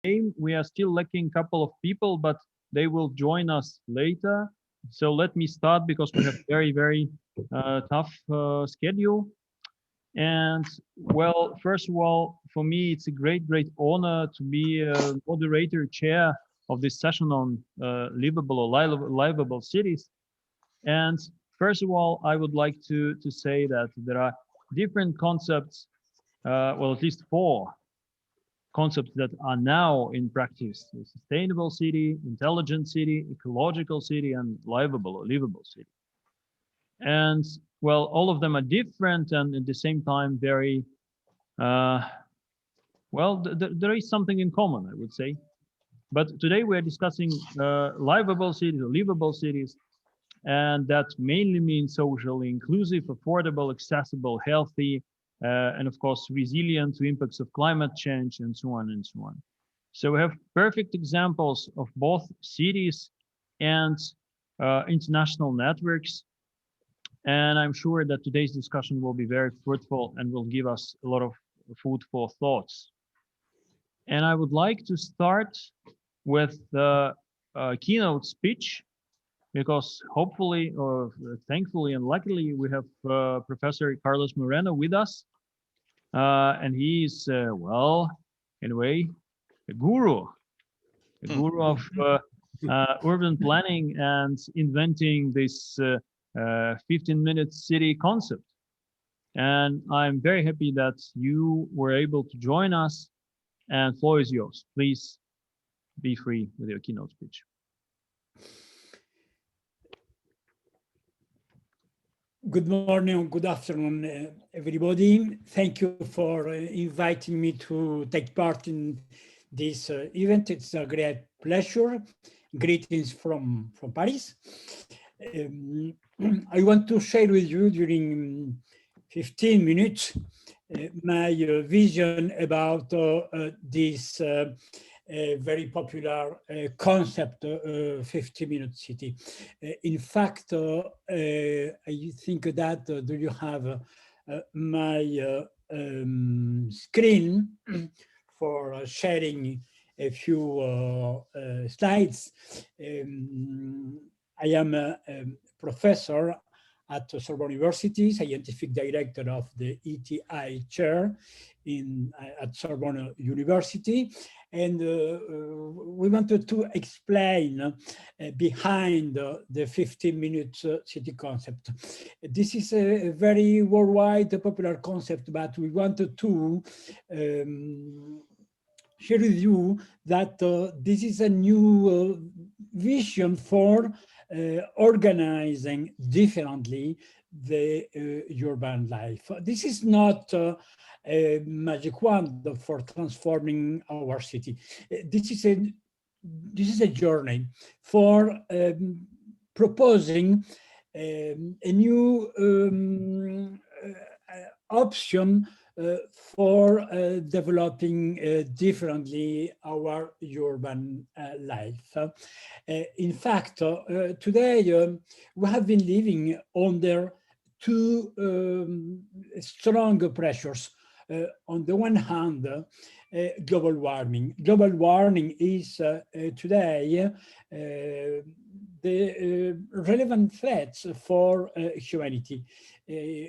We are still lacking a couple of people, but they will join us later. So let me start because we have very tough schedule. And well, first of all, for me, it's a great honor to be a moderator chair of this session on livable or livable cities. And first of all, I would like to say that there are different concepts, well, at least four concepts that are now in practice: a sustainable city, intelligent city, ecological city, and livable or livable city. And well, all of them are different and at the same time very, well, there is something in common, I would say. But today we're discussing livable cities or livable cities, and that mainly means socially inclusive, affordable, accessible, healthy, and of course resilient to impacts of climate change, and so on and so on. So we have perfect examples of both cities and international networks, and I'm sure that today's discussion will be very fruitful and will give us a lot of food for thoughts. And I would like to start with the keynote speech, because hopefully, or thankfully and luckily, we have Professor Carlos Moreno with us. And he is, well, in a way, a guru of urban planning and inventing this 15-minute city concept. And I'm very happy that you were able to join us, and floor is yours. Please be free with your keynote speech. Good morning, good afternoon, everybody. Thank you for inviting me to take part in this event. It's a great pleasure. Greetings from Paris. I want to share with you during 15 minutes my vision about this very popular concept, 50-minute city. In fact, I think that, do you have my screen for sharing a few slides? I am a professor at Sorbonne University, scientific director of the ETI chair at Sorbonne University. And we wanted to explain behind the 15-minute city concept. This is a very worldwide popular concept, but we wanted to share with you that this is a new vision for organizing differently the urban life. This is not a magic wand for transforming our city. This is a journey for proposing a new option for developing differently our urban life. In fact, today we have been living under two strong pressures. On the one hand, global warming. Global warming is today the relevant threats for humanity.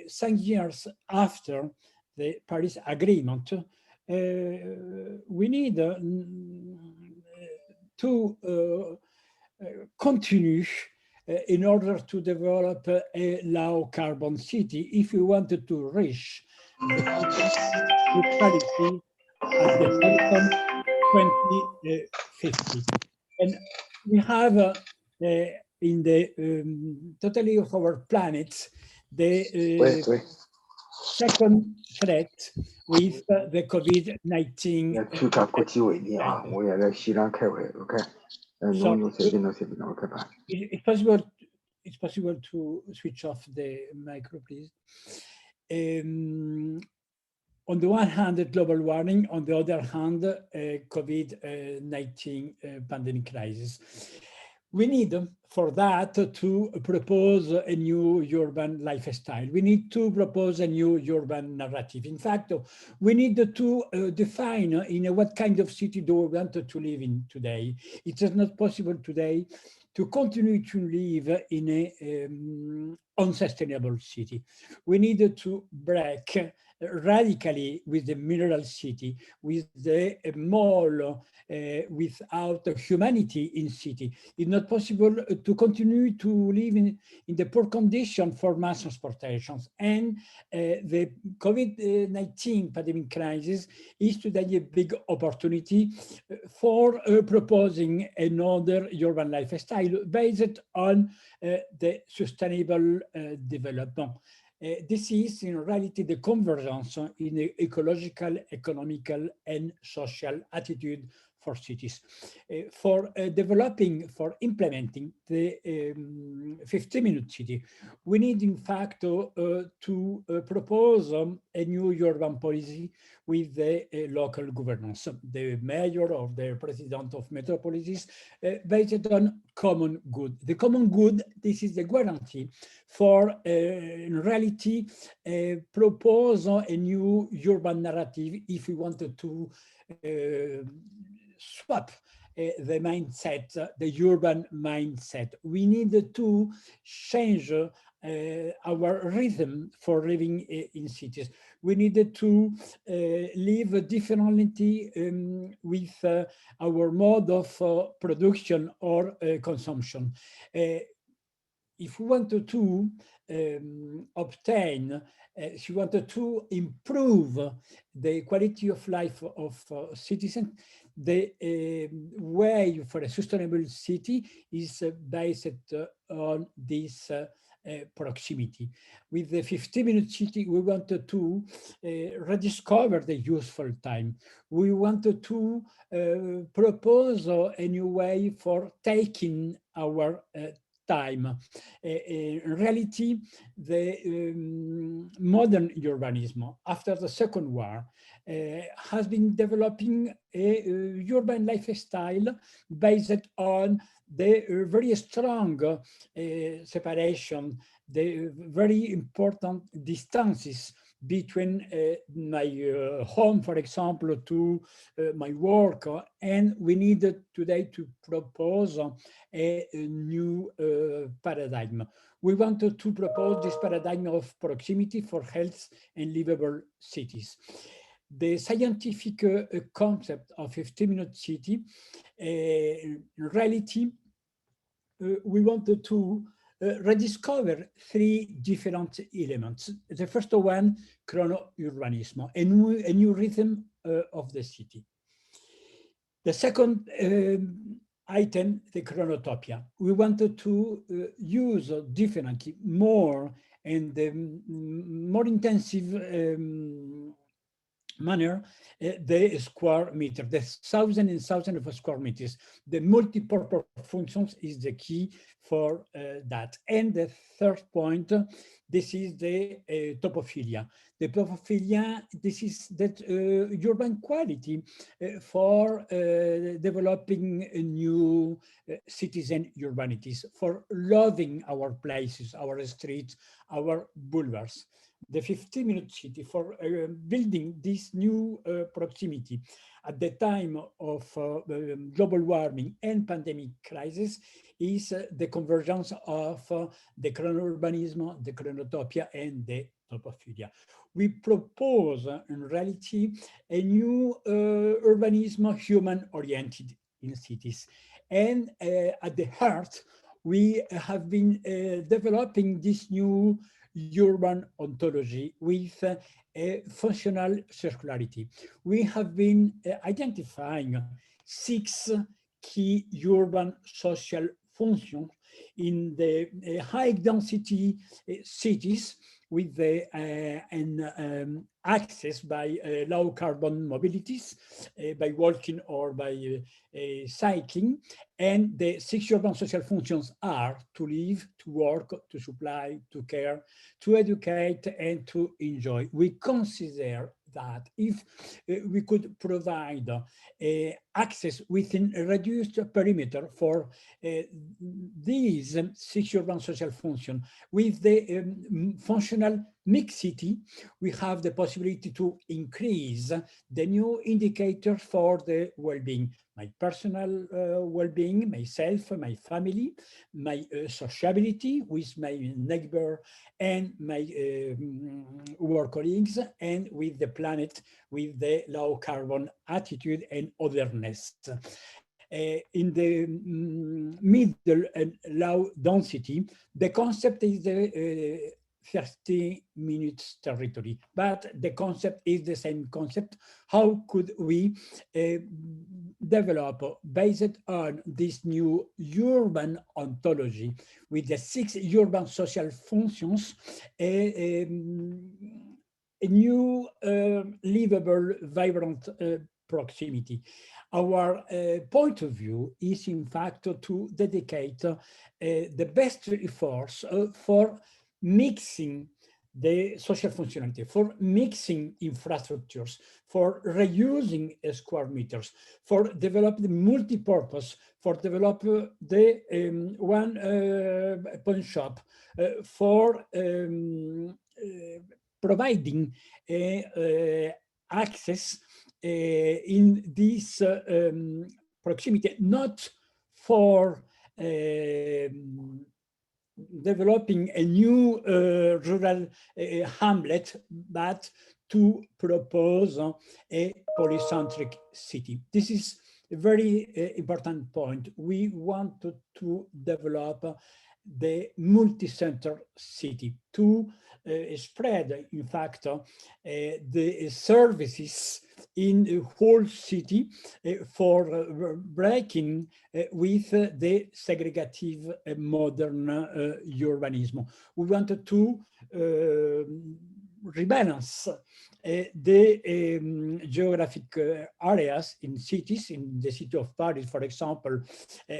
Some years after the Paris Agreement, we need to continue in order to develop a low carbon city if we wanted to reach the neutrality at the horizon 2050. And we have in the totality of our planet the second threat with the COVID-19. It's possible to switch off the micro, please. On the one hand, the global warming, on the other hand, COVID-19 pandemic crisis. We need for that to propose a new urban lifestyle. We need to propose a new urban narrative. In fact, we need to define in what kind of city do we want to live in today. It is not possible today to continue to live in a unsustainable city. We need to break radically with the mineral city, with the mall, without humanity in city. It's not possible to continue to live in the poor condition for mass transportations. And the COVID-19 pandemic crisis is today a big opportunity for proposing another urban lifestyle based on the sustainable development. This is in reality the convergence in the ecological, economical, and social attitude for cities. For developing, for implementing the 50-minute city, we need in fact to propose a new urban policy with the local governance, the mayor or the president of metropolises, based on common good. The common good, this is the guarantee for, in reality, propose a new urban narrative if we wanted to swap the mindset, the urban mindset. We need to change our rhythm for living in cities. We needed to live differently with our mode of production or consumption. If we wanted to obtain, if we wanted to improve the quality of life of citizens, the way for a sustainable city is based on this proximity. With the 50-minute city, we wanted to rediscover the useful time. We wanted to propose a new way for taking our time. In reality, the modern urbanism after the Second War has been developing a urban lifestyle based on the very strong separation, the very important distances between my home, for example, to my work, and we needed today to propose a new paradigm. We wanted to propose this paradigm of proximity for health and livable cities. The scientific concept of a 50-minute city, in reality, we wanted to rediscover three different elements. The first one, chrono-urbanism, a new rhythm of the city. The second item, the chronotopia. We wanted to use differently, more and more intensive manner, the square meter, the thousands and thousands of square meters. The multi-purpose functions is the key for that. And the third point, this is the topophilia. The topophilia, this is that urban quality for developing a new citizen urbanities, for loving our places, our streets, our boulevards. The 50-minute city for building this new proximity at the time of global warming and pandemic crisis is the convergence of the chrono-urbanism, the chronotopia, and the topophilia. We propose, in reality, a new urbanism human-oriented in cities. And at the heart, we have been developing this new urban ontology with a functional circularity. We have been identifying 6 key urban social functions in the high density cities with the access by low carbon mobilities, by walking or by cycling. And the 6 urban social functions are to live, to work, to supply, to care, to educate, and to enjoy. We consider that if we could provide access within a reduced perimeter for these 6 urban social functions. With the functional mixity, we have the possibility to increase the new indicators for the well-being, my personal well-being, myself, my family, my sociability with my neighbor and my work colleagues, and with the planet, with the low carbon attitude and otherness. In the middle and low density, the concept is the 30 minutes territory, but the concept is the same concept. How could we develop, based on this new urban ontology, with the 6 urban social functions, a new livable, vibrant proximity? Our point of view is, in fact, to dedicate the best efforts for mixing the social functionality, for mixing infrastructures, for reusing square meters, for developing multi-purpose, for developing the one pawn shop, for providing access in this proximity, not for developing a new rural hamlet, but to propose a polycentric city. This is a very important point. We want to develop the multi-center city, to spread, in fact, the services in the whole city for breaking with the segregative modern urbanism. We wanted to rebalance the geographic areas in cities. In the city of Paris, for example,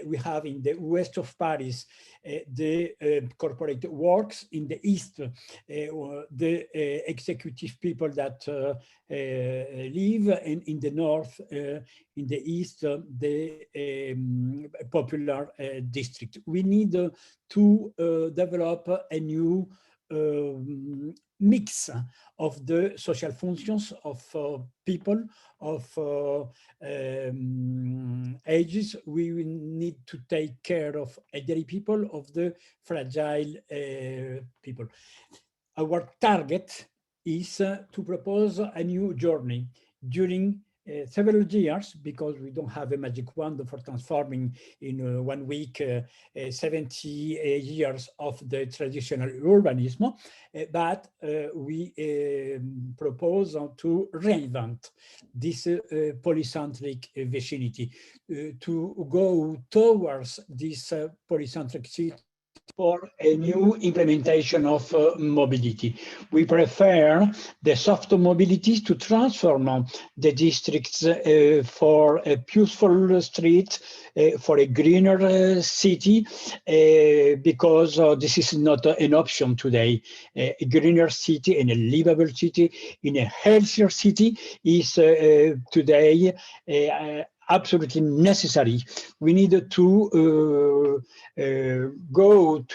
we have in the west of Paris the corporate works, in the east the executive people that live, and in the north, in the east, the popular district. We need to develop a new mix of the social functions of people, of ages. We will need to take care of elderly people, of the fragile people. Our target is to propose a new journey during several years, because we don't have a magic wand for transforming in 1 week 70 years of the traditional urbanism, but we propose to reinvent this polycentric vicinity, to go towards this polycentric city for a new implementation of mobility. We prefer the soft mobilities to transform the districts for a peaceful street, for a greener city, because this is not an option today. A greener city and a livable city in a healthier city is today absolutely necessary. We need to go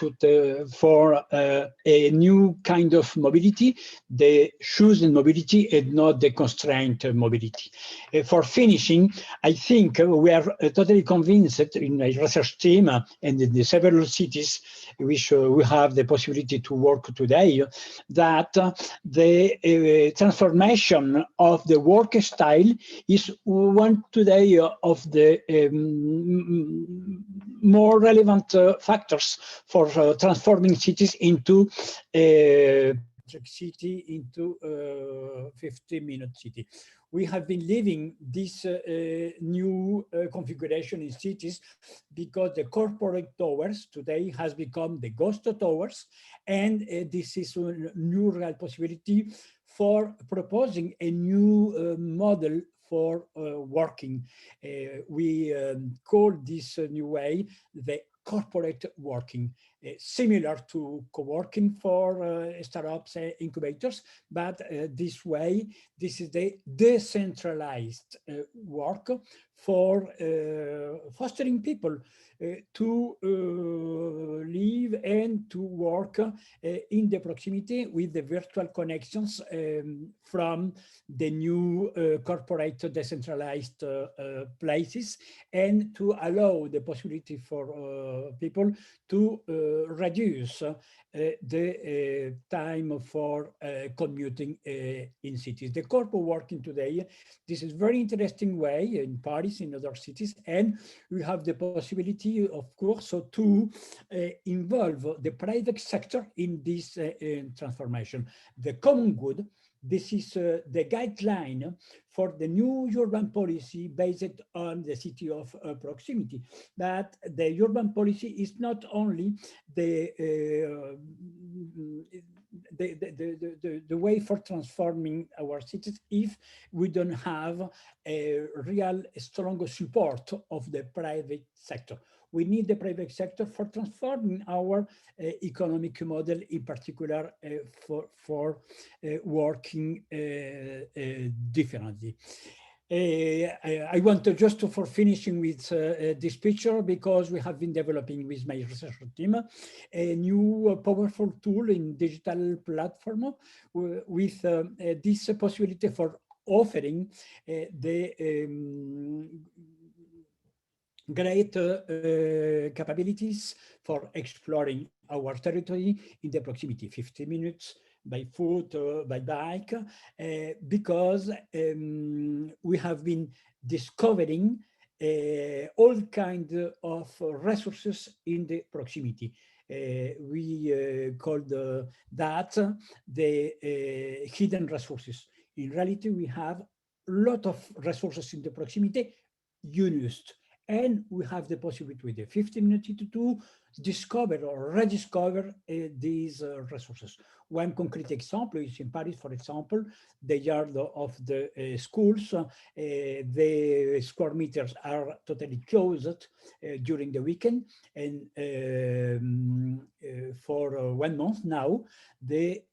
for a new kind of mobility, the chosen mobility and not the constrained mobility. For finishing, I think we are totally convinced in a research team and in the several cities which we have the possibility to work today, that the transformation of the work style is one today of the more relevant factors for transforming cities into city into 50-minute city. We have been living this new configuration in cities because the corporate towers today has become the ghost towers, and this is a new real possibility for proposing a new model for working. We call this new way the corporate working, similar to co-working for startups, incubators, but this way, this is the decentralized work for fostering people to live and to work in the proximity with the virtual connections from the new corporate decentralized places, and to allow the possibility for people to reduce the time for commuting in cities. The corporate working today, this is very interesting way in Paris, in other cities, and we have the possibility, of course, so to involve the private sector in this transformation. The common good, this is the guideline for the new urban policy based on the city of proximity. That the urban policy is not only the way for transforming our cities if we don't have a real strong support of the private sector. We need the private sector for transforming our economic model, in particular for working differently. I want to just for finishing with this picture, because we have been developing with my research team a new powerful tool in digital platform with this possibility for offering the great capabilities for exploring our territory in the proximity, 50 minutes by foot, by bike, because we have been discovering all kinds of resources in the proximity. We called that the hidden resources. In reality, we have a lot of resources in the proximity unused. And we have the possibility with the 15 minutes to discover or rediscover these resources. One concrete example is in Paris, for example, the yard of the schools. The square meters are totally closed during the weekend. And for 1 month now, the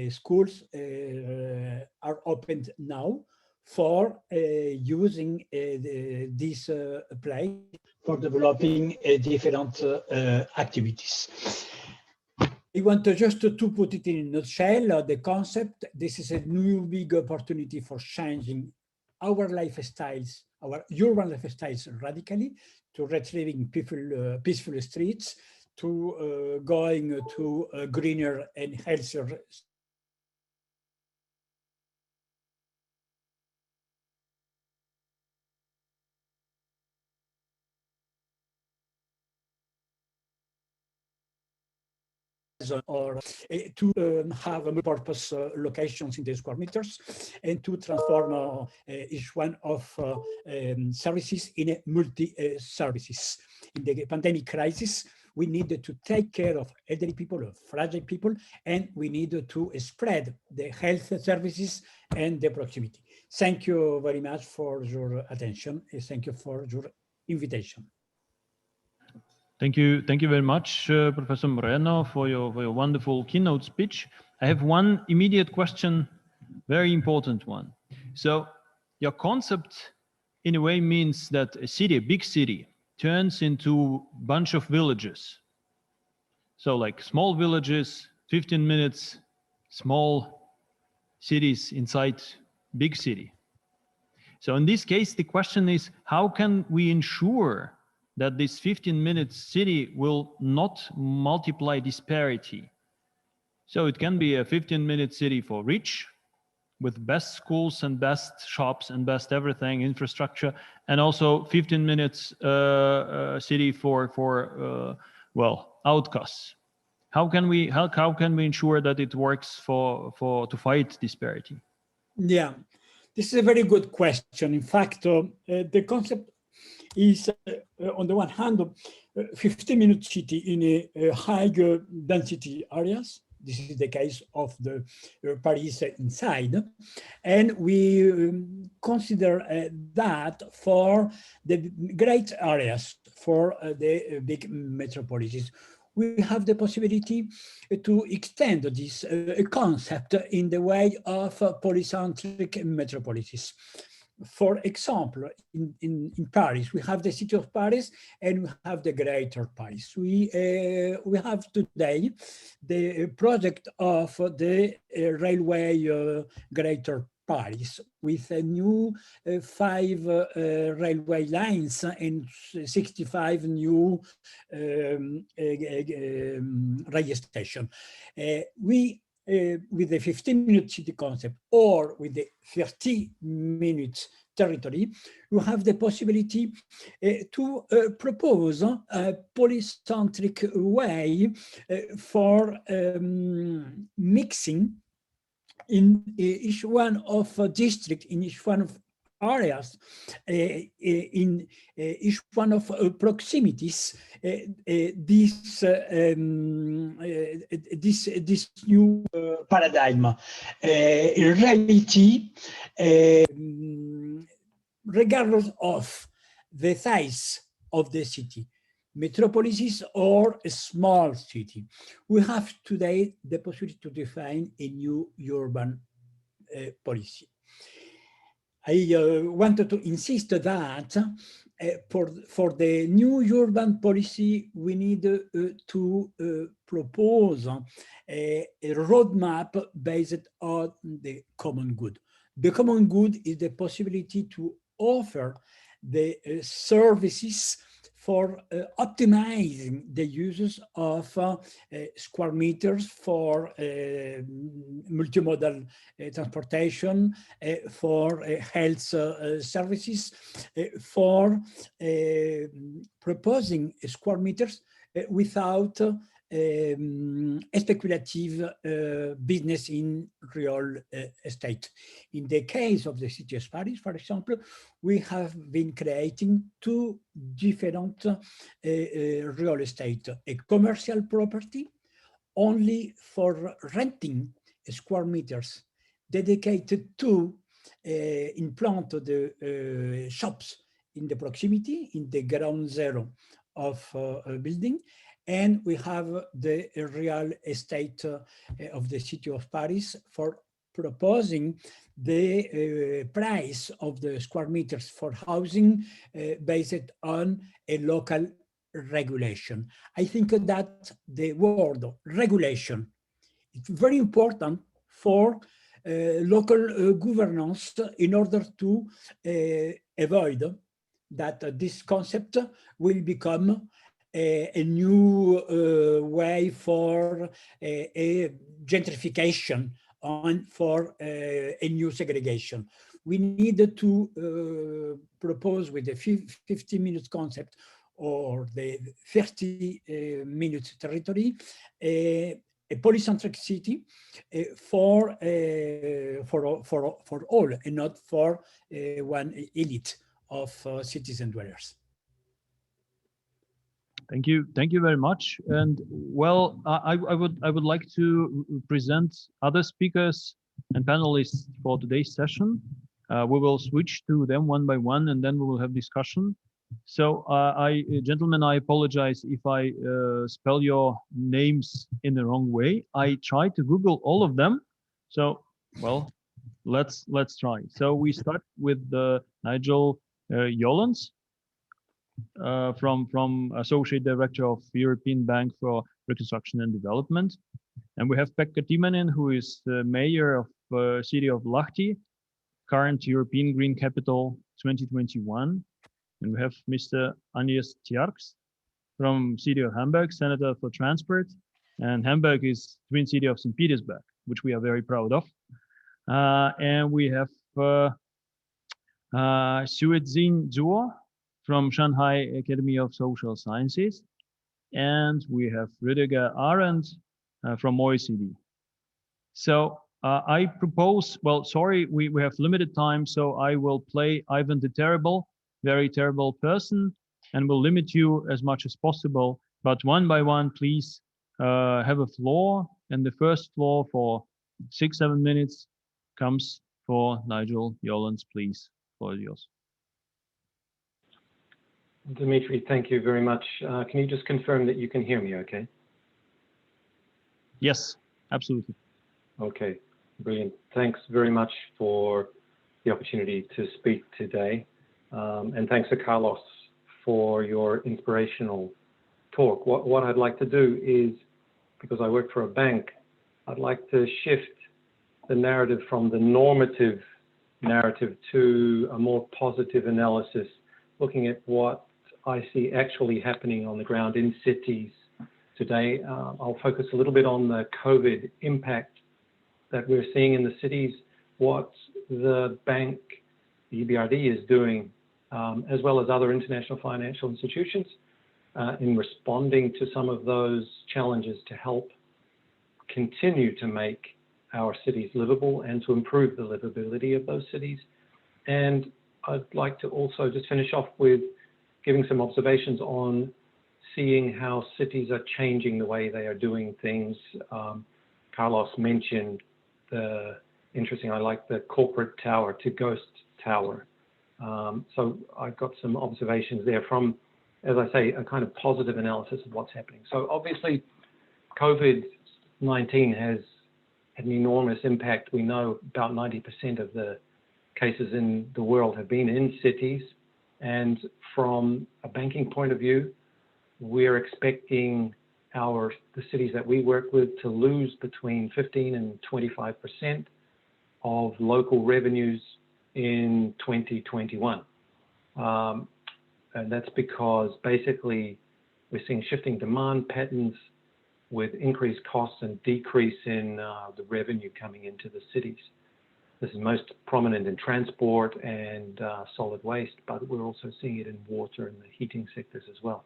schools are opened now for using this place for developing different activities. I want to just to put it in a nutshell, the concept. This is a new big opportunity for changing our lifestyles, our urban lifestyles radically, to retrieving peaceful streets, to going to greener and healthier or to have multi-purpose locations in the square meters, and to transform each one of services in a multi-services. In the pandemic crisis, we needed to take care of elderly people, of fragile people, and we needed to spread the health services and the proximity. Thank you very much for your attention, and thank you for your invitation. Thank you very much, Professor Moreno, for your wonderful keynote speech. I have one immediate question, very important one. So your concept in a way means that a city, a big city, turns into a bunch of villages. So like small villages, 15 minutes, small cities inside big city. So in this case, the question is, how can we ensure that this 15-minute city will not multiply disparity? So it can be a 15-minute city for rich, with best schools and best shops and best everything, infrastructure, and also 15 minutes city for well, outcasts. How can we ensure that it works to fight disparity? Yeah, this is a very good question. In fact, the concept is, on the one hand, 15-minute city in a high density areas. This is the case of the Paris inside. And we consider that for the great areas, for the big metropolises, we have the possibility to extend this concept in the way of polycentric metropolises. For example, in Paris, we have the city of Paris and we have the Greater Paris. We have today the project of the railway Greater Paris with a new 5 railway lines and 65 new railway stations. With the 15-minute city concept or with the 30 minutes territory, you have the possibility to propose a polycentric way for mixing in each one of district, in each one of areas, in each one of proximities, this new paradigm. In reality, regardless of the size of the city, metropolises or a small city, we have today the possibility to define a new urban policy. I wanted to insist that for the new urban policy, we need to propose a roadmap based on the common good. The common good is the possibility to offer the services for optimizing the uses of square meters for multimodal transportation, for health services, for proposing square meters without speculative business in real estate. In the case of the city of Paris, for example, we have been creating 2 different real estate, a commercial property only for renting square meters dedicated to implant the shops in the proximity, in the ground zero of a building. And we have the real estate of the city of Paris for proposing the price of the square meters for housing based on a local regulation. I think that the word regulation is very important for local governance in order to avoid that this concept will become a new way for a gentrification and for a new segregation. We need to propose with the 50-minute concept or the 30-minute territory a polycentric city for all and not for one elite of citizen dwellers. Thank you very much. And well, I would like to present other speakers and panelists for today's session. We will switch to them one by one, and then we will have discussion. So, gentlemen, I apologize if I spell your names in the wrong way. I tried to Google all of them. So, well, let's try. So we start with Nigel Jollands. From Associate Director of European Bank for Reconstruction and Development. And we have Pekka Timonen, who is the Mayor of City of Lahti, current European Green Capital 2021. And we have Mr. Anjes Tjarks from City of Hamburg, Senator for Transport. And Hamburg is twin city of St. Petersburg, which we are very proud of. And we have Xuejin from Shanghai Academy of Social Sciences. And we have Rudiger Ahrend from OECD. So I propose, well, sorry, we have limited time, so I will play Ivan the Terrible, very terrible person, and will limit you as much as possible. But one by one, please have a floor. And the first floor for 6-7 minutes comes for Nigel Jollands, please. Floor is yours. Dmitry, thank you very much. Can you just confirm that you can hear me okay? Yes, absolutely. Okay, brilliant. Thanks very much for the opportunity to speak today. And thanks to Carlos for your inspirational talk. What I'd like to do is, because I work for a bank, I'd like to shift the narrative from the normative narrative to a more positive analysis, looking at what I see actually happening on the ground in cities today. I'll focus a little bit on the COVID impact that we're seeing in the cities, what the bank, the EBRD, is doing, as well as other international financial institutions in responding to some of those challenges to help continue to make our cities livable and to improve the livability of those cities. And I'd like to also just finish off with giving some observations on seeing how cities are changing the way they are doing things. Carlos mentioned I like the corporate tower to ghost tower. So I've got some observations there from, as I say, a kind of positive analysis of what's happening. So obviously, COVID-19 has had an enormous impact. We know about 90% of the cases in the world have been in cities. And from a banking point of view, we're expecting the cities that we work with to lose between 15 and 25% of local revenues in 2021. And that's because basically we're seeing shifting demand patterns with increased costs and decrease in the revenue coming into the cities. This is most prominent in transport and solid waste, but we're also seeing it in water and the heating sectors as well.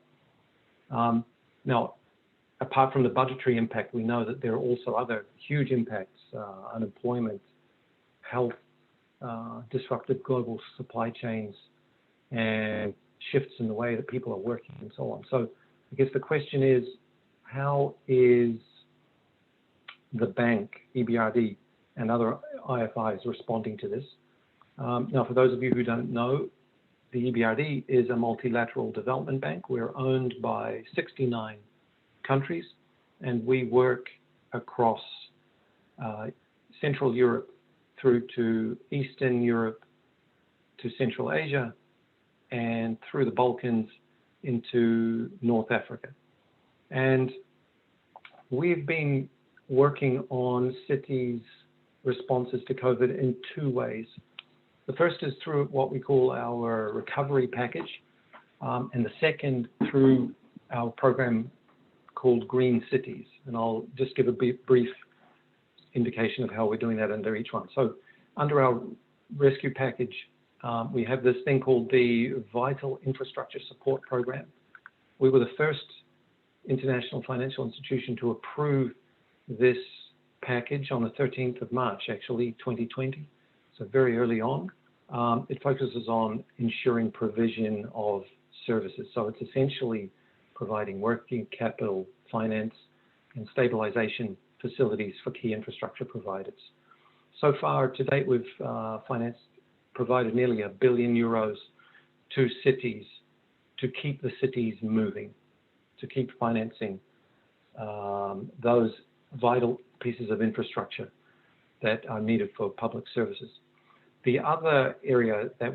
Now, apart from the budgetary impact, we know that there are also other huge impacts, unemployment, health, disrupted global supply chains, and shifts in the way that people are working and so on. So I guess the question is, how is the bank, EBRD, and other IFIs responding to this? Now, for those of you who don't know, the EBRD is a multilateral development bank. We're owned by 69 countries, and we work across Central Europe through to Eastern Europe, to Central Asia, and through the Balkans into North Africa. And we've been working on cities' responses to COVID in two ways. The first is through what we call our recovery package, and the second through our program called Green Cities. And I'll just give a brief indication of how we're doing that under each one. So under our rescue package, we have this thing called the Vital Infrastructure Support Program. We were the first international financial institution to approve this package on the 13th of March, actually, 2020. So very early on. It focuses on ensuring provision of services. So it's essentially providing working capital, finance, and stabilization facilities for key infrastructure providers. So far to date, we've provided nearly €1 billion to cities to keep the cities moving, to keep financing those vital pieces of infrastructure that are needed for public services. The other area that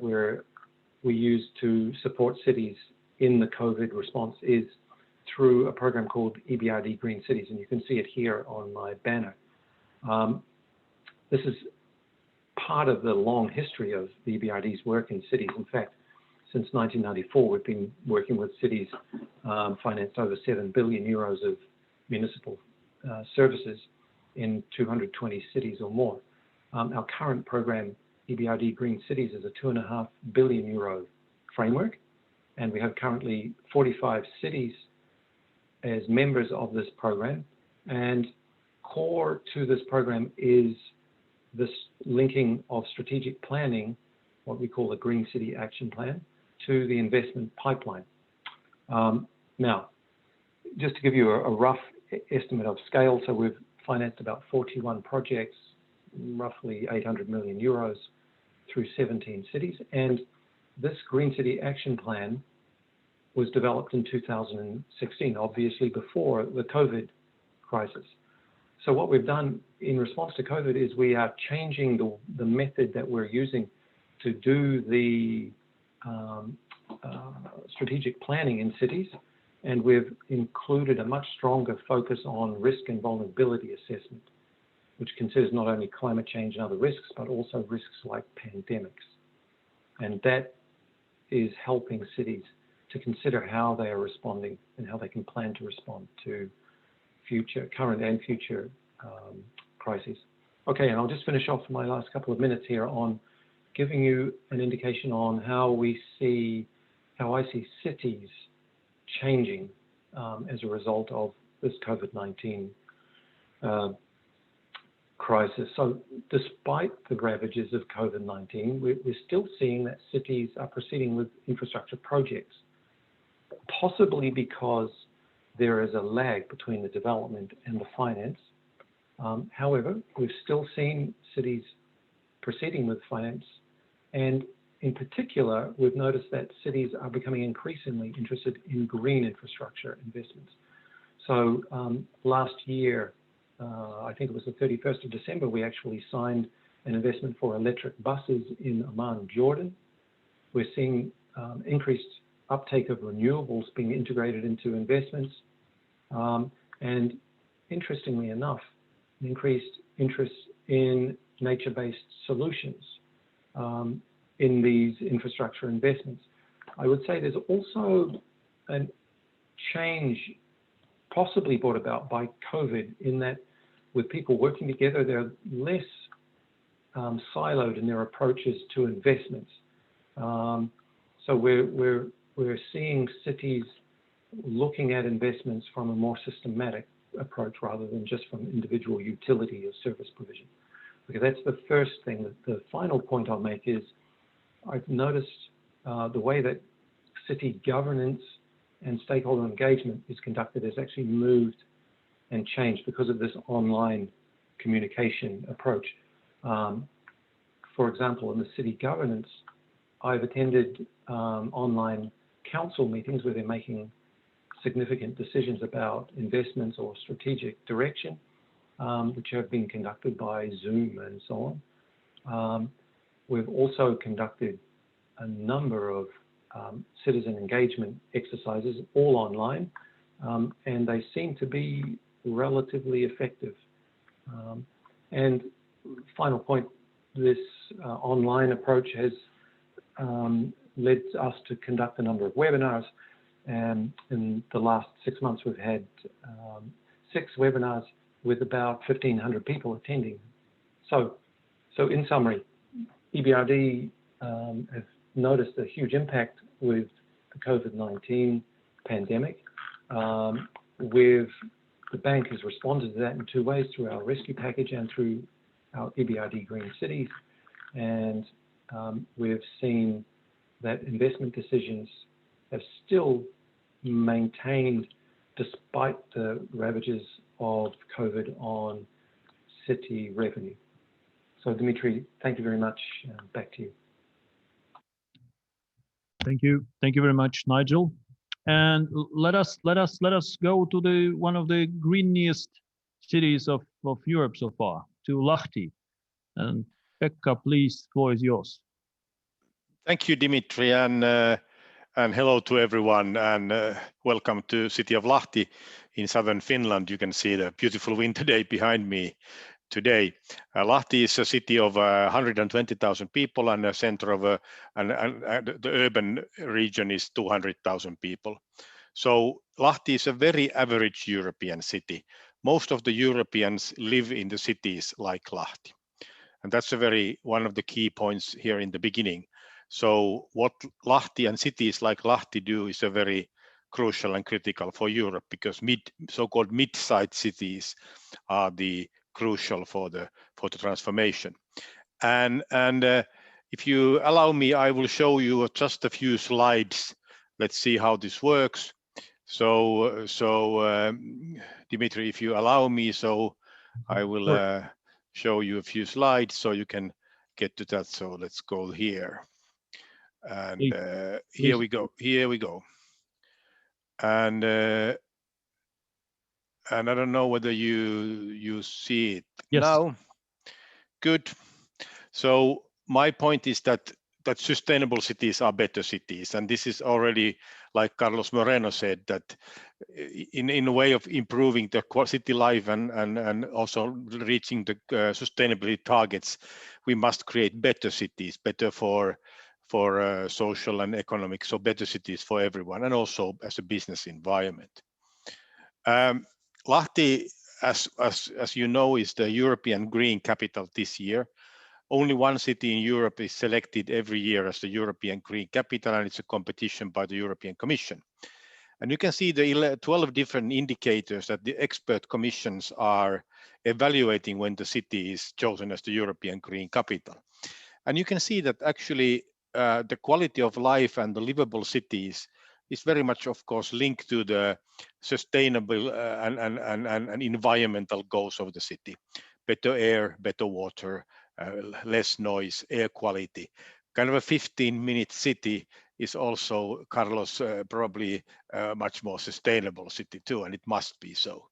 we use to support cities in the COVID response is through a program called EBRD Green Cities, and you can see it here on my banner. This is part of the long history of the EBRD's work in cities. In fact, since 1994, we've been working with cities, financed over €7 billion of municipal services in 220 cities or more. Our current program, EBRD Green Cities, is a €2.5 billion framework, and we have currently 45 cities as members of this program. And core to this program is this linking of strategic planning, what we call the Green City Action Plan, to the investment pipeline. Now, just to give you a rough estimate of scale, so we've financed about 41 projects, roughly €800 million through 17 cities. And this Green City Action Plan was developed in 2016, obviously before the COVID crisis. So what we've done in response to COVID is we are changing the method that we're using to do the strategic planning in cities, and we've included a much stronger focus on risk and vulnerability assessment, which considers not only climate change and other risks, but also risks like pandemics. And that is helping cities to consider how they are responding and how they can plan to respond to current and future crises. Okay, and I'll just finish off my last couple of minutes here on giving you an indication on how I see cities changing as a result of this COVID-19 crisis. So despite the ravages of COVID-19, we're still seeing that cities are proceeding with infrastructure projects, possibly because there is a lag between the development and the finance. However, we've still seen cities proceeding with finance, and in particular, we've noticed that cities are becoming increasingly interested in green infrastructure investments. So last year, I think it was the 31st of December, we actually signed an investment for electric buses in Amman, Jordan. We're seeing increased uptake of renewables being integrated into investments. And interestingly enough, increased interest in nature-based solutions in these infrastructure investments. I would say there's also a change possibly brought about by COVID, in that with people working together, they're less siloed in their approaches to investments. So we're seeing cities looking at investments from a more systematic approach rather than just from individual utility or service provision. Okay, that's the first thing. The final point I'll make is I've noticed the way that city governance and stakeholder engagement is conducted has actually moved and changed because of this online communication approach. For example, in the city governance, I've attended online council meetings where they're making significant decisions about investments or strategic direction, which have been conducted by Zoom and so on. We've also conducted a number of citizen engagement exercises, all online, and they seem to be relatively effective. And final point, this online approach has led us to conduct a number of webinars, and in the last 6 months we've had 6 webinars with about 1,500 people attending. So in summary, EBRD have noticed a huge impact with the COVID-19 pandemic. The bank has responded to that in 2 ways, through our rescue package and through our EBRD Green Cities. And we've seen that investment decisions have still maintained despite the ravages of COVID on city revenue. So Dmitry, thank you very much. Back to you. Thank you very much, Nigel. And let us go to one of the greeniest cities of Europe so far, to Lahti. And Pekka, please, floor is yours. Thank you, Dmitry, and hello to everyone, and welcome to city of Lahti in southern Finland. You can see the beautiful winter day behind me today. Lahti is a city of 120,000 people and a center of the urban region is 200,000 people. So Lahti is a very average European city. Most of the Europeans live in the cities like Lahti. And that's one of the key points here in the beginning. So what Lahti and cities like Lahti do is a very crucial and critical for Europe, because so-called mid-sized cities are the crucial for the transformation. And if you allow me, I will show you just a few slides. Let's see how this works. So Dmitry, if you allow me, so I will show you a few slides so you can get to that. So let's go here. And here we go. And I don't know whether you see it. Yes. Now. Good. So my point is that that sustainable cities are better cities. And this is already, like Carlos Moreno said, that in a way of improving the city life and also reaching the sustainability targets, we must create better cities, better for social and economic, so better cities for everyone, and also as a business environment. Lahti, as you know, is the European Green Capital this year. Only one city in Europe is selected every year as the European Green Capital, and it's a competition by the European Commission. And you can see the 12 different indicators that the expert commissions are evaluating when the city is chosen as the European Green Capital. And you can see that actually the quality of life and the livable cities is very much, of course, linked to the sustainable and environmental goals of the city. Better air, better water, less noise, air quality. Kind of a 15-minute city is also, Carlos, probably a much more sustainable city too, and it must be so.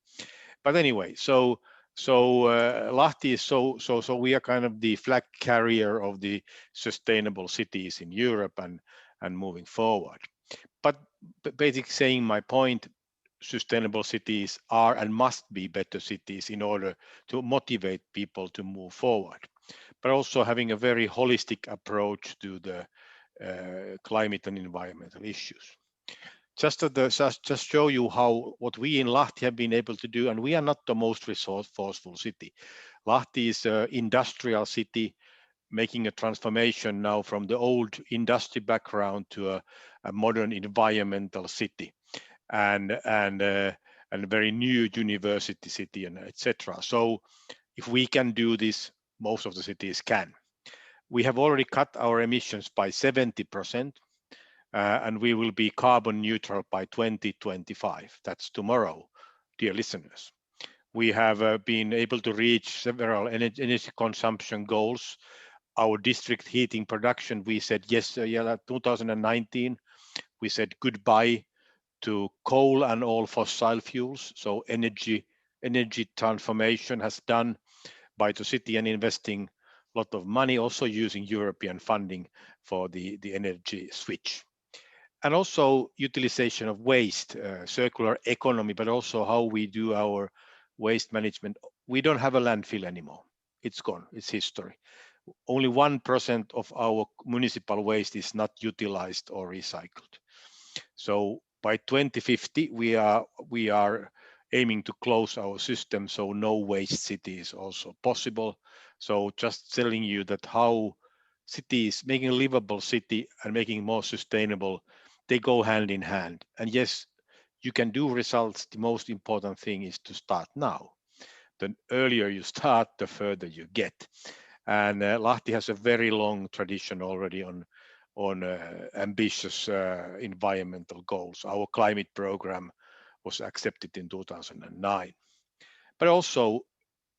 But anyway, so Lahti is so we are kind of the flag carrier of the sustainable cities in Europe and moving forward. But basically saying my point, sustainable cities are and must be better cities in order to motivate people to move forward, but also having a very holistic approach to the climate and environmental issues. Just to show you what we in Lahti have been able to do, and we are not the most resourceful city. Lahti is an industrial city, making a transformation now from the old industry background to a modern environmental city, and a very new university city, and etc. So if we can do this, most of the cities can. We have already cut our emissions by 70%, and we will be carbon neutral by 2025. That's tomorrow, dear listeners. We have been able to reach several energy consumption goals. Our district heating production, we said yes, 2019, we said goodbye to coal and all fossil fuels. So energy transformation has done by the city and investing a lot of money, also using European funding for the energy switch. And also utilization of waste, circular economy, but also how we do our waste management. We don't have a landfill anymore. It's gone, it's history. Only 1% of our municipal waste is not utilized or recycled. So by 2050, we are aiming to close our system, so no waste city is also possible. So just telling you that how cities, making a livable city and making more sustainable, they go hand in hand. And yes, you can do results. The most important thing is to start now. The earlier you start, the further you get. And Lahti has a very long tradition already on ambitious environmental goals. Our climate program was accepted in 2009. But also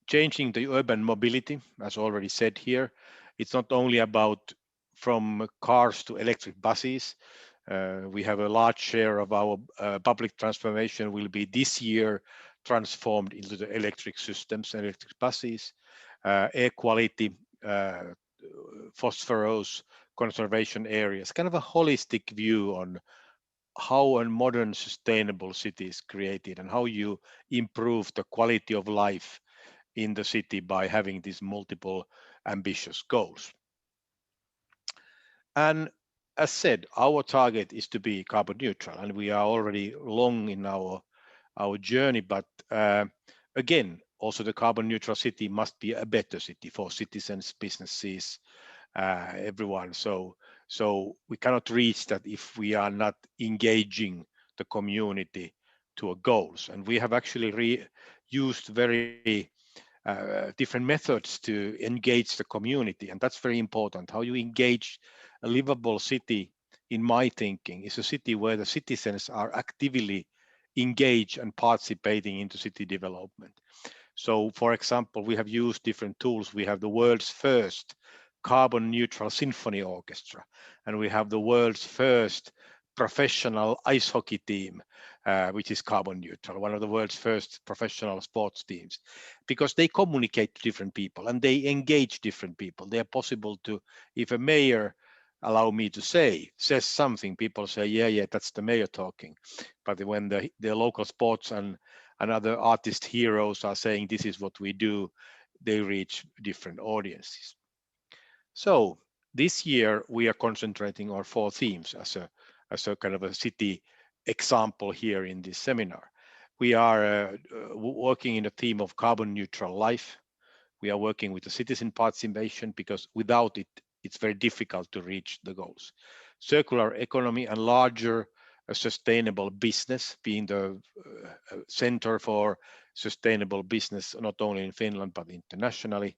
changing the urban mobility, as already said here. It's not only about from cars to electric buses. We have a large share of our public transformation will be this year transformed into the electric systems, electric buses, air quality, phosphorus, conservation areas, kind of a holistic view on how a modern sustainable city is created and how you improve the quality of life in the city by having these multiple ambitious goals. And as said, our target is to be carbon neutral, and we are already long in our journey, but again, also the carbon neutral city must be a better city for citizens, businesses, everyone. So we cannot reach that if we are not engaging the community to our goals. And we have actually used very different methods to engage the community, and that's very important. How you engage a livable city, in my thinking, is a city where the citizens are actively engaged and participating into city development. So, for example, we have used different tools. We have the world's first carbon neutral symphony orchestra, and we have the world's first professional ice hockey team, which is carbon neutral, one of the world's first professional sports teams, because they communicate to different people and they engage different people. They are possible to, if a mayor allow me to say, says something, people say, yeah, that's the mayor talking. But when the local sports and other artist heroes are saying this is what we do, they reach different audiences. So this year we are concentrating on 4 themes as a kind of a city example here in this seminar. We are working in a theme of carbon neutral life. We are working with the citizen participation, because without it, it's very difficult to reach the goals. Circular economy and larger sustainable business being the center for sustainable business, not only in Finland, but internationally.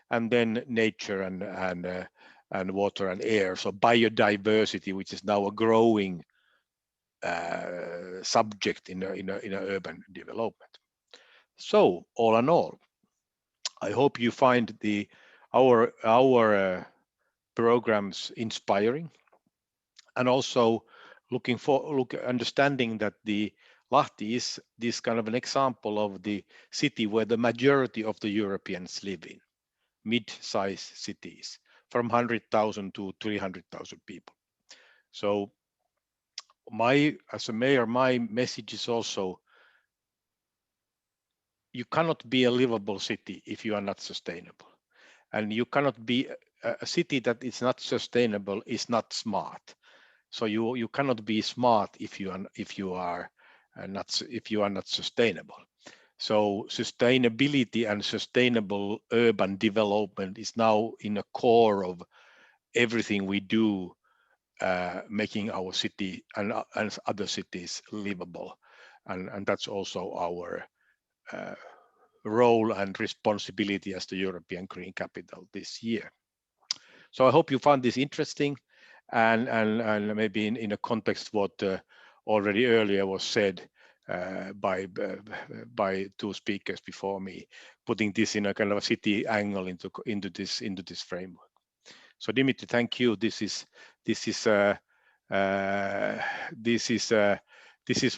And then nature and water and air. So biodiversity, which is now a growing subject in urban development. So all in all, I hope you find our programs inspiring, and also understanding that the Lahti is this kind of an example of the city where the majority of the Europeans live in, mid-sized cities from 100,000 to 300,000 people. So as a mayor, my message is also, you cannot be a livable city if you are not sustainable. And you cannot be a city that is not sustainable is not smart. So you cannot be smart if you are not sustainable. So sustainability and sustainable urban development is now in the core of everything we do, making our city and other cities livable, and that's also our role and responsibility as the European Green Capital this year. So I hope you found this interesting, and maybe in a context what already earlier was said by 2 speakers before me, putting this in a kind of a city angle into this framework. So Dmitry, thank you. This is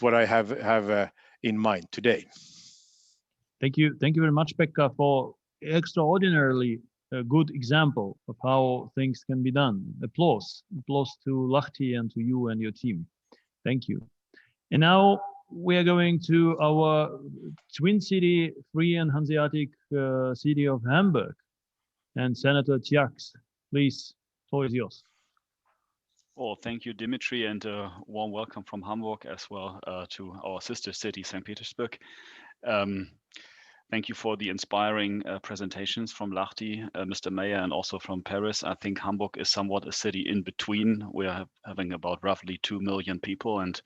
what I have in mind today. Thank you very much, Pekka, for extraordinarily good example of how things can be done. Applause to Lahti and to you and your team. Thank you. And now we are going to our twin city, free and Hanseatic city of Hamburg. And Senator Tjarks, please, floor is yours. Well, thank you, Dmitry, and a warm welcome from Hamburg as well to our sister city, St. Petersburg. Thank you for the inspiring presentations from Lahti, Mr. Mayor, and also from Paris. I think Hamburg is somewhat a city in between. We're having about roughly 2 million people. And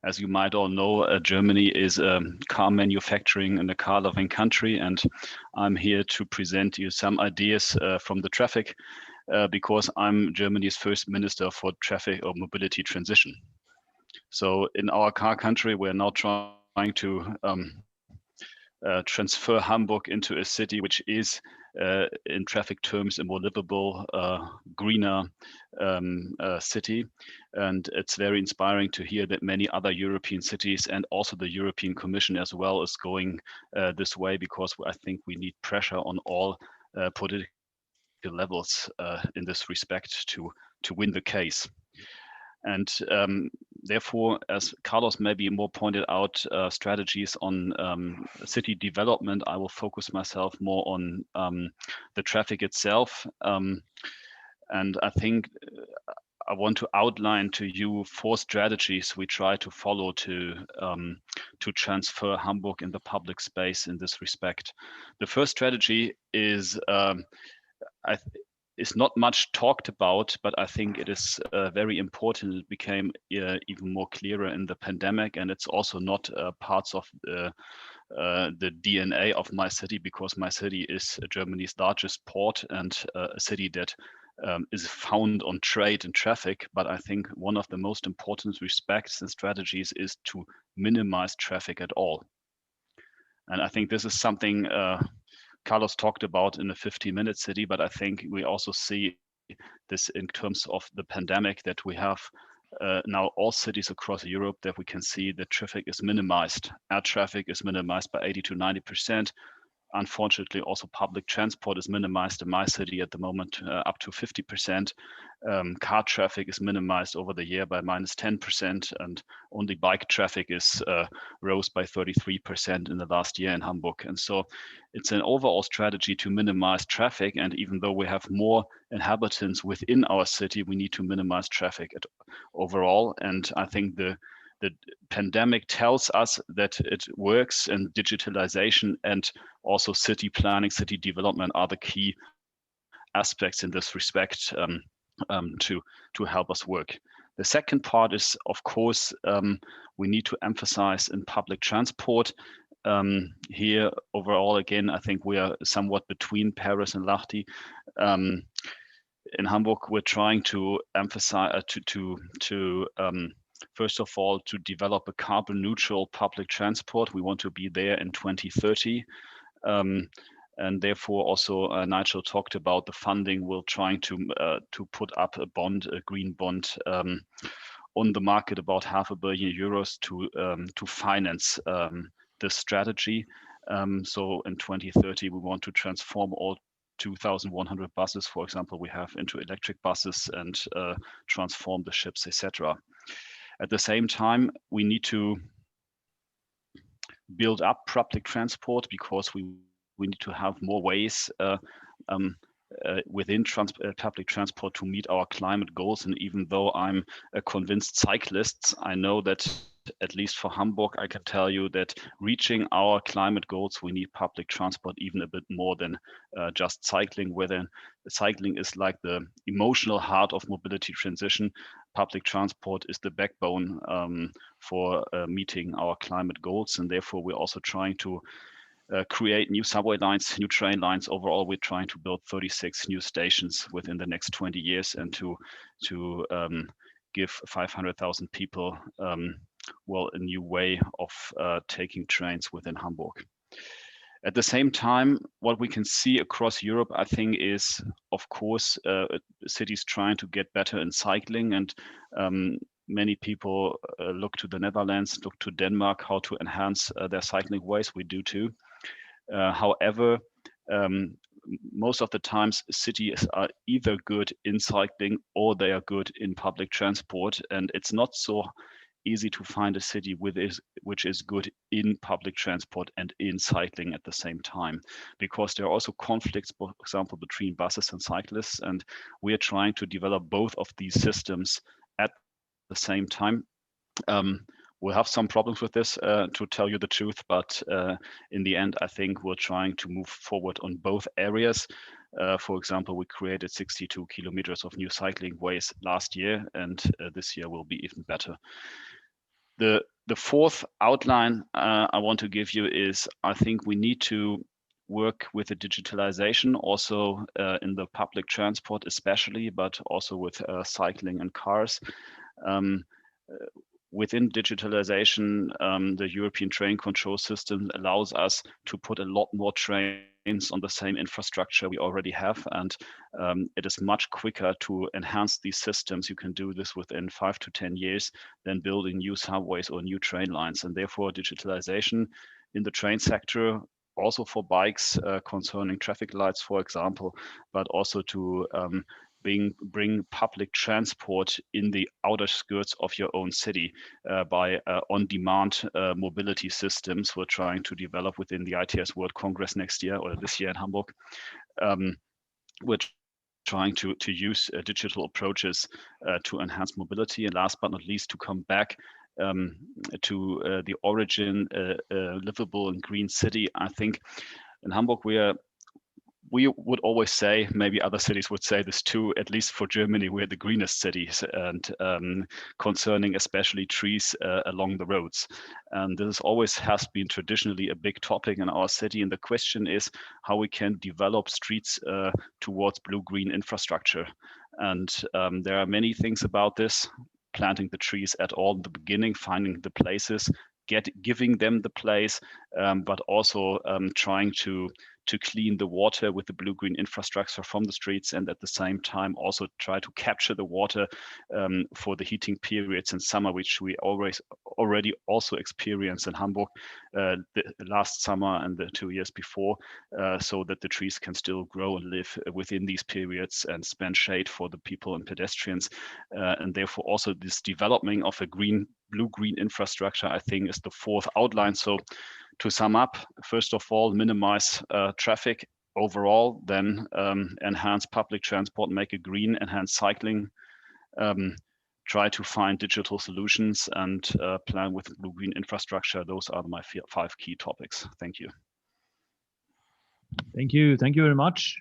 as you might all know, Germany is a car manufacturing and a car loving country. And I'm here to present you some ideas from the traffic because I'm Germany's first minister for traffic or mobility transition. So in our car country, we're now trying to transfer Hamburg into a city which is, in traffic terms, a more livable, greener city. And it's very inspiring to hear that many other European cities and also the European Commission as well is going this way, because I think we need pressure on all political levels in this respect to win the case. And therefore, as Carlos maybe more pointed out, strategies on city development, I will focus myself more on the traffic itself. And I think I want to outline to you 4 strategies we try to follow to transfer Hamburg in the public space in this respect. The first strategy is is not much talked about, but I think it is very important. It became even more clearer in the pandemic, and it's also not parts of the DNA of my city, because my city is Germany's largest port and a city that is found on trade and traffic. But I think one of the most important respects and strategies is to minimize traffic at all. And I think this is something Carlos talked about in a 15-minute city, but I think we also see this in terms of the pandemic, that we have now all cities across Europe that we can see that traffic is minimized. Air traffic is minimized by 80 to 90%. unfortunately, also public transport is minimized in my city at the moment, up to 50%. Car traffic is minimized over the year by -10%, and only bike traffic is rose by 33% in the last year in Hamburg. And so it's an overall strategy to minimize traffic. And even though we have more inhabitants within our city, we need to minimize traffic overall. And I think the pandemic tells us that it works, and digitalization and also city planning, city development are the key aspects in this respect to help us work. The second part is, of course, we need to emphasize in public transport. Here, overall, again, I think we are somewhat between Paris and Lahti. In Hamburg, we're trying to emphasize first of all, to develop a carbon neutral public transport. We want to be there in 2030. And therefore also Nigel talked about the funding. We're trying to put up a bond, a green bond on the market, about €500 million to finance this strategy. So in 2030, we want to transform all 2,100 buses, for example, we have into electric buses, and transform the ships, etc. At the same time, we need to build up public transport, because we need to have more ways within public transport to meet our climate goals. And even though I'm a convinced cyclist, I know that at least for Hamburg, I can tell you that reaching our climate goals, we need public transport even a bit more than just cycling. Whether cycling is like the emotional heart of mobility transition, public transport is the backbone for meeting our climate goals. And therefore, we're also trying to create new subway lines, new train lines. Overall, we're trying to build 36 new stations within the next 20 years, and to give 500,000 people a new way of taking trains within Hamburg. At the same time, what we can see across Europe, I think, is, of course, cities trying to get better in cycling, and many people look to the Netherlands, look to Denmark, how to enhance their cycling ways. We do too. However, most of the times cities are either good in cycling or they are good in public transport, and it's not so easy to find a city which is good in public transport and in cycling at the same time, because there are also conflicts, for example, between buses and cyclists, and we are trying to develop both of these systems at the same time. We'll have some problems with this, to tell you the truth, but in the end, I think we're trying to move forward on both areas. For example, we created 62 kilometers of new cycling ways last year, and this year will be even better. The fourth outline I want to give you is, I think we need to work with the digitalization also in the public transport especially, but also with cycling and cars. Within digitalization, the European train control system allows us to put a lot more trains on the same infrastructure we already have, and it is much quicker to enhance these systems. You can do this within 5 to 10 years than building new subways or new train lines. And therefore, digitalization in the train sector, also for bikes, concerning traffic lights, for example, but also to bring public transport in the outer skirts of your own city by on-demand mobility systems we're trying to develop within the ITS World Congress next year, or this year in Hamburg. We're trying to use digital approaches to enhance mobility. And last but not least, to come back to the origin, livable and green city. I think in Hamburg we would always say, maybe other cities would say this too, at least for Germany, we're the greenest cities, and concerning especially trees along the roads. And this always has been traditionally a big topic in our city. And the question is how we can develop streets towards blue-green infrastructure. And there are many things about this: planting the trees at all in the beginning, finding the places, giving them the place, but also trying to to clean the water with the blue-green infrastructure from the streets, and at the same time also try to capture the water for the heating periods in summer, which we already also experienced in Hamburg the last summer and the 2 years before, so that the trees can still grow and live within these periods and spend shade for the people and pedestrians. And therefore also this development of a blue-green infrastructure, I think, is the fourth outline. So to sum up, first of all, minimize traffic overall, then enhance public transport, make it green, enhance cycling, try to find digital solutions, and plan with blue-green infrastructure. Those are my 5 key topics. Thank you. Thank you very much.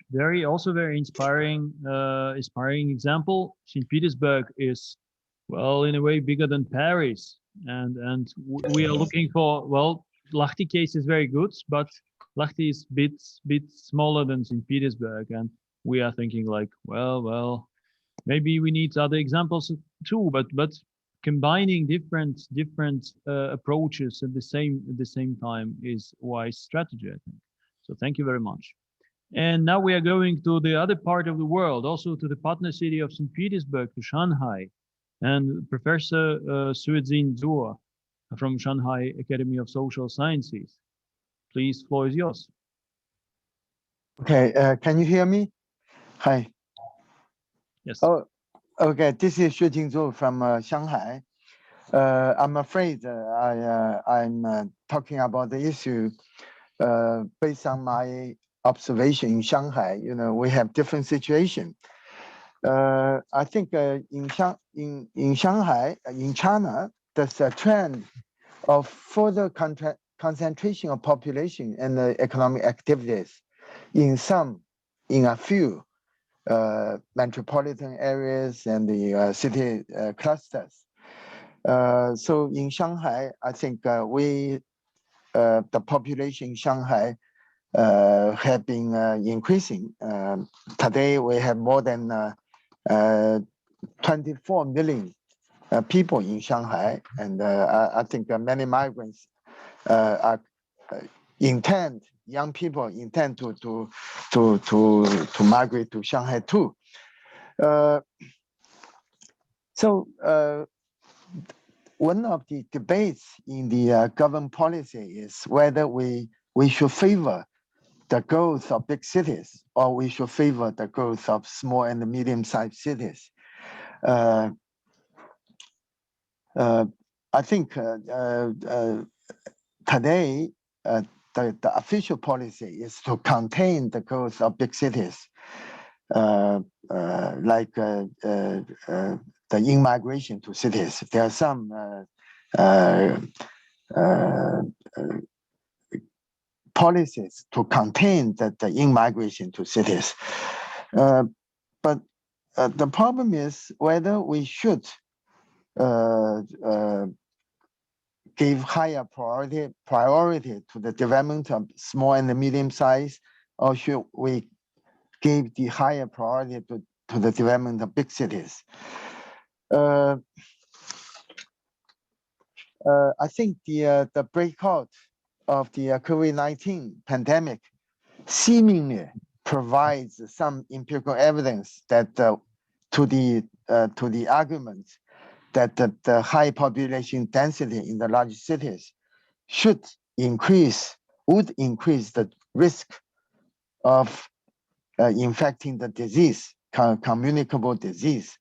Also very inspiring example. St. Petersburg is, well, in a way bigger than Paris, and we are looking for, well, Lahti case is very good, but Lahti is bit smaller than St. Petersburg, and we are thinking like, well, maybe we need other examples too, but combining different approaches at the same time is wise strategy, I think. So thank you very much. And now we are going to the other part of the world, also to the partner city of St. Petersburg, to Shanghai, and Professor Xuejin from Shanghai Academy of Social Sciences. Please, floor is yours. Okay, can you hear me? Hi. Yes. Oh, okay. This is Xuejin from Shanghai. I'm afraid I'm talking about the issue based on my observation in Shanghai. You know, we have different situation. I think in Shanghai, in China, there's a trend of further concentration of population and economic activities in a few metropolitan areas and the city clusters. So in Shanghai, I think the population in Shanghai have been increasing. Today we have more than 24 million people in Shanghai, and I think many migrants young people intend to migrate to Shanghai too. So one of the debates in the government policy is whether we should favor the growth of big cities or we should favor the growth of small and medium-sized cities. I think today the official policy is to contain the growth of big cities, like the in-migration to cities. There are some policies to contain the in-migration to cities. But the problem is whether we should give higher priority to the development of small and medium size, or should we give the higher priority to the development of big cities? I think the breakout of the COVID-19 pandemic seemingly provides some empirical evidence that to the argument that the high population density in the large cities would increase the risk of infecting the disease, communicable disease.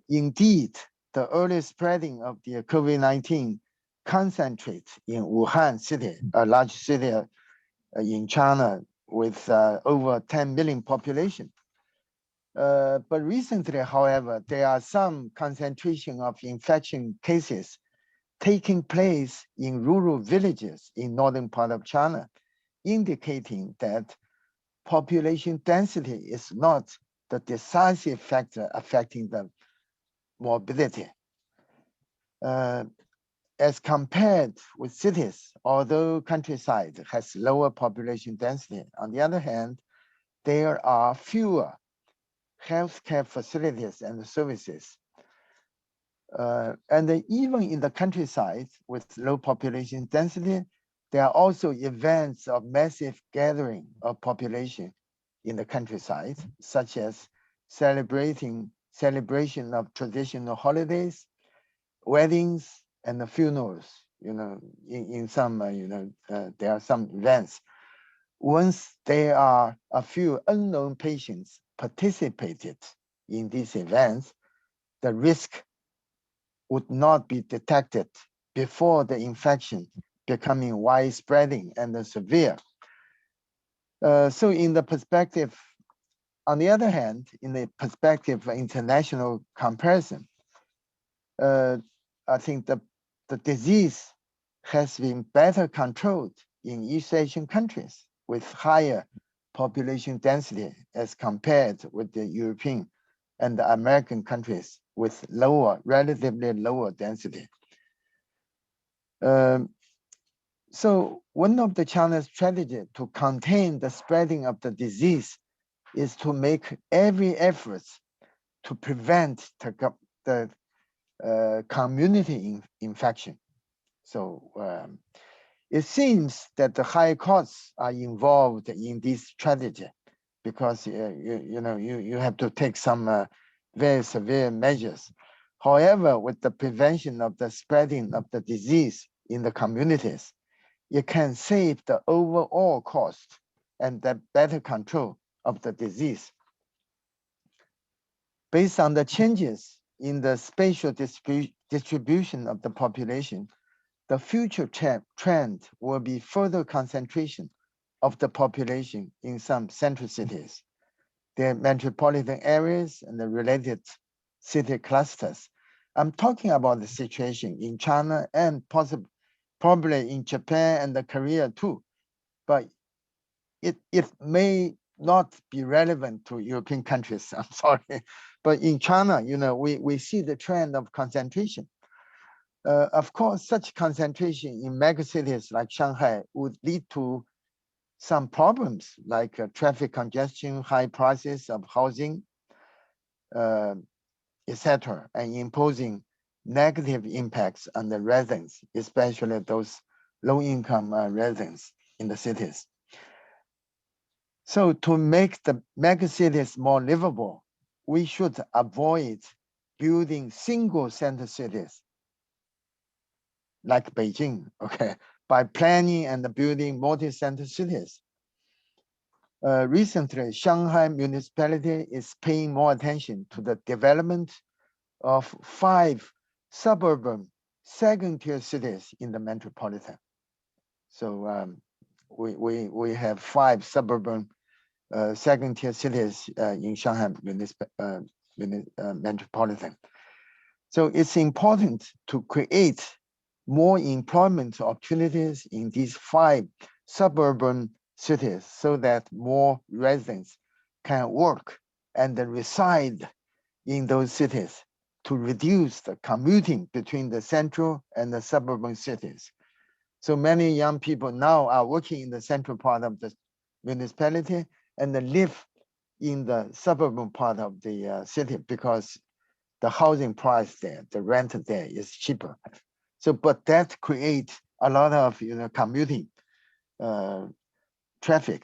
Indeed, the early spreading of the COVID-19 concentrates in Wuhan city, a large city in China with over 10 million population. But recently, however, there are some concentration of infection cases taking place in rural villages in northern part of China, indicating that population density is not the decisive factor affecting the morbidity. As compared with cities, although countryside has lower population density, on the other hand, there are fewer healthcare facilities and services. And even in the countryside with low population density, there are also events of massive gathering of population in the countryside, such as celebration of traditional holidays, weddings, and the funerals. You know, in some, there are some events. Once there are a few unknown patients participated in these events, the risk would not be detected before the infection becoming widespreading and severe. So in the perspective, on the other hand, in the perspective of international comparison, I think the disease has been better controlled in East Asian countries with higher population density as compared with the European and the American countries with relatively lower density. So one of the China's strategy to contain the spreading of the disease is to make every effort to prevent the community infection. So it seems that the high costs are involved in this strategy because you have to take some very severe measures. However, with the prevention of the spreading of the disease in the communities, it can save the overall cost and the better control of the disease. Based on the changes in the spatial distribution of the population, the future trend will be further concentration of the population in some central cities, their metropolitan areas and the related city clusters. I'm talking about the situation in China and probably in Japan and the Korea too, but it may not be relevant to European countries, I'm sorry. But in China, we see the trend of concentration. Of course, such concentration in megacities like Shanghai would lead to some problems like traffic congestion, high prices of housing, etc., and imposing negative impacts on the residents, especially those low-income residents in the cities. So to make the megacities more livable, we should avoid building single center cities like Beijing, okay, by planning and building multi-center cities. Recently, Shanghai municipality is paying more attention to the development of 5 suburban second-tier cities in the metropolitan. So we have 5 suburban second-tier cities in Shanghai metropolitan. So it's important to create more employment opportunities in these 5 suburban cities so that more residents can work and reside in those cities to reduce the commuting between the central and the suburban cities. So many young people now are working in the central part of the municipality and they live in the suburban part of the city because the housing price there, the rent there is cheaper. So, but that creates a lot of commuting traffic.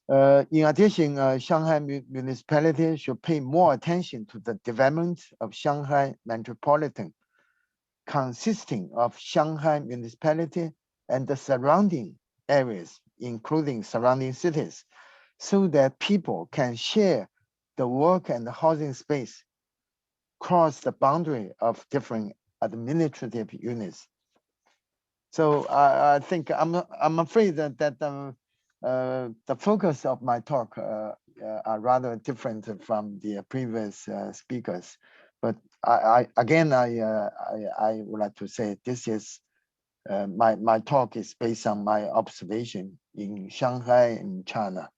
In addition, Shanghai municipality should pay more attention to the development of Shanghai metropolitan, consisting of Shanghai municipality and the surrounding areas, including surrounding cities, so that people can share the work and the housing space cross the boundary of different administrative units. So I think I'm afraid that the focus of my talk are rather different from the previous speakers. But again, I would like to say this is my talk is based on my observation in Shanghai and China.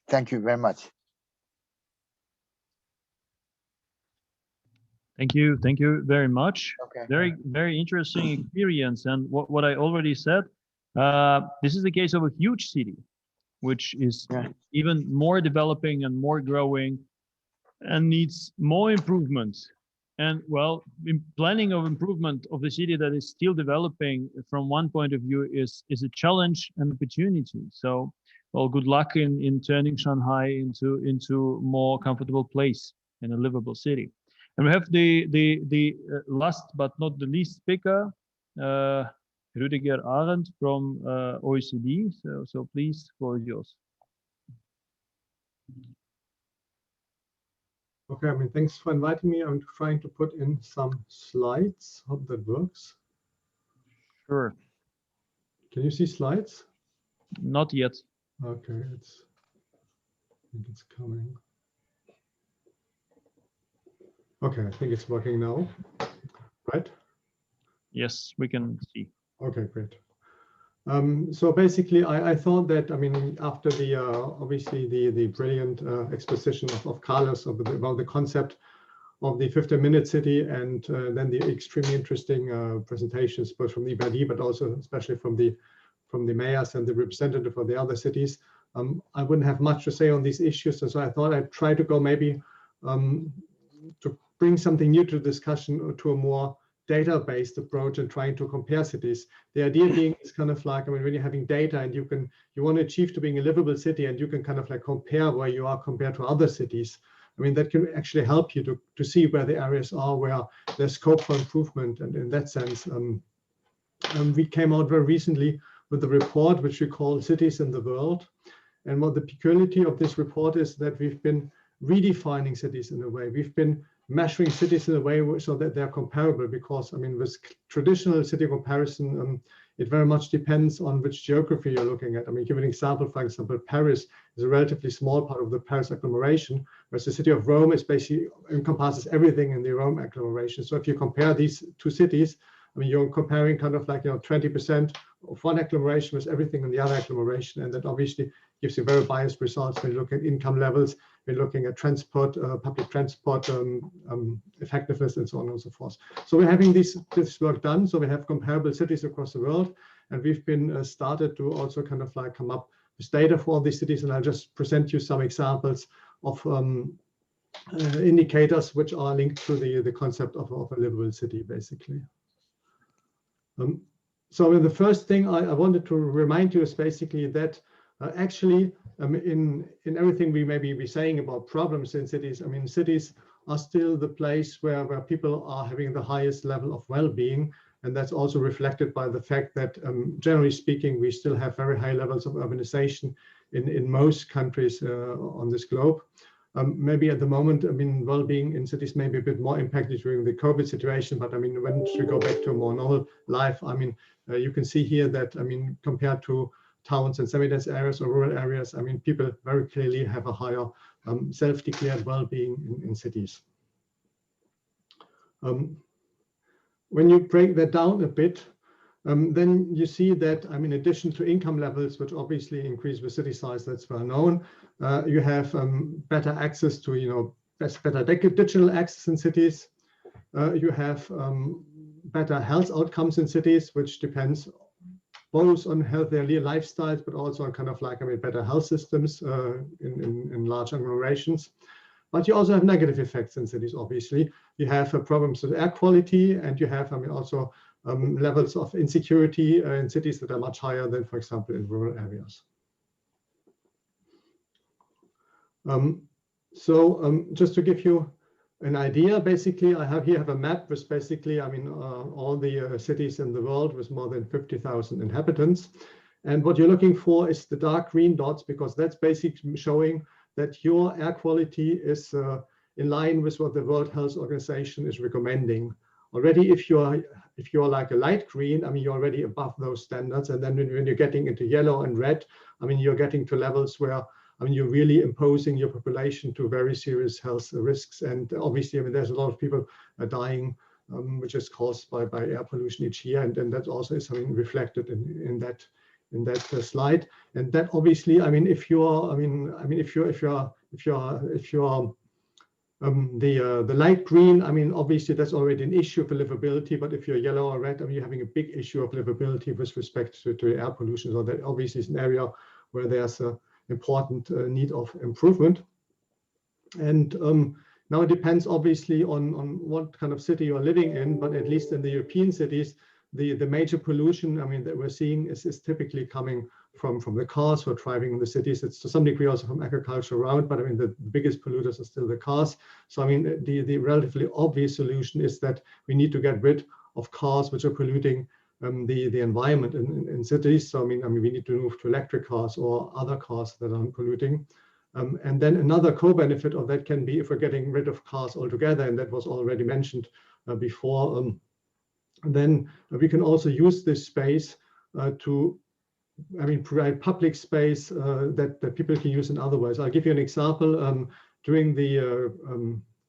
Thank you very much. Thank you very much. Okay. Very interesting experience. And what I already said, this is the case of a huge city, which is even more developing and more growing and needs more improvements And well, in planning of improvement of the city that is still developing from one point of view is a challenge and opportunity. So, well, good luck in turning Shanghai into more comfortable place and a livable city. And we have the last but not the least speaker, Rudiger Ahrend from OECD. So please, floor is yours. Okay, thanks for inviting me. I'm trying to put in some slides. Hope that works. Sure. Can you see slides? Not yet. Okay, I think it's coming. Okay, I think it's working now, right? Yes, we can see. Okay, great. So basically, I thought that, after the obviously the brilliant exposition of Carlos about the concept of the 15-minute city, and then the extremely interesting presentations, both from the EBRD, but also especially from the mayors and the representative of the other cities, I wouldn't have much to say on these issues. And so I thought I'd try to go maybe to bring something new to the discussion, to a more data-based approach and trying to compare cities. The idea being is kind of like, when you're having data and you want to achieve to being a livable city, and you can kind of like compare where you are compared to other cities. That can actually help you to see where the areas are, where there's scope for improvement. And in that sense, we came out very recently with a report which we call Cities in the World. And what the peculiarity of this report is that we've been redefining cities in a way. We've been measuring cities in a way so that they're comparable, because with traditional city comparison, it very much depends on which geography you're looking at. Give an example. For example, Paris is a relatively small part of the Paris agglomeration, whereas the city of Rome is basically encompasses everything in the Rome agglomeration. So if you compare these two cities, you're comparing kind of like 20% of one agglomeration with everything in the other agglomeration, and that obviously gives you very biased results when you look at income levels, when looking at transport, public transport effectiveness, and so on and so forth. So we're having this work done. So we have comparable cities across the world, and we've been started to also kind of like come up with data for all these cities. And I'll just present you some examples of indicators which are linked to the concept of a livable city, basically. So the first thing I wanted to remind you is basically that actually in everything we may be saying about problems in cities, cities are still the place where people are having the highest level of well-being. And that's also reflected by the fact that generally speaking, we still have very high levels of urbanization in most countries on this globe. Maybe at the moment, well-being in cities may be a bit more impacted during the COVID situation, but when we go back to a more normal life, you can see here that, compared to towns and semi-dense areas or rural areas, people very clearly have a higher self-declared well-being in cities. When you break that down a bit, then you see that, in addition to income levels, which obviously increase with city size, that's well known, you have better access to, better digital access in cities. You have better health outcomes in cities, which depends both on healthier lifestyles, but also on kind of like, better health systems in large agglomerations. But you also have negative effects in cities, obviously. You have problems with air quality, and you have, also levels of insecurity in cities that are much higher than, for example, in rural areas. Just to give you an idea, basically, I have a map with basically, all the cities in the world with more than 50,000 inhabitants. And what you're looking for is the dark green dots, because that's basically showing that your air quality is in line with what the World Health Organization is recommending. Already, if you're like a light green, you're already above those standards. And then when you're getting into yellow and red, you're getting to levels where you're really imposing your population to very serious health risks. And obviously, there's a lot of people dying, which is caused by air pollution each year, and that also is reflected in that slide. And that obviously, if you're the light green, obviously that's already an issue for livability. But if you're yellow or red, you're having a big issue of livability with respect to air pollution. So that obviously is an area where there's a important need of improvement. And Now it depends obviously on what kind of city you're living in, but at least in the European cities, the major pollution, I mean, that we're seeing is typically coming from the cars who are driving in the cities. It's to some degree also from agriculture around, but I mean, the biggest polluters are still the cars. So I mean, the relatively obvious solution is that we need to get rid of cars which are polluting the environment in cities. So I mean, we need to move to electric cars or other cars that aren't polluting. And then another co-benefit of that can be if we're getting rid of cars altogether, and that was already mentioned before, then we can also use this space to, I mean, provide public space that people can use in other ways. I'll give you an example. During the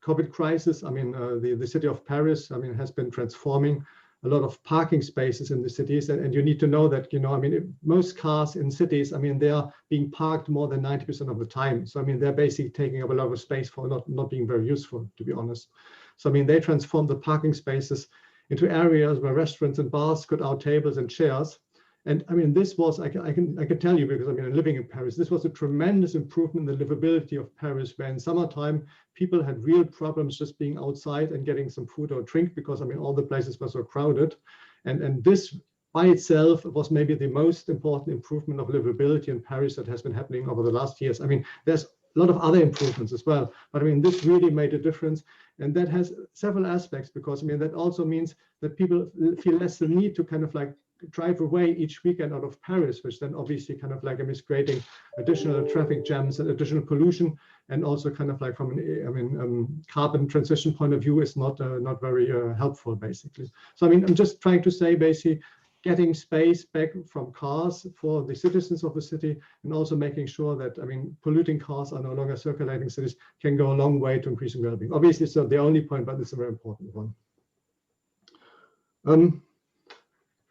COVID crisis, I mean, the city of Paris, I mean, has been transforming a lot of parking spaces in the cities, and you need to know that, you know, I mean, most cars in cities, I mean, they are being parked more than 90% of the time. So I mean, they're basically taking up a lot of space for not being very useful, to be honest. So I mean, they transformed the parking spaces into areas where restaurants and bars could out tables and chairs. And I mean, this was, I can tell you, because I mean, I'm living in Paris, this was a tremendous improvement in the livability of Paris, where in summertime, people had real problems just being outside and getting some food or drink, because I mean, all the places were so crowded. And this by itself was maybe the most important improvement of livability in Paris that has been happening over the last years. I mean, there's a lot of other improvements as well, but I mean, this really made a difference. And that has several aspects, because I mean, that also means that people feel less the need to kind of like drive away each weekend out of Paris, which then obviously kind of like is creating additional traffic jams and additional pollution, and also kind of like from an carbon transition point of view is not very helpful, basically. So I mean, I'm just trying to say basically getting space back from cars for the citizens of the city, and also making sure that, I mean, polluting cars are no longer circulating cities can go a long way to increasing well-being. Obviously, it's not the only point, but it's a very important one.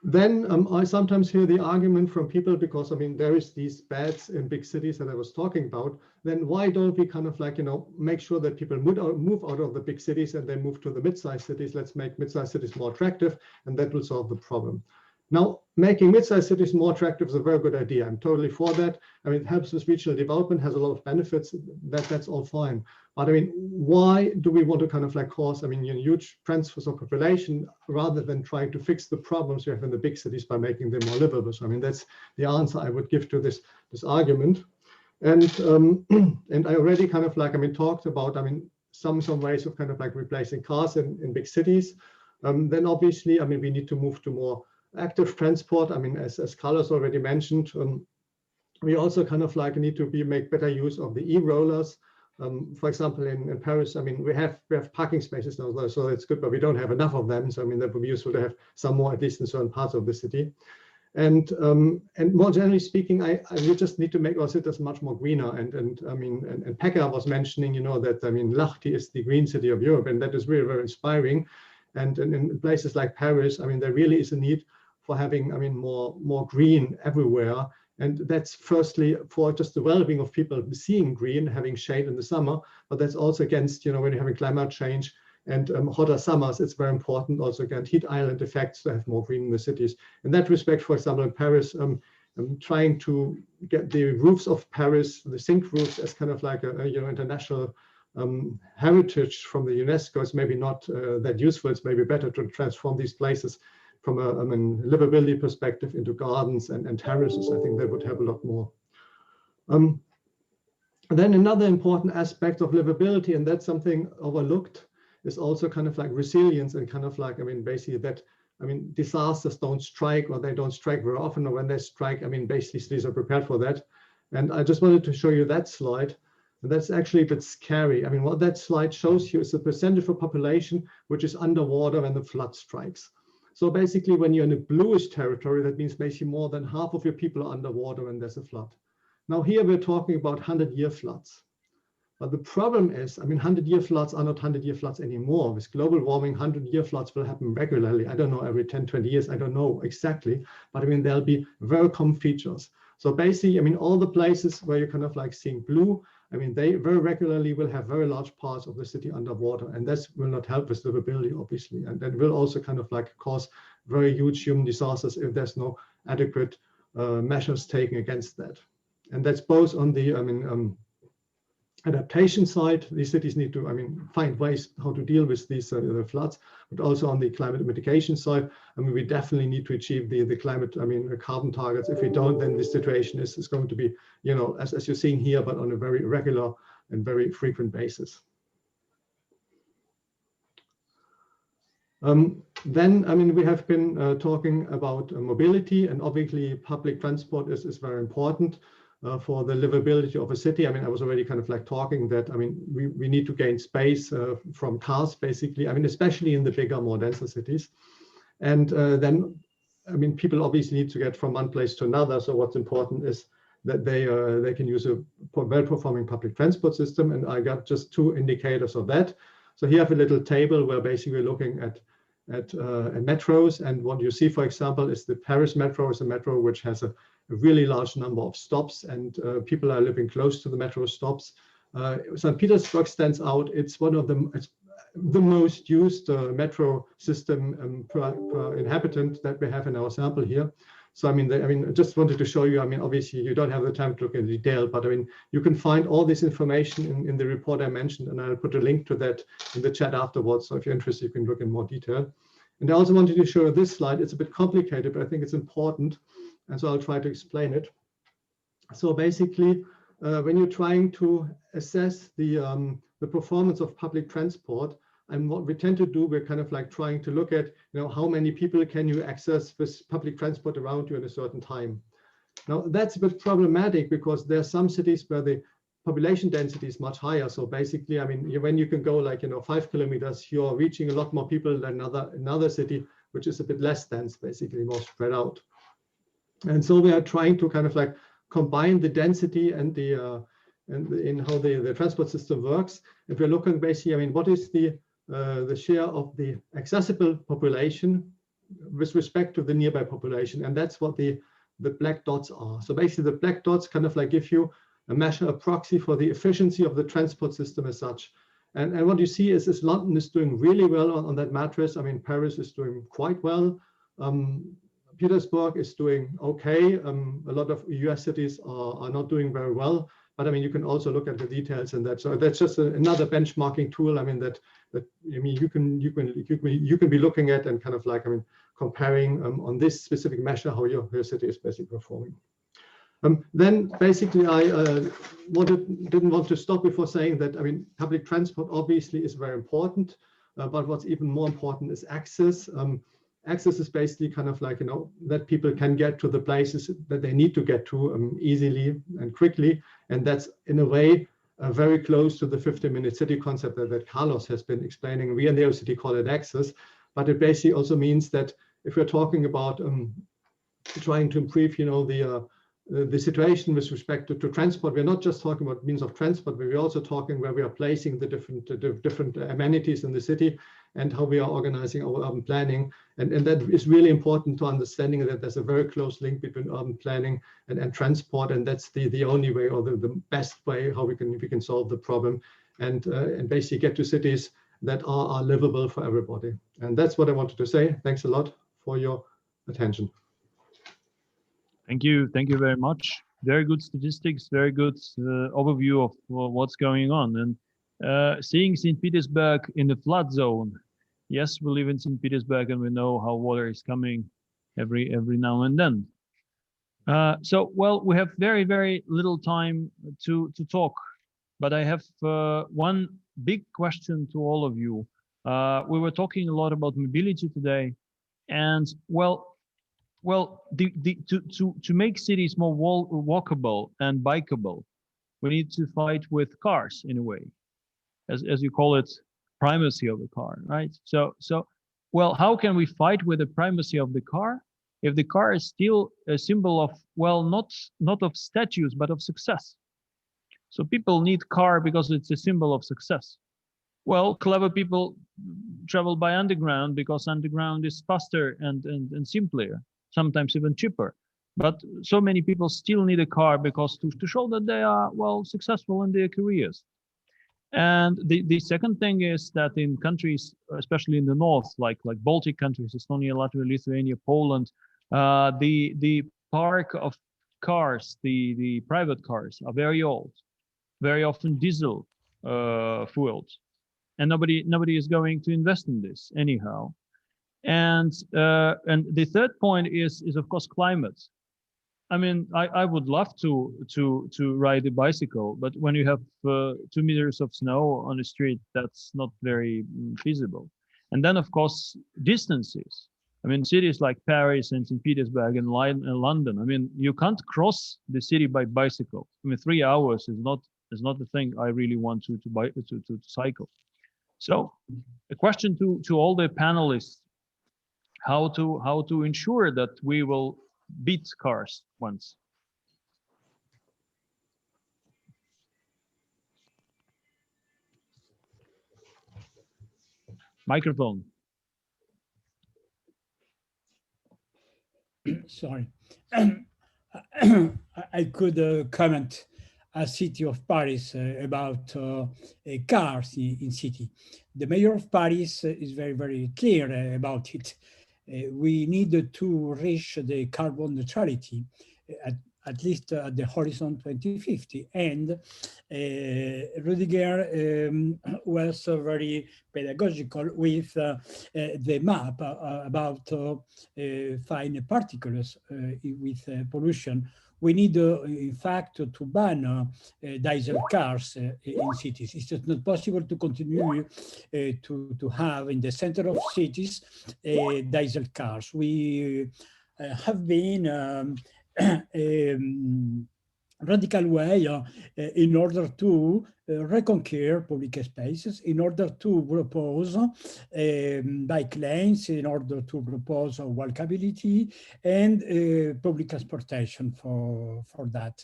Then I sometimes hear the argument from people, because I mean, there is these beds in big cities that I was talking about, then why don't we kind of like, you know, make sure that people move out of the big cities and then move to the mid-sized cities? Let's make mid-sized cities more attractive, and that will solve the problem. Now, making mid-sized cities more attractive is a very good idea. I'm totally for that. I mean, it helps with regional development, has a lot of benefits. That's all fine. But I mean, why do we want to kind of like cause, I mean, huge transfers of population rather than trying to fix the problems we have in the big cities by making them more livable? So I mean, that's the answer I would give to this argument. And and I already kind of like, I mean, talked about, I mean, some ways of kind of like replacing cars in big cities. Then obviously, I mean, we need to move to more active transport. I mean, as Carlos already mentioned, we also kind of like need to make better use of the e-rollers. For example, in Paris, I mean, we have parking spaces now, so that's good, but we don't have enough of them. So I mean, that would be useful to have some more, at least in certain parts of the city. And more generally speaking, we just need to make our cities much more greener. And I mean, and Pekka was mentioning, you know, that I mean, Lahti is the green city of Europe, and that is really very inspiring. And in places like Paris, I mean, there really is a need for having, I mean, more green everywhere. And that's firstly for just the well-being of people seeing green, having shade in the summer, but that's also against, you know, when you're having climate change and hotter summers, it's very important also against heat island effects to have more green in the cities. In that respect, for example, in Paris, I'm trying to get the roofs of Paris, the zinc roofs, as kind of like a you know, international heritage from the UNESCO. It's maybe not that useful. It's maybe better to transform these places from a livability perspective into gardens and terraces. I think that would help a lot more. Then another important aspect of livability, and that's something overlooked, is also kind of like resilience, and kind of like, I mean, basically that, I mean, disasters don't strike, or they don't strike very often, or when they strike, I mean, basically cities are prepared for that. And I just wanted to show you that slide. And that's actually a bit scary. I mean, what that slide shows you is the percentage of population which is underwater when the flood strikes. So basically, when you're in a bluish territory, that means basically more than half of your people are underwater when there's a flood. Now here we're talking about 100-year floods. But the problem is, I mean, 100-year floods are not 100-year floods anymore. With global warming, 100-year floods will happen regularly. I don't know, every 10, 20 years, I don't know exactly, but I mean, there'll be very common features. So basically, I mean, all the places where you're kind of like seeing blue, I mean, they very regularly will have very large parts of the city underwater, and this will not help with livability, obviously. And that will also kind of like cause very huge human disasters if there's no adequate measures taken against that. And that's both on the, I mean, adaptation side, these cities need to, I mean, find ways how to deal with these floods, but also on the climate mitigation side, I mean, we definitely need to achieve the climate, I mean, the carbon targets. If we don't, then the situation is going to be, you know, as you're seeing here, but on a very regular and very frequent basis. Then, I mean, we have been talking about mobility, and obviously public transport is very important for the livability of a city. I mean, I was already kind of like talking that, I mean, we need to gain space from cars, basically. I mean, especially in the bigger, more denser cities. And then, I mean, people obviously need to get from one place to another. So what's important is that they can use a well-performing public transport system. And I got just 2 indicators of that. So here I have a little table where basically we're looking at metros, and what you see, for example, is the Paris metro is a metro which has a really large number of stops, and people are living close to the metro stops. St. Petersburg stands out. It's one of the most used metro system per inhabitant that we have in our sample here. So I mean, I just wanted to show you. I mean, obviously you don't have the time to look in detail, but I mean, you can find all this information in the report I mentioned, and I'll put a link to that in the chat afterwards. So if you're interested, you can look in more detail. And I also wanted to show this slide. It's a bit complicated, but I think it's important, and so I'll try to explain it. So basically, when you're trying to assess the performance of public transport, and what we tend to do, we're kind of like trying to look at, you know, how many people can you access with public transport around you in a certain time. Now that's a bit problematic because there are some cities where the population density is much higher. So basically, I mean, when you can go like, you know, 5 kilometers, you're reaching a lot more people than another city, which is a bit less dense, basically more spread out. And so we are trying to kind of like combine the density and in how the transport system works. If we're looking basically, I mean, what is the share of the accessible population with respect to the nearby population, and that's what the black dots are. So basically, the black dots kind of like give you a proxy for the efficiency of the transport system as such. And what you see is London is doing really well on that matrix. I mean, Paris is doing quite well. Petersburg is doing okay. A lot of US cities are not doing very well. But I mean, you can also look at the details in that. So that's just another benchmarking tool. I mean, that I mean, you can be looking at and kind of like, I mean, comparing on this specific measure how your city is basically performing. Then basically, I didn't want to stop before saying that, I mean, public transport obviously is very important, but what's even more important is access. Access is basically kind of like, you know, that people can get to the places that they need to get to easily and quickly. And that's in a way very close to the 15-minute city concept that Carlos has been explaining. We in the city call it access, but it basically also means that if we're talking about trying to improve, you know, the situation with respect to transport, we're not just talking about means of transport, but we're also talking where we are placing the different amenities in the city and how we are organizing our urban planning. And that is really important to understanding that there's a very close link between urban planning and transport. And that's the only way, or the best way how we can solve the problem and basically get to cities that are livable for everybody. And that's what I wanted to say. Thanks a lot for your attention. Thank you very much. Very good statistics, very good overview of what's going on. And seeing St. Petersburg in the flood zone, yes, we live in St. Petersburg and we know how water is coming every now and then. So, well, we have very little time to talk, but I have one big question to all of you. We were talking a lot about mobility today, and well, to make cities more walkable and bikeable, we need to fight with cars in a way, as you call it, primacy of the car, right? So, well, how can we fight with the primacy of the car if the car is still a symbol of, well, not of status, but of success? So people need car because it's a symbol of success. Well, clever people travel by underground because underground is faster and simpler, sometimes even cheaper. But so many people still need a car because to show that they are, well, successful in their careers. And the second thing is that in countries, especially in the north, like Baltic countries, Estonia, Latvia, Lithuania, Poland, the park of cars, the private cars are very old. very often diesel fueled, and nobody is going to invest in this anyhow. And the third point is of course climate. I mean, I would love to ride a bicycle, but when you have 2 meters of snow on the street, that's not very feasible. And then of course distances. I mean, cities like Paris and St. Petersburg and London. I mean, you can't cross the city by bicycle. I mean, 3 hours is not the thing I really want to cycle. So, a question to all the panelists: how to ensure that we will beat cars once? Microphone. Sorry. I could comment as city of Paris about cars in city. The mayor of Paris is very, very clear about it. We need to reach the carbon neutrality at least at the horizon 2050. And Rudiger was very pedagogical with the map about fine particles with pollution. We need, in fact, to ban diesel cars in cities. It's just not possible to continue to have in the center of cities diesel cars. We have been radical way in order to reconquer public spaces, in order to propose bike lanes, in order to propose walkability and public transportation for that.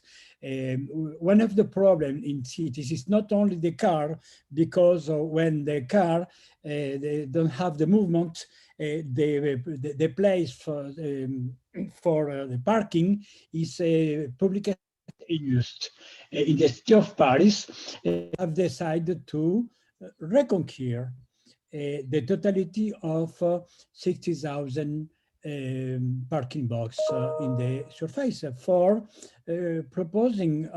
One of the problems in cities is not only the car, because when the car they don't have the movement, the place for the parking is public used. In the city of Paris, have decided to reconquer the totality of 60,000 parking box in the surface for proposing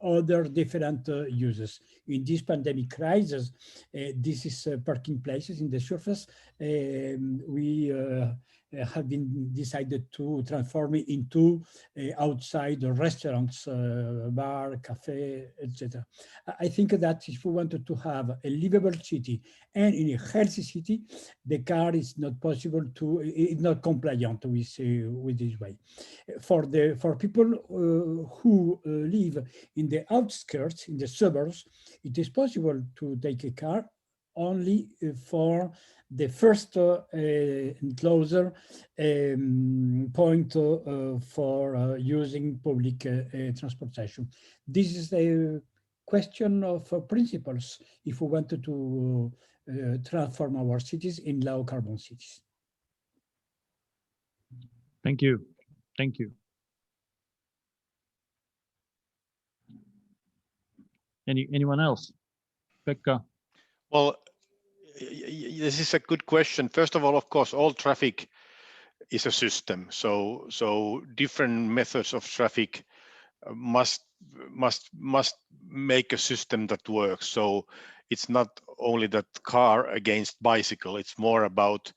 other different uses. In this pandemic crisis, this is parking places in the surface. We have been decided to transform it into outside restaurants, bar, cafe, etc. I think that if we wanted to have a livable city and in a healthy city, the car is not possible to, it's not compliant with this way. For people who live in the outskirts, in the suburbs, it is possible to take a car only for the first and closer point for using public transportation. This is a question of principles if we wanted to transform our cities in low carbon cities. Thank you. Thank you. Anyone else? Pekka? Well, this is a good question. First of all, of course, all traffic is a system. So different methods of traffic must make a system that works. So it's not only that car against bicycle. It's more about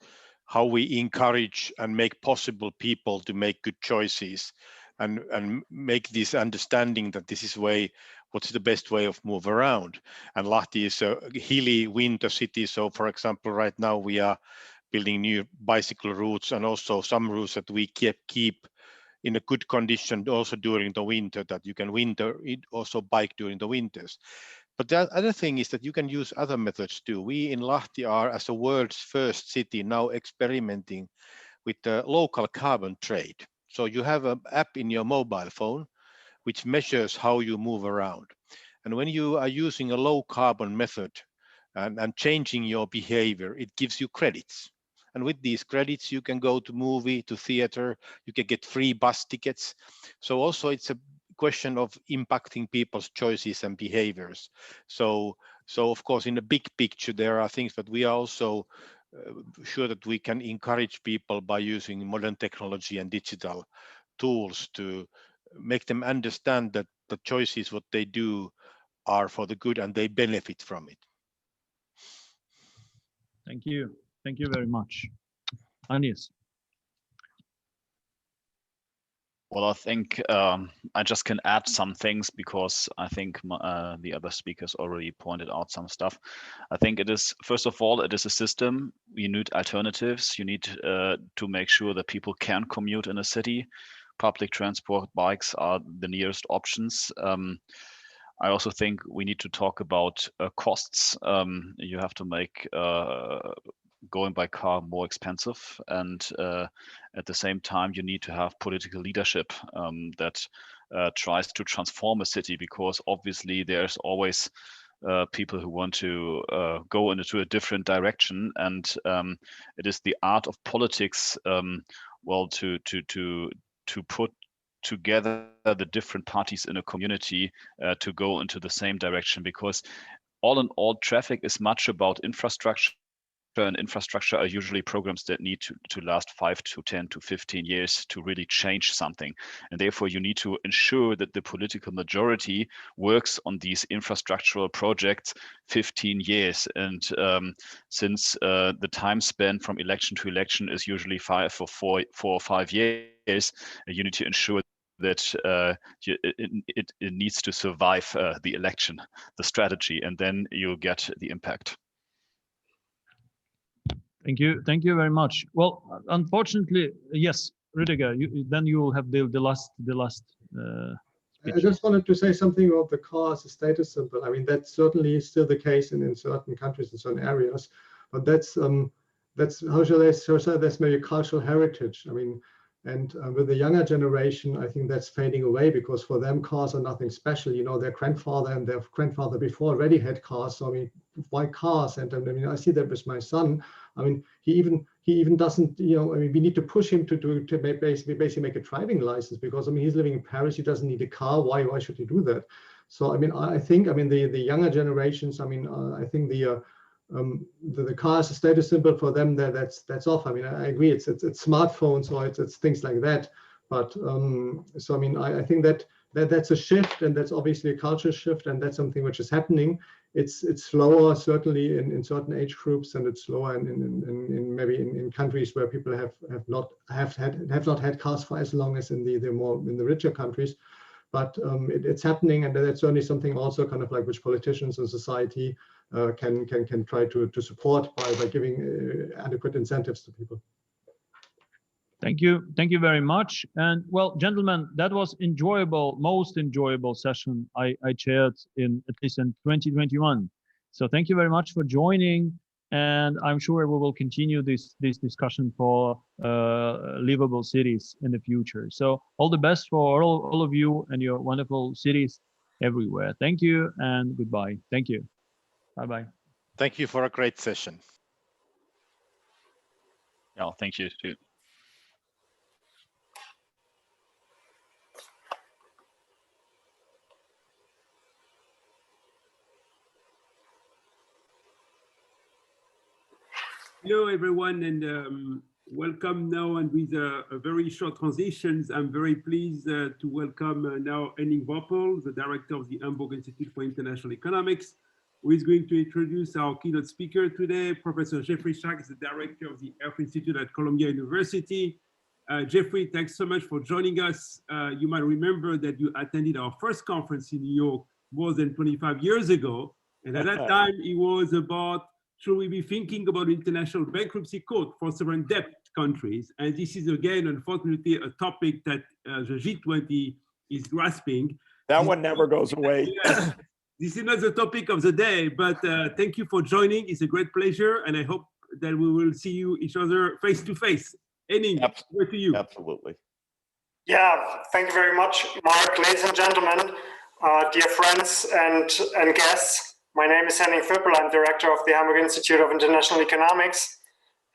how we encourage and make possible people to make good choices and make this understanding that this is what's the best way of move around. And Lahti is a hilly winter city. So for example, right now we are building new bicycle routes and also some routes that we keep in a good condition also during the winter, that you can also bike during the winters. But the other thing is that you can use other methods too. We in Lahti are, as the world's first city, now experimenting with the local carbon trade. So you have an app in your mobile phone which measures how you move around. And when you are using a low carbon method and changing your behavior, it gives you credits. And with these credits, you can go to movie, to theater, you can get free bus tickets. So also it's a question of impacting people's choices and behaviors. So of course, in the big picture, there are things that we are also sure that we can encourage people by using modern technology and digital tools to make them understand that the choices, what they do, are for the good and they benefit from it. Thank you. Thank you very much. Anjes. Well, I think I just can add some things because I think the other speakers already pointed out some stuff. I think it is, first of all, it is a system. You need alternatives. You need to make sure that people can commute in a city. Public transport, bikes are the nearest options. I also think we need to talk about costs. You have to make going by car more expensive, and at the same time you need to have political leadership that tries to transform a city, because obviously there's always people who want to go into a different direction, and it is the art of politics, well, to put together the different parties in a community to go into the same direction, because all in all, traffic is much about infrastructure, and infrastructure are usually programs that need to last 5 to 10 to 15 years to really change something. And therefore you need to ensure that the political majority works on these infrastructural projects 15 years. And since the time span from election to election is usually 4 or 5 years, you need to ensure that it needs to survive the election, the strategy, and then you'll get the impact. Thank you very much. Well, unfortunately, yes, Rudiger, then you will have the last speech. I just wanted to say something about the car as a status symbol. I mean, that's certainly still the case in certain countries, in certain areas, but that's how shall I say, that's maybe cultural heritage. I mean, and with the younger generation, I think that's fading away, because for them cars are nothing special. You know, their grandfather and their grandfather before already had cars. So I mean, why cars? And I mean, I see that with my son. I mean, he even doesn't, you know, I mean, we need to push him to basically make a driving license, because I mean, he's living in Paris. He doesn't need a car. Why should he do that? So I mean, I think the younger generations, I mean, I think the car is a status symbol for them. That's off. I mean, I agree. It's smartphones, or it's things like that. But so I mean, I think that's a shift, and that's obviously a culture shift, and that's something which is happening. It's slower, certainly in certain age groups, and it's slower in maybe in countries where people have not had cars for as long as in the richer countries. But it's happening, and that's certainly something also kind of like which politicians and society can try to support by giving adequate incentives to people. Thank you very much. And well, gentlemen, that was most enjoyable session I chaired at least in 2021. So thank you very much for joining, and I'm sure we will continue this discussion for livable cities in the future. So all the best for all of you and your wonderful cities everywhere. Thank you and goodbye. Thank you. Bye-bye. Thank you for a great session. Yeah, thank you too. Hello, everyone, and welcome now. And with a very short transitions, I'm very pleased to welcome now Henning Boppel, the director of the Hamburg Institute for International Economics, who is going to introduce our keynote speaker today, Professor Jeffrey Sachs, the director of the Earth Institute at Columbia University. Jeffrey, thanks so much for joining us. You might remember that you attended our first conference in New York more than 25 years ago. And at that time, it was about, should we be thinking about international bankruptcy court for sovereign debt countries? And this is, again, unfortunately, a topic that the G20 is grasping. That one never goes away. Yeah. This is not the topic of the day, but thank you for joining. It's a great pleasure, and I hope that we will see each other face to face. Henning, over to you. Absolutely. Yeah, thank you very much, Mark. Ladies and gentlemen, dear friends and guests, my name is Henning Füppel. I'm director of the Hamburg Institute of International Economics,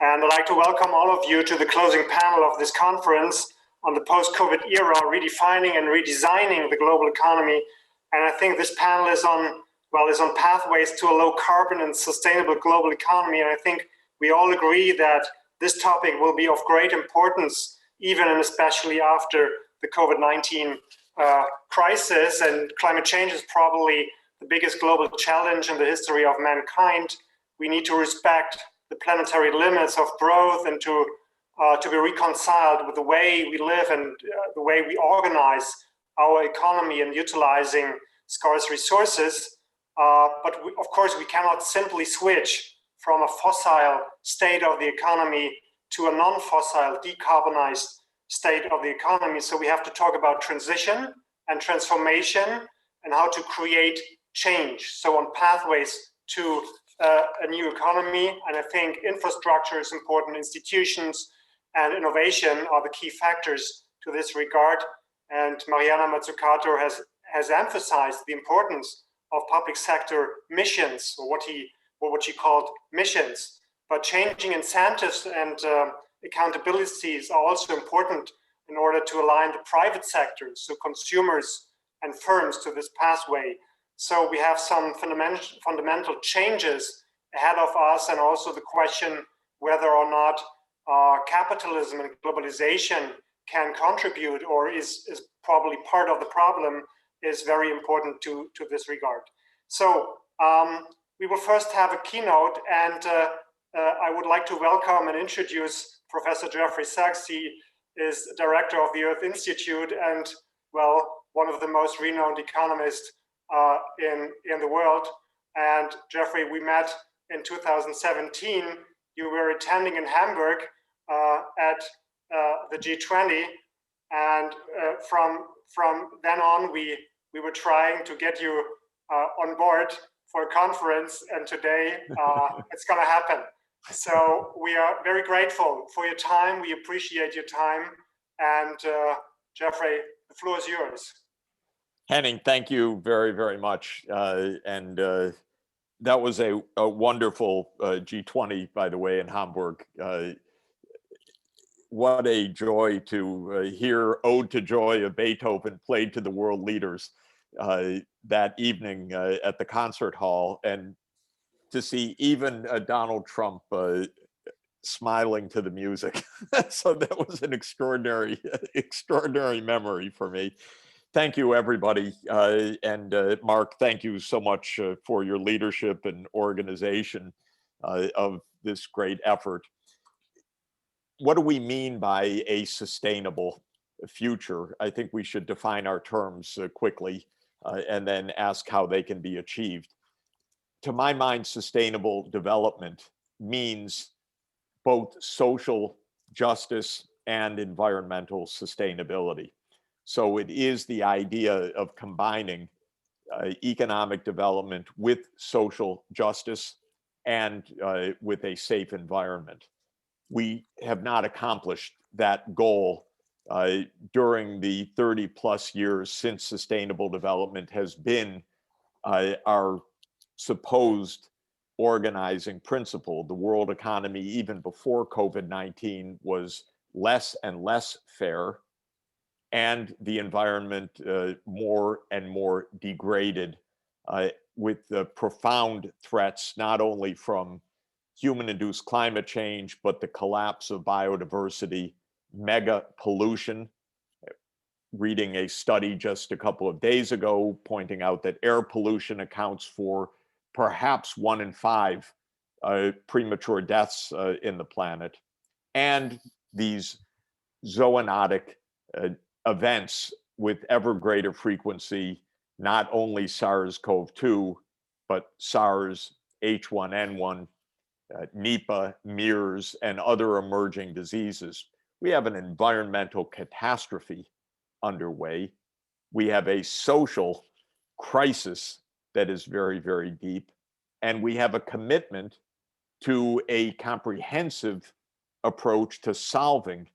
and I'd like to welcome all of you to the closing panel of this conference on the post-COVID era, redefining and redesigning the global economy. And I think this panel is on pathways to a low carbon and sustainable global economy. And I think we all agree that this topic will be of great importance, even and especially after the COVID-19 crisis. And climate change is probably the biggest global challenge in the history of mankind, we need to respect the planetary limits of growth and to be reconciled with the way we live and the way we organize our economy and utilizing scarce resources. But of course, we cannot simply switch from a fossil state of the economy to a non-fossil, decarbonized state of the economy. So we have to talk about transition and transformation and how to create change. So on pathways to a new economy, and I think infrastructure is important, institutions and innovation are the key factors to this regard. And Mariana Mazzucato has emphasized the importance of public sector missions, or what she called missions. But changing incentives and accountabilities are also important in order to align the private sector, so consumers and firms, to this pathway. So we have some fundamental changes ahead of us, and also the question whether or not capitalism and globalization can contribute or is probably part of the problem is very important to this regard. So we will first have a keynote, and I would like to welcome and introduce Professor Jeffrey Sachs. He is director of the Earth Institute and, well, one of the most renowned economists in the world. And Jeffrey, we met in 2017. You were attending in Hamburg at the G20, and from then on, we were trying to get you on board for a conference, and today it's going to happen. So we are very grateful for your time. We appreciate your time. And Jeffrey, the floor is yours. Henning, thank you very, very much. That was a wonderful G20, by the way, in Hamburg. What a joy to hear Ode to Joy of Beethoven played to the world leaders that evening at the concert hall, and to see even Donald Trump smiling to the music. So that was an extraordinary memory for me. Thank you, everybody. And Mark, thank you so much for your leadership and organization of this great effort. What do we mean by a sustainable future? I think we should define our terms quickly and then ask how they can be achieved. To my mind, sustainable development means both social justice and environmental sustainability. So it is the idea of combining economic development with social justice and with a safe environment. We have not accomplished that goal during the 30+ years since sustainable development has been our supposed organizing principle. The world economy, even before COVID-19, was less and less fair, and the environment more and more degraded with the profound threats, not only from human-induced climate change, but the collapse of biodiversity, mega pollution. Reading a study just a couple of days ago pointing out that air pollution accounts for perhaps 1 in 5 premature deaths in the planet, and these zoonotic events with ever greater frequency, not only SARS-CoV-2, but SARS, H1N1, Nipah, MERS, and other emerging diseases. We have an environmental catastrophe underway. We have a social crisis that is very, very deep. And we have a commitment to a comprehensive approach to solving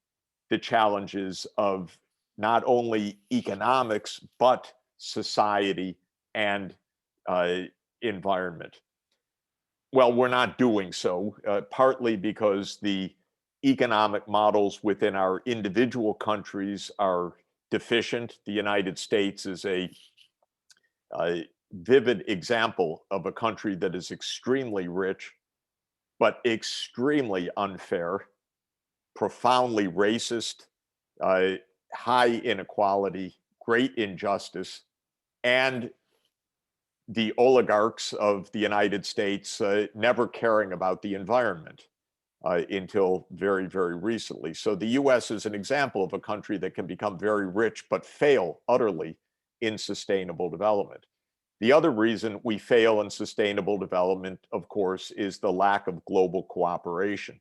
the challenges of not only economics, but society and environment. Well, we're not doing so, partly because the economic models within our individual countries are deficient. The United States is a vivid example of a country that is extremely rich, but extremely unfair, profoundly racist, high inequality, great injustice, and the oligarchs of the United States never caring about the environment until very, very recently. So the US is an example of a country that can become very rich but fail utterly in sustainable development. The other reason we fail in sustainable development, of course, is the lack of global cooperation,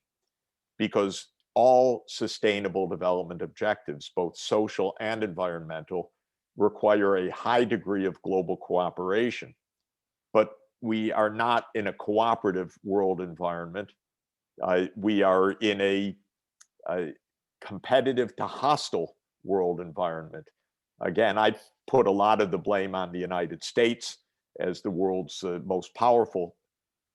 because all sustainable development objectives, both social and environmental, require a high degree of global cooperation. But we are not in a cooperative world environment. We are in a competitive to hostile world environment. Again, I put a lot of the blame on the United States as the world's most powerful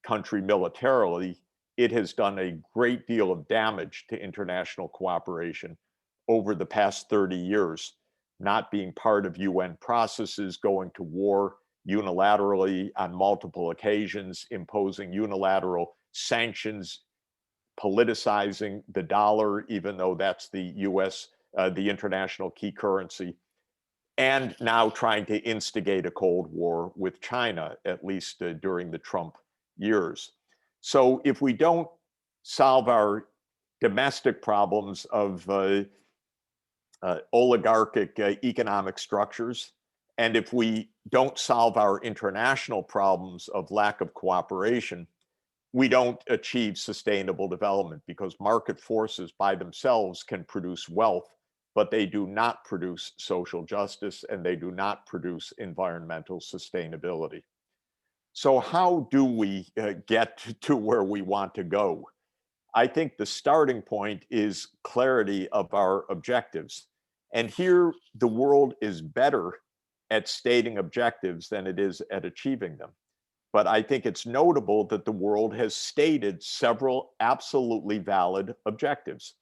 country militarily. It has done a great deal of damage to international cooperation over the past 30 years, not being part of UN processes, going to war unilaterally on multiple occasions, imposing unilateral sanctions, politicizing the dollar, even though that's the US, the international key currency, and now trying to instigate a Cold War with China, at least during the Trump years. So if we don't solve our domestic problems of oligarchic economic structures, and if we don't solve our international problems of lack of cooperation, we don't achieve sustainable development, because market forces by themselves can produce wealth, but they do not produce social justice and they do not produce environmental sustainability. So how do we get to where we want to go? I think the starting point is clarity of our objectives. And here the world is better at stating objectives than it is at achieving them. But I think it's notable that the world has stated several absolutely valid objectives.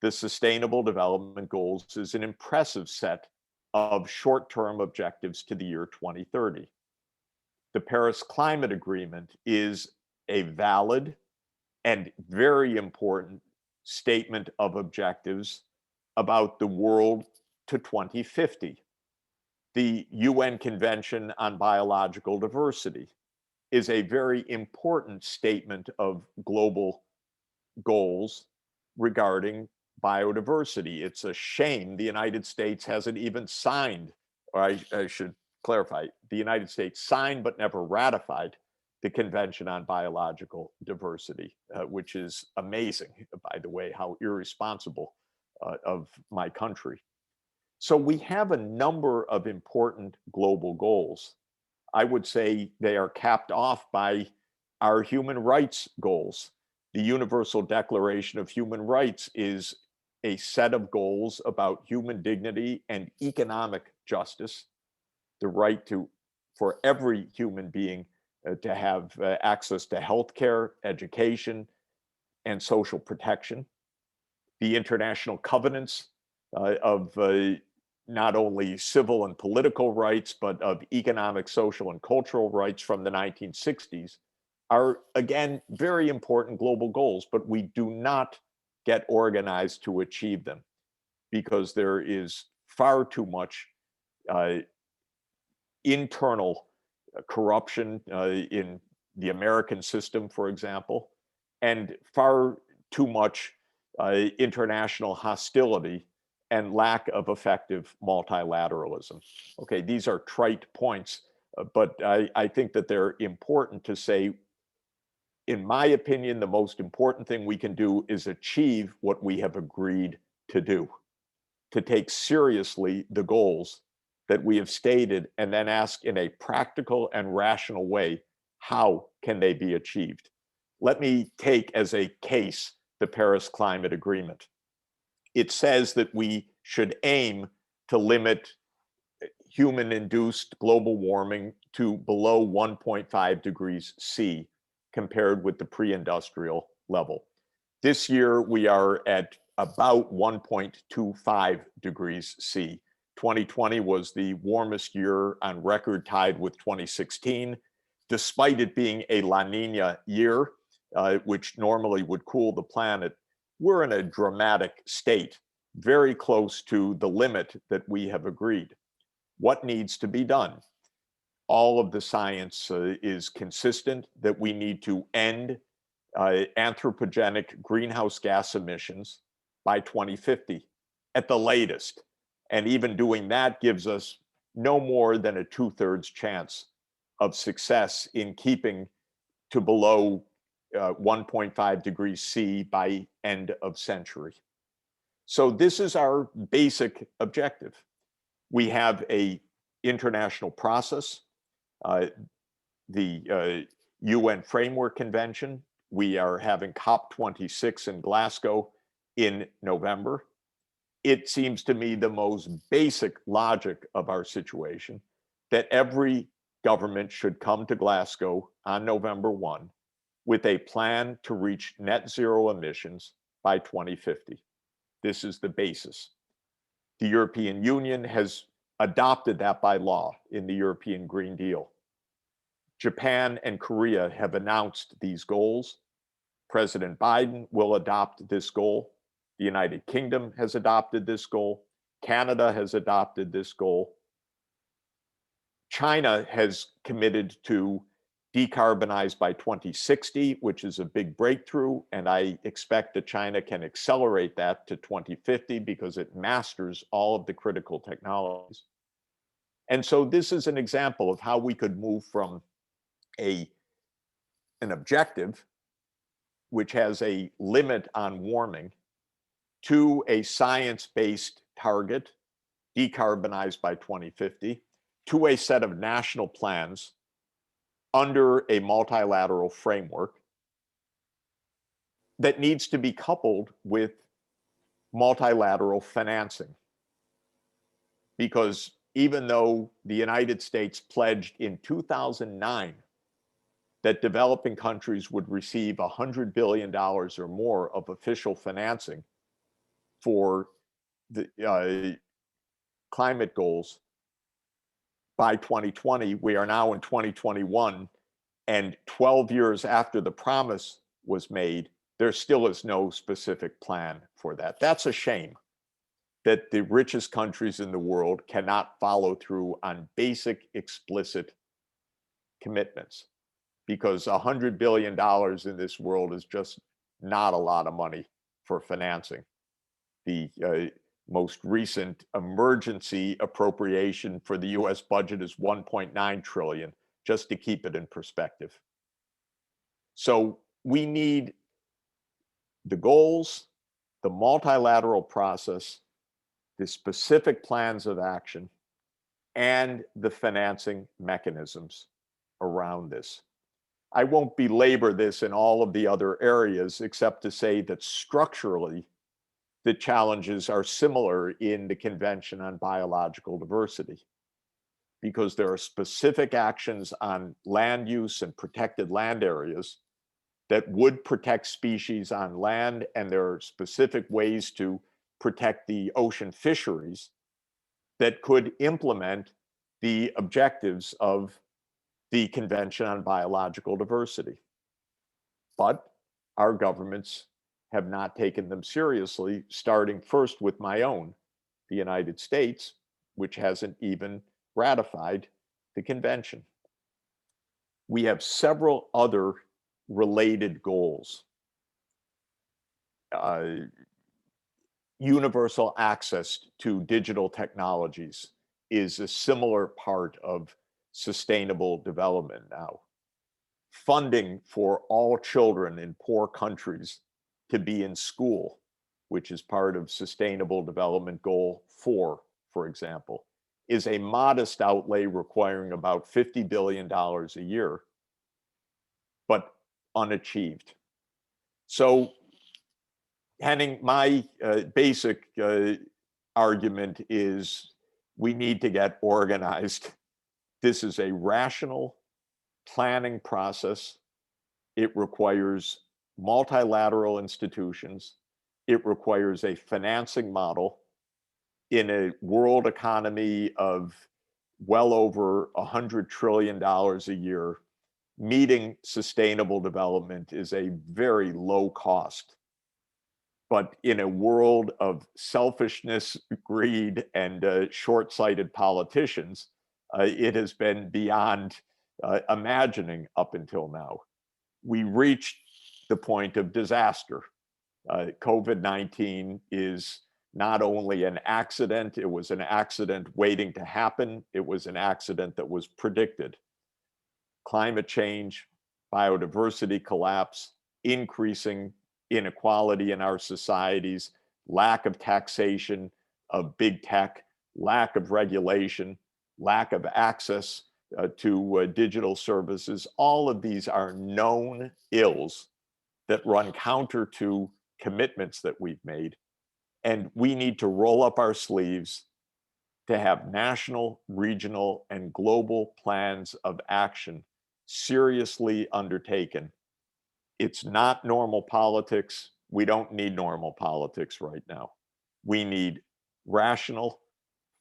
The Sustainable Development Goals is an impressive set of short-term objectives to the year 2030. The Paris Climate Agreement is a valid and very important statement of objectives about the world to 2050. The UN Convention on Biological Diversity is a very important statement of global goals regarding biodiversity. It's a shame the United States hasn't even signed, or I should clarify, the United States signed but never ratified the Convention on Biological Diversity, which is amazing, by the way, how irresponsible of my country. So we have a number of important global goals. I would say they are capped off by our human rights goals. The Universal Declaration of Human Rights is a set of goals about human dignity and economic justice, the right for every human being to have access to healthcare, education, and social protection. The international covenants of not only civil and political rights, but of economic, social, and cultural rights from the 1960s are, again, very important global goals, but we do not get organized to achieve them because there is far too much internal corruption in the American system, for example, and far too much international hostility and lack of effective multilateralism. Okay, these are trite points, but I think that they're important to say. In my opinion, the most important thing we can do is achieve what we have agreed to do, to take seriously the goals that we have stated and then ask in a practical and rational way, how can they be achieved? Let me take as a case the Paris Climate Agreement. It says that we should aim to limit human-induced global warming to below 1.5 degrees C compared with the pre-industrial level. This year, we are at about 1.25 degrees C. 2020 was the warmest year on record, tied with 2016. Despite it being a La Nina year, which normally would cool the planet, we're in a dramatic state, very close to the limit that we have agreed. What needs to be done? all of the science is consistent that we need to end anthropogenic greenhouse gas emissions by 2050 at the latest. And even doing that gives us no more than a 2/3 chance of success in keeping to below 1.5 degrees C by end of century. So this is our basic objective. We have a international process, the UN Framework Convention. We are having COP26 in Glasgow in November. It seems to me the most basic logic of our situation that every government should come to Glasgow on November 1 with a plan to reach net zero emissions by 2050. This is the basis. The European Union has adopted that by law in the European Green Deal. Japan and Korea have announced these goals. President Biden will adopt this goal. The United Kingdom has adopted this goal. Canada has adopted this goal. China has committed to decarbonize by 2060, which is a big breakthrough. And I expect that China can accelerate that to 2050 because it masters all of the critical technologies. And so this is an example of how we could move from an objective, which has a limit on warming, to a science-based target, decarbonized by 2050, to a set of national plans under a multilateral framework that needs to be coupled with multilateral financing. Because even though the United States pledged in 2009 that developing countries would receive $100 billion or more of official financing for the climate goals by 2020, we are now in 2021, and 12 years after the promise was made, there still is no specific plan for that. That's a shame that the richest countries in the world cannot follow through on basic, explicit commitments, because $100 billion in this world is just not a lot of money for financing. The most recent emergency appropriation for the US budget is 1.9 trillion, just to keep it in perspective. So we need the goals, the multilateral process, the specific plans of action, and the financing mechanisms around this. I won't belabor this in all of the other areas, except to say that structurally, the challenges are similar in the Convention on Biological Diversity, because there are specific actions on land use and protected land areas that would protect species on land, and there are specific ways to protect the ocean fisheries that could implement the objectives of the Convention on Biological Diversity. But our governments have not taken them seriously, starting first with my own, the United States, which hasn't even ratified the convention. We have several other related goals. Universal access to digital technologies is a similar part of sustainable development now. Funding for all children in poor countries to be in school, which is part of Sustainable Development Goal 4, for example, is a modest outlay requiring about $50 billion a year, but unachieved. So, Henning, my basic argument is we need to get organized. This is a rational planning process. It requires multilateral institutions. It requires a financing model in a world economy of well over $100 trillion a year. Meeting sustainable development is a very low cost. But in a world of selfishness, greed, and short-sighted politicians, it has been beyond imagining up until now. We reached the point of disaster. COVID-19 is not only an accident, it was an accident waiting to happen. It was an accident that was predicted. Climate change, biodiversity collapse, increasing inequality in our societies, lack of taxation of big tech, lack of regulation, lack of access to digital services. All of these are known ills that run counter to commitments that we've made. And we need to roll up our sleeves to have national, regional, and global plans of action seriously undertaken. It's not normal politics. We don't need normal politics right now. We need rational,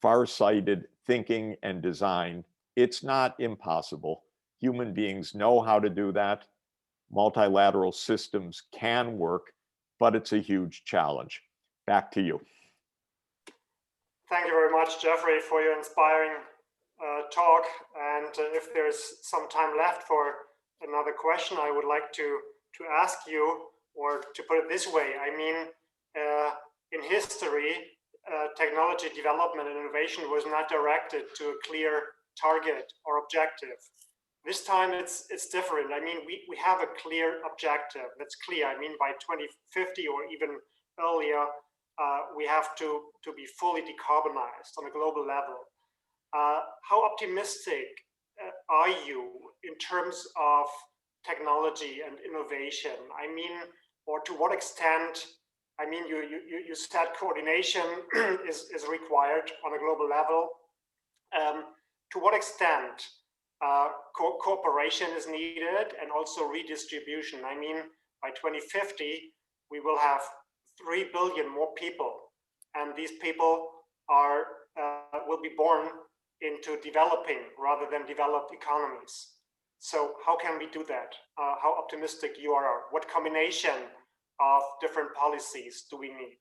far-sighted thinking and design. It's not impossible. Human beings know how to do that. Multilateral systems can work, but it's a huge challenge. Back to you. Thank you very much, Jeffrey, for your inspiring talk. And if there's some time left for another question, I would like to ask you, or to put it this way, I mean, in history, technology development and innovation was not directed to a clear target or objective. This time it's different. I mean, we have a clear objective that's clear. I mean, by 2050 or even earlier, we have to be fully decarbonized on a global level. How optimistic are you in terms of technology and innovation? I mean, or to what extent? I mean, you said coordination is required on a global level. To what extent cooperation is needed, and also redistribution? I mean, by 2050, we will have 3 billion more people, and these people are will be born into developing rather than developed economies. So how can we do that? How optimistic you are? What combination of different policies do we need?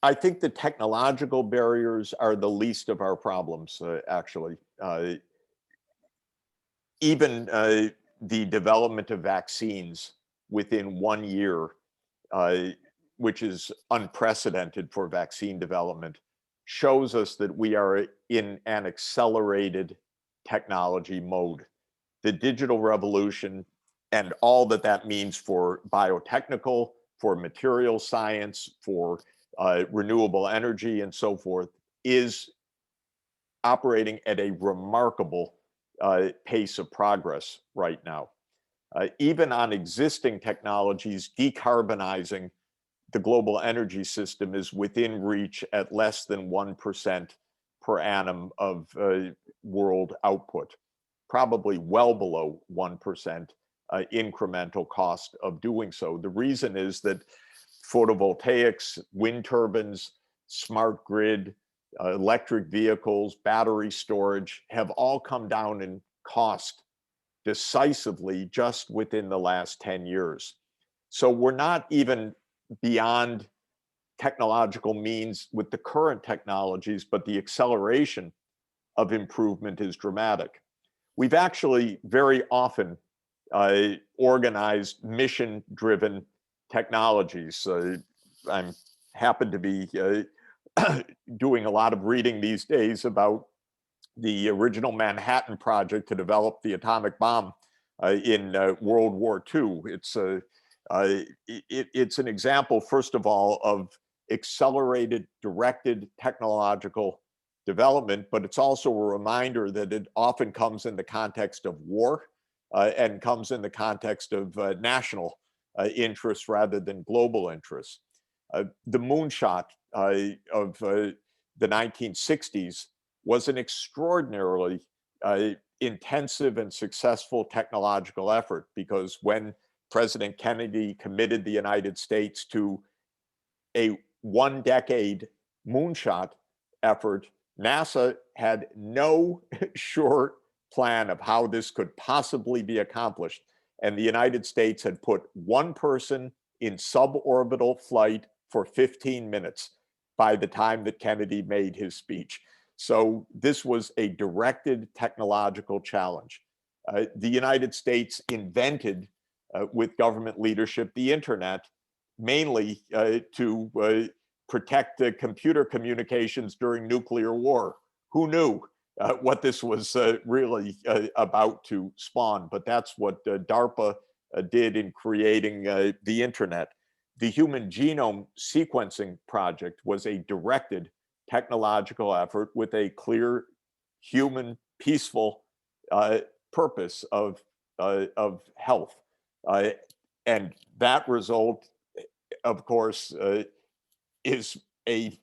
I think the technological barriers are the least of our problems, actually. Even the development of vaccines within 1 year, which is unprecedented for vaccine development, shows us that we are in an accelerated technology mode. The digital revolution and all that that means for biotechnical, for material science, for renewable energy and so forth, is operating at a remarkable pace of progress right now. Even on existing technologies, decarbonizing the global energy system is within reach at less than 1% per annum of world output, probably well below 1% incremental cost of doing so. The reason is that photovoltaics, wind turbines, smart grid, electric vehicles, battery storage have all come down in cost decisively just within the last 10 years. So we're not even beyond technological means with the current technologies, but the acceleration of improvement is dramatic. We've actually very often organized mission-driven technologies. I happen to be doing a lot of reading these days about the original Manhattan Project to develop the atomic bomb in World War II. It's an example, first of all, of accelerated, directed technological development, but it's also a reminder that it often comes in the context of war and comes in the context of national interests rather than global interests. The moonshot of the 1960s was an extraordinarily intensive and successful technological effort, because when President Kennedy committed the United States to a 1-decade moonshot effort, NASA had no sure plan of how this could possibly be accomplished. And the United States had put one person in suborbital flight for 15 minutes by the time that Kennedy made his speech. So this was a directed technological challenge. The United States invented, with government leadership, the internet, mainly to protect computer communications during nuclear war. Who knew what this was really about to spawn? But that's what DARPA did in creating the internet. The Human Genome Sequencing Project was a directed technological effort with a clear human, peaceful purpose of health. And that result, of course, is a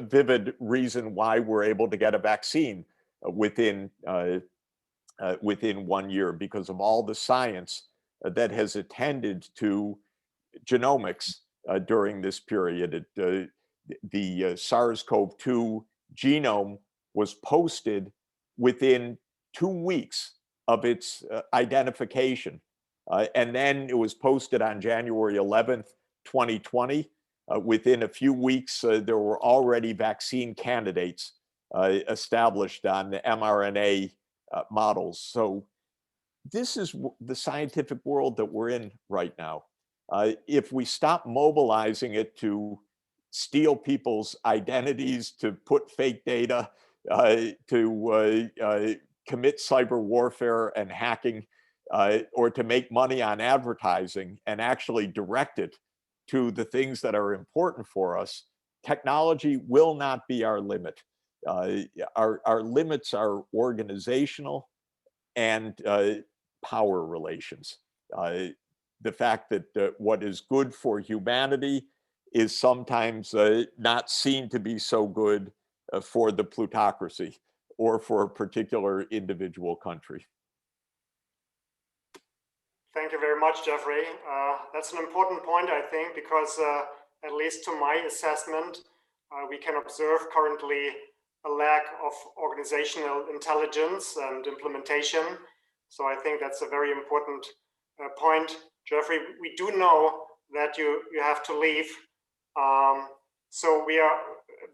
vivid reason why we're able to get a vaccine within 1 year, because of all the science that has attended to genomics during this period. The SARS-CoV-2 genome was posted within 2 weeks of its identification. And then it was posted on January 11th, 2020. Within a few weeks, there were already vaccine candidates established on the mRNA models. So this is the scientific world that we're in right now. If we stop mobilizing it to steal people's identities, to put fake data, to commit cyber warfare and hacking, or to make money on advertising and actually direct it to the things that are important for us, technology will not be our limit. Our limits are organizational and power relations. The fact that what is good for humanity is sometimes not seen to be so good for the plutocracy or for a particular individual country. Thank you very much, Jeffrey. That's an important point, I think, because at least to my assessment, we can observe currently a lack of organizational intelligence and implementation. So I think that's a very important point. Jeffrey, we do know that you have to leave. So we are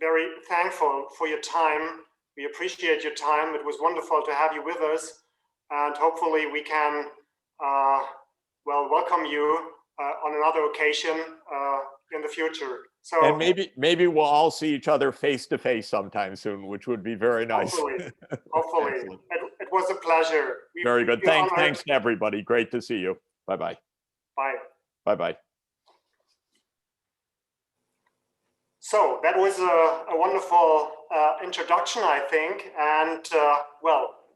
very thankful for your time. We appreciate your time. It was wonderful to have you with us. And hopefully we can welcome you on another occasion in the future. So, and maybe we'll all see each other face to face sometime soon, which would be very nice. Hopefully. It was a pleasure. Very good. Thanks to everybody. Great to see you. Bye-bye. Bye. Bye-bye. So that was a wonderful introduction, I think. And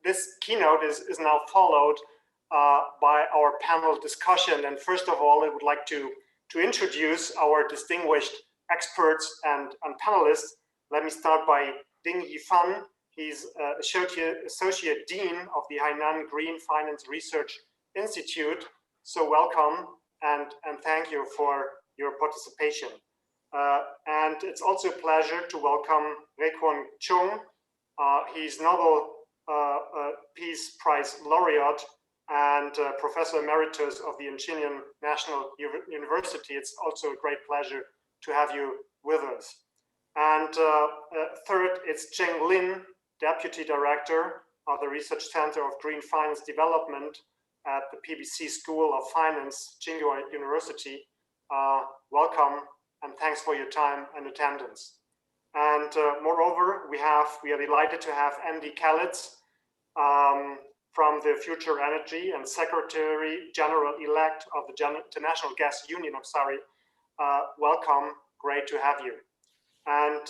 this keynote is now followed by our panel discussion. And first of all, I would like to introduce our distinguished experts and panelists. Let me start by Ding Yifan. He's Associate Dean of the Hainan Green Finance Research Institute. So welcome and thank you for your participation. And it's also a pleasure to welcome Rekwon Chung. He's Nobel Peace Prize laureate and Professor Emeritus of the Incheon National University. It's also a great pleasure to have you with us. And third, it's Cheng Lin, Deputy Director of the Research Center of Green Finance Development at the PBC School of Finance, Tsinghua University. Welcome and thanks for your time and attendance. And moreover, we are delighted to have Andy Kalitz from the Future Energy and Secretary General-elect of the International Gas Union of Surrey. Welcome, great to have you. And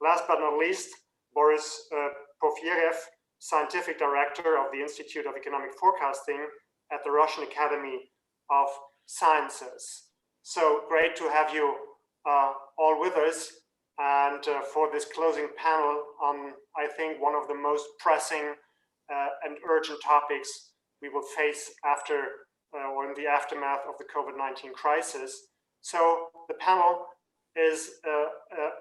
last but not least, Boris Porfiriev, Scientific Director of the Institute of Economic Forecasting at the Russian Academy of Sciences. So great to have you all with us. And for this closing panel on, I think, one of the most pressing and urgent topics we will face after or in the aftermath of the COVID-19 crisis. So the panel is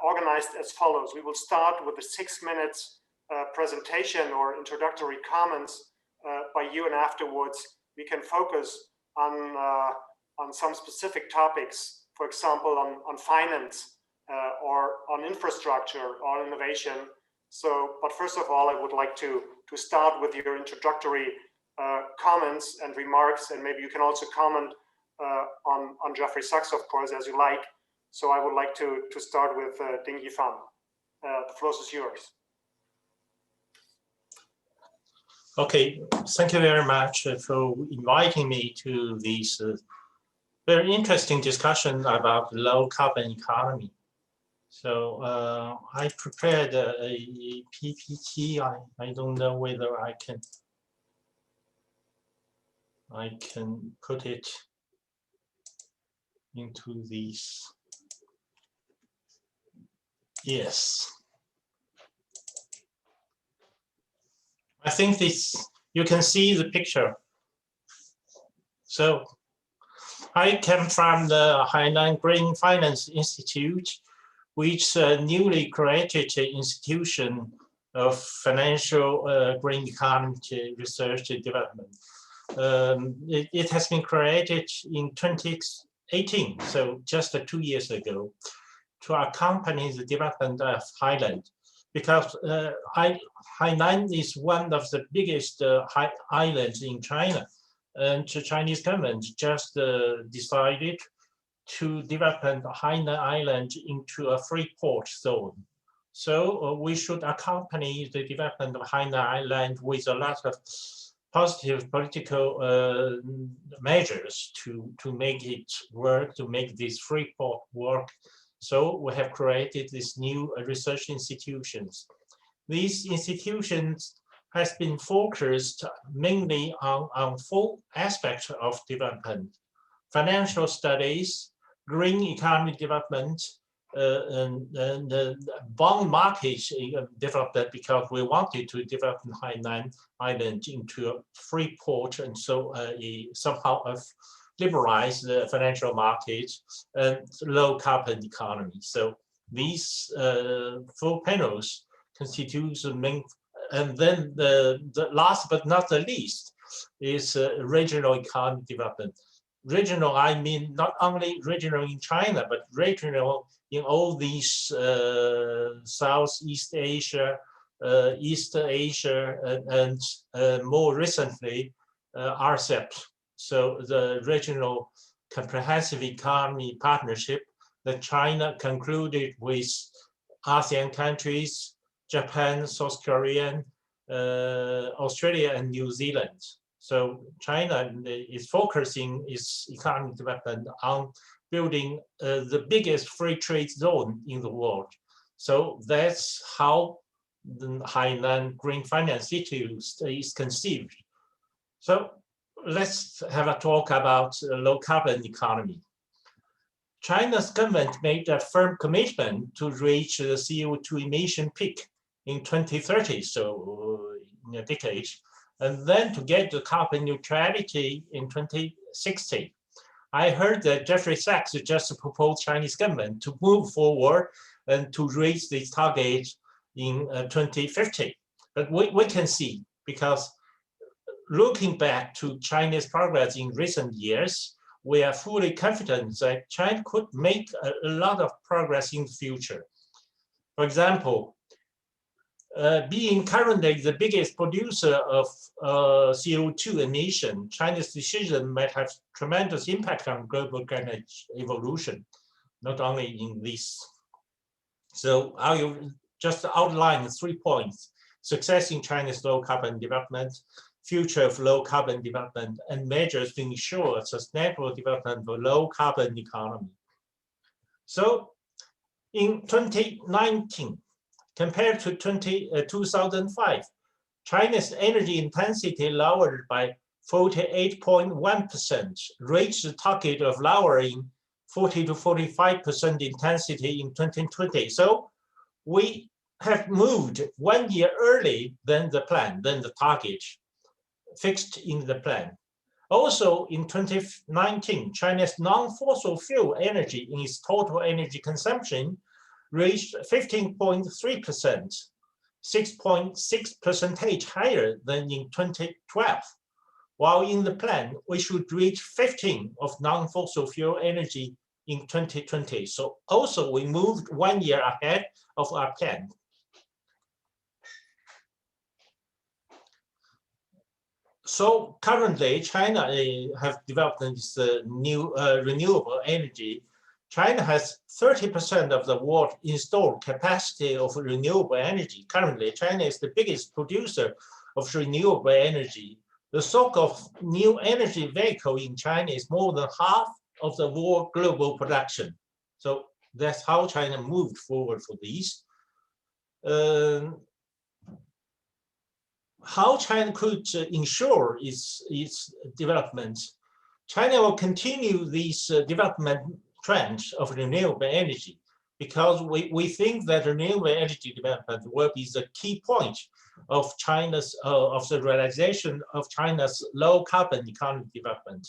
organized as follows. We will start with a 6 minutes presentation or introductory comments by you, and afterwards we can focus on some specific topics, for example, on finance or on infrastructure or innovation. So, but first of all, I would like to start with your introductory comments and remarks, and maybe you can also comment on Geoffrey Sachs, of course, as you like. So I would like to start with Ding Yifan. The floor is yours. Okay, thank you very much for inviting me to this very interesting discussion about low carbon economy. So I prepared a PPT. I don't know whether I can put it into these. Yes. I think you can see the picture. So I came from the Hainan Green Finance Institute, which is a newly created institution of financial green economy research and development. It has been created in 2018, so just 2 years ago, to accompany the development of Highland, because Hainan is one of the biggest islands in China, and the Chinese government just decided to develop Hainan Island into a free port zone. So we should accompany the development of Hainan Island with a lot of positive political measures to make it work, to make this free port work. So we have created these new research institutions. These institutions has been focused mainly on 4 aspects of development: financial studies, green economy development, and bond market development, because we wanted to develop Hainan Island into a free port, and so somehow liberalize the financial market and low carbon economy. So these 4 panels constitute the main. And then the last but not the least is regional economy development. Regional, I mean not only regional in China, but regional in all these Southeast Asia, East Asia, and more recently, RCEP. So the regional comprehensive economy partnership that China concluded with ASEAN countries, Japan, South Korea, Australia, and New Zealand. So China is focusing its economic development on building the biggest free trade zone in the world. So that's how the Hainan Green Finance Institute is conceived. So let's have a talk about low carbon economy. China's government made a firm commitment to reach the CO2 emission peak in 2030, so in a decade, and then to get the carbon neutrality in 2060. I heard that Geoffrey Sachs just proposed Chinese government to move forward and to reach this target in 2050. But we can see, because looking back to China's progress in recent years, we are fully confident that China could make a lot of progress in the future. For example, being currently the biggest producer of CO2 emission, China's decision might have tremendous impact on global climate evolution, not only in this. So I will just outline 3 points: success in China's low carbon development, future of low carbon development, and measures to ensure sustainable development of low carbon economy. So in 2019, compared to 2005, China's energy intensity lowered by 48.1%, reached the target of lowering 40 to 45% intensity in 2020. So we have moved 1 year early than the plan, than the target fixed in the plan. Also in 2019, China's non-fossil fuel energy in its total energy consumption reached 15.3%, 6.6% higher than in 2012. While in the plan, we should reach 15% of non-fossil fuel energy in 2020. So also we moved 1 year ahead of our plan. So currently, China have developed this new renewable energy. China has 30% of the world installed capacity of renewable energy. Currently, China is the biggest producer of renewable energy. The stock of new energy vehicle in China is more than half of the world global production. So that's how China moved forward for these. How China could ensure its development. China will continue this development trend of renewable energy because we think that renewable energy development will be the key point of China's of the realization of China's low carbon economy development.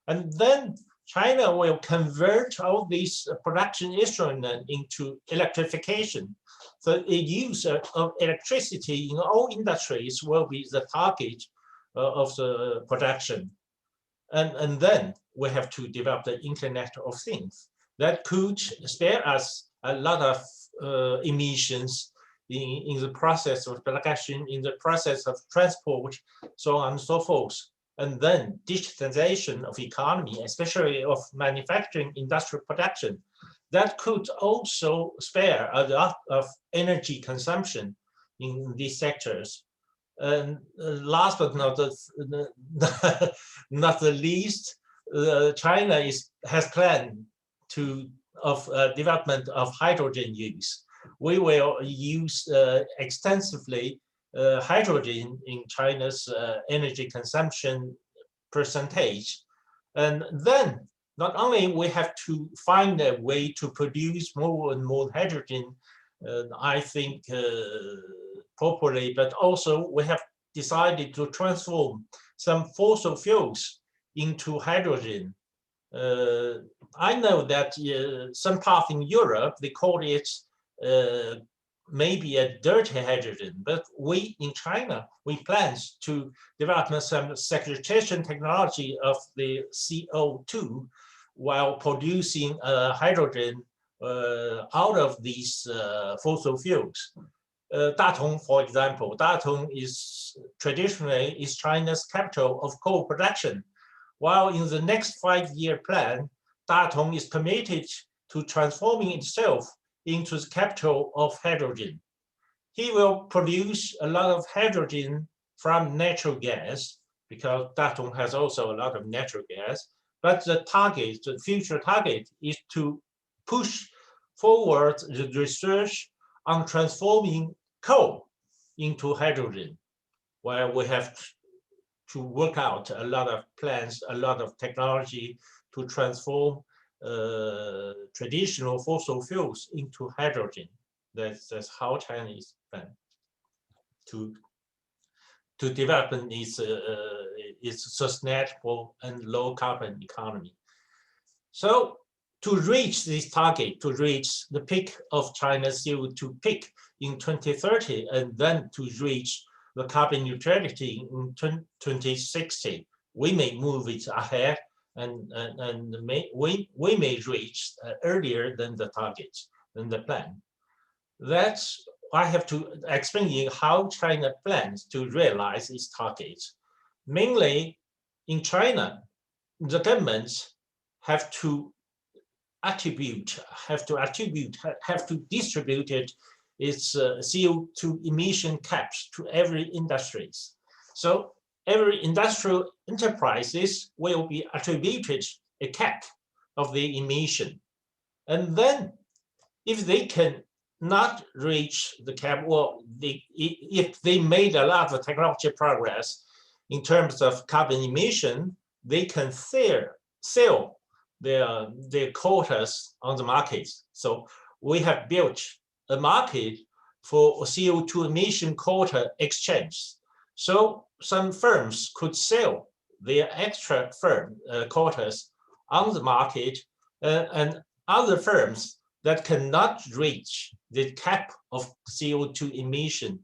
And then China will convert all these production instruments into electrification. So the use of electricity in all industries will be the target of the production. And then we have to develop the Internet of Things that could spare us a lot of emissions in the process of production, in the process of transport, so on and so forth. And then digitalization of economy, especially of manufacturing industrial production, that could also spare a lot of energy consumption in these sectors. And last but not the least, China has planned of development of hydrogen use. We will use extensively hydrogen in China's energy consumption percentage. And then not only we have to find a way to produce more and more hydrogen, I think properly, but also we have decided to transform some fossil fuels into hydrogen. I know that some part in Europe, they call it maybe a dirty hydrogen, but we in China, we plan to develop some sequestration technology of the CO2 while producing hydrogen out of these fossil fuels. Datong, for example, Datong is traditionally China's capital of coal production, while in the next 5-year plan, Datong is committed to transforming itself into the capital of hydrogen. He will produce a lot of hydrogen from natural gas, because Datong has also a lot of natural gas, but the target, the future target, is to push forward the research on transforming coal into hydrogen, where we have to work out a lot of plans, a lot of technology to transform traditional fossil fuels into hydrogen. That's how China is planning to develop its sustainable and low carbon economy. So to reach this target, to reach the peak of China's CO2 peak in 2030, and then to reach the carbon neutrality in 2060, we may move it ahead, and we may reach earlier than the target, than the plan. That's I have to explain how China plans to realize its targets. Mainly in China, the governments have to distribute its CO2 emission caps to every industries. So every industrial enterprises will be attributed a cap of the emission. And then if they can not reach the cap, well, if they made a lot of technology progress in terms of carbon emission, they can sell their quotas on the market. So we have built a market for CO2 emission quota exchange. So some firms could sell their extra quotas on the market, and other firms that cannot reach the cap of CO2 emission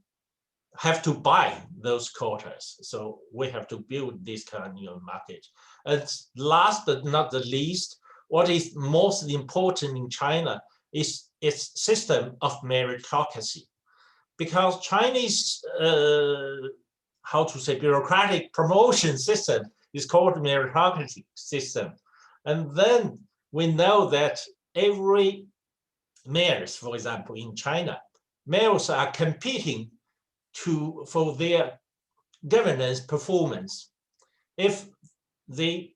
have to buy those quotas. So we have to build this kind of market. And last but not the least, what is most important in China is its system of meritocracy. Because Chinese how to say, bureaucratic promotion system is called meritocratic system. And then we know that every mayors, for example, in China, mayors are competing for their governance performance. If they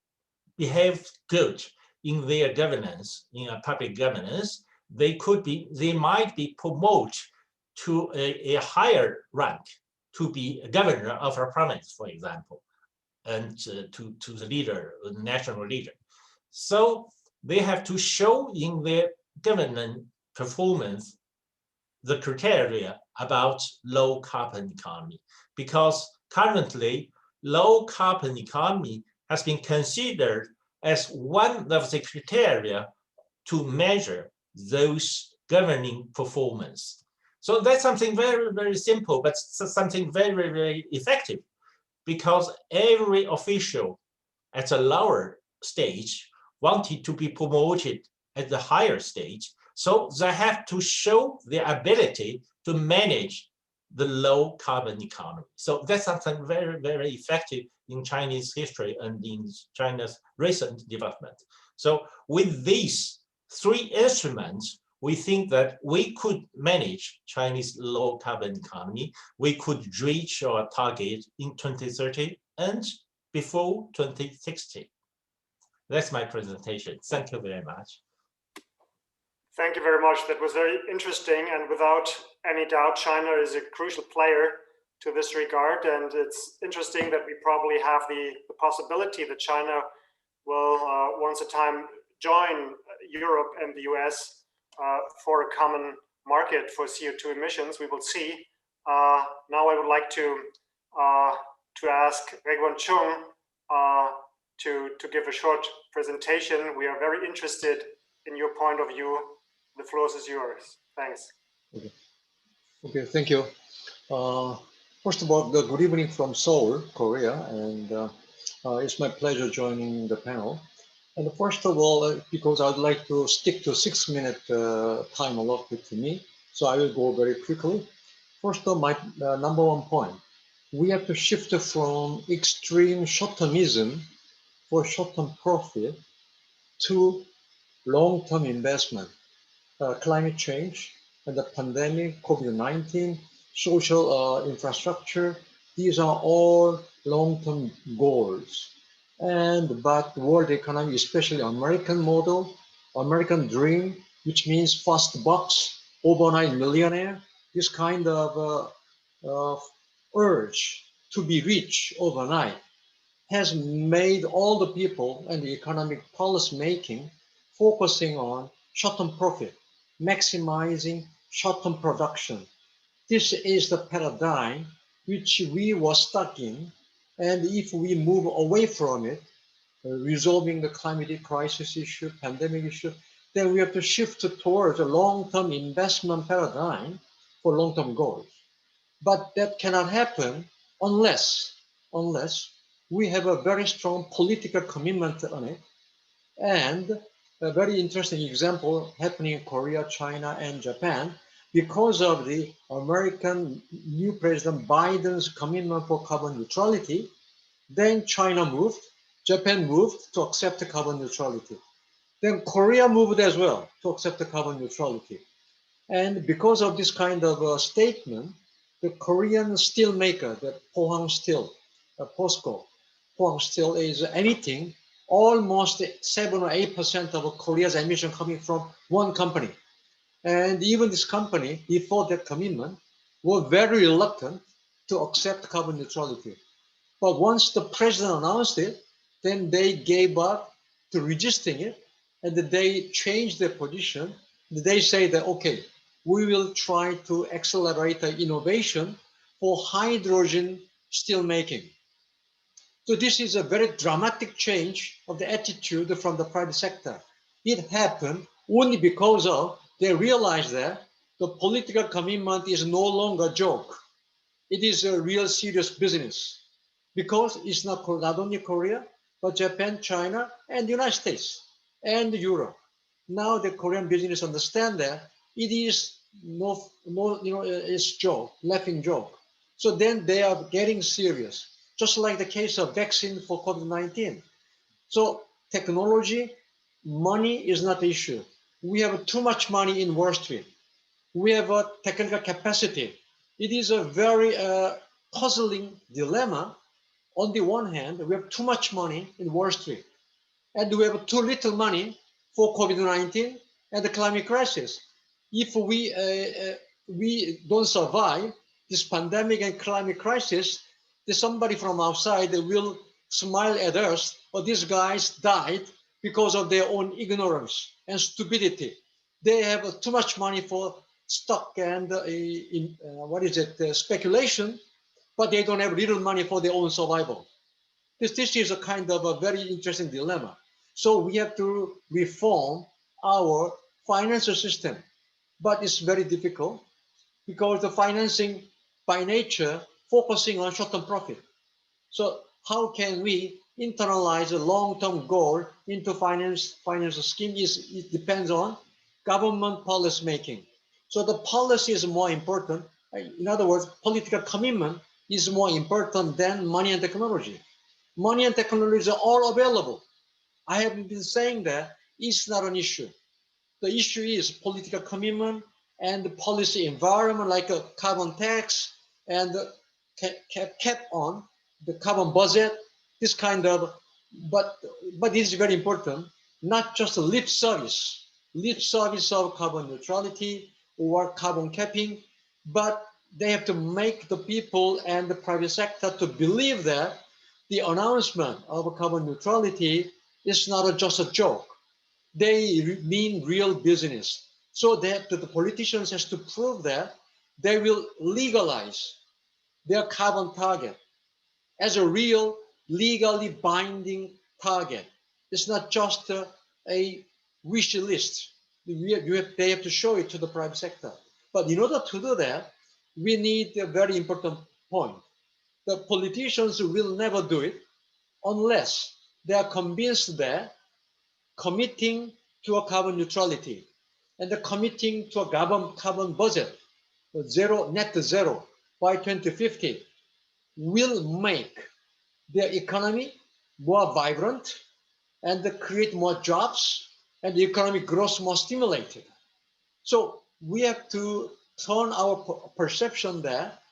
behave good in their governance, in a public governance, they might be promoted to a higher rank, to be a governor of a province, for example, and to the leader, the national leader. So they have to show in their governance performance the criteria about low carbon economy, because currently low carbon economy has been considered as one of the criteria to measure those governing performance. So that's something very, very simple, but something very, very effective, because every official at a lower stage wanted to be promoted at the higher stage. So they have to show their ability to manage the low carbon economy. So that's something very, very effective in Chinese history and in China's recent development. So with these three instruments, we think that we could manage Chinese low carbon economy. We could reach our target in 2030 and before 2060. That's my presentation. Thank you very much. Thank you very much. That was very interesting. And without any doubt, China is a crucial player to this regard. And it's interesting that we probably have the possibility that China will once a time join Europe and the US for a common market for CO2 emissions. We will see. Now I would like to ask Regwan Chung to give a short presentation. We are very interested in your point of view. The floor is yours. Thanks. Okay, thank you. First of all, good evening from Seoul, Korea, and it's my pleasure joining the panel. And first of all, because I'd like to stick to 6-minute time allotted to me, so I will go very quickly. First of all, my number one point, we have to shift from extreme short-termism for short-term profit to long-term investment. Climate change and the pandemic, COVID-19, social infrastructure, these are all long-term goals. But world economy, especially American model, American dream, which means fast bucks, overnight millionaire, this kind of urge to be rich overnight has made all the people and the economic policy making focusing on short-term profit, maximizing short-term production. This is the paradigm which we were stuck in, and if we move away from it, resolving the climate crisis issue, pandemic issue, then we have to shift towards a long-term investment paradigm for long-term goals. But that cannot happen unless we have a very strong political commitment on it. And a very interesting example happening in Korea, China, and Japan, because of the American new President Biden's commitment for carbon neutrality, then China moved, Japan moved to accept the carbon neutrality. Then Korea moved as well to accept the carbon neutrality. And because of this kind of statement, the Korean steel maker, the Pohang Steel, POSCO, Pohang Steel is anything, almost 7 or 8% of Korea's emission coming from one company. And even this company, before that commitment, were very reluctant to accept carbon neutrality. But once the president announced it, then they gave up to resisting it, and they changed their position. They say that, okay, we will try to accelerate the innovation for hydrogen steel making. So this is a very dramatic change of the attitude from the private sector. It happened only because of they realized that the political commitment is no longer a joke. It is a real serious business, because it's not only Korea, but Japan, China, and the United States, and Europe. Now the Korean business understand that it is no, it's joke, laughing joke. So then they are getting serious, just like the case of vaccine for COVID-19. So technology, money is not the issue. We have too much money in Wall Street. We have a technical capacity. It is a very puzzling dilemma. On the one hand, we have too much money in Wall Street, and we have too little money for COVID-19 and the climate crisis. If we don't survive this pandemic and climate crisis, there's somebody from outside that will smile at us, or these guys died because of their own ignorance and stupidity. They have too much money for stock and speculation, but they don't have little money for their own survival. This is a kind of a very interesting dilemma. So we have to reform our financial system, but it's very difficult because the financing by nature focusing on short-term profit. So how can we internalize a long-term goal into financial scheme? It depends on government policy making. So the policy is more important. In other words, political commitment is more important than money and technology. Money and technology are all available. I have been saying that it's not an issue. The issue is political commitment and the policy environment, like a carbon tax and cap on the carbon budget, this kind of, but this is very important, not just a lip service of carbon neutrality or carbon capping, but they have to make the people and the private sector to believe that the announcement of carbon neutrality is not just a joke. They mean real business. So that the politicians has to prove that they will legalize their carbon target as a real legally binding target. It's not just a wish list. They have to show it to the private sector. But in order to do that, we need a very important point. The politicians will never do it unless they are convinced that committing to a carbon neutrality and the committing to a carbon budget, net zero by 2050, will make their economy more vibrant and create more jobs and the economic growth more stimulated. So we have to turn our perception that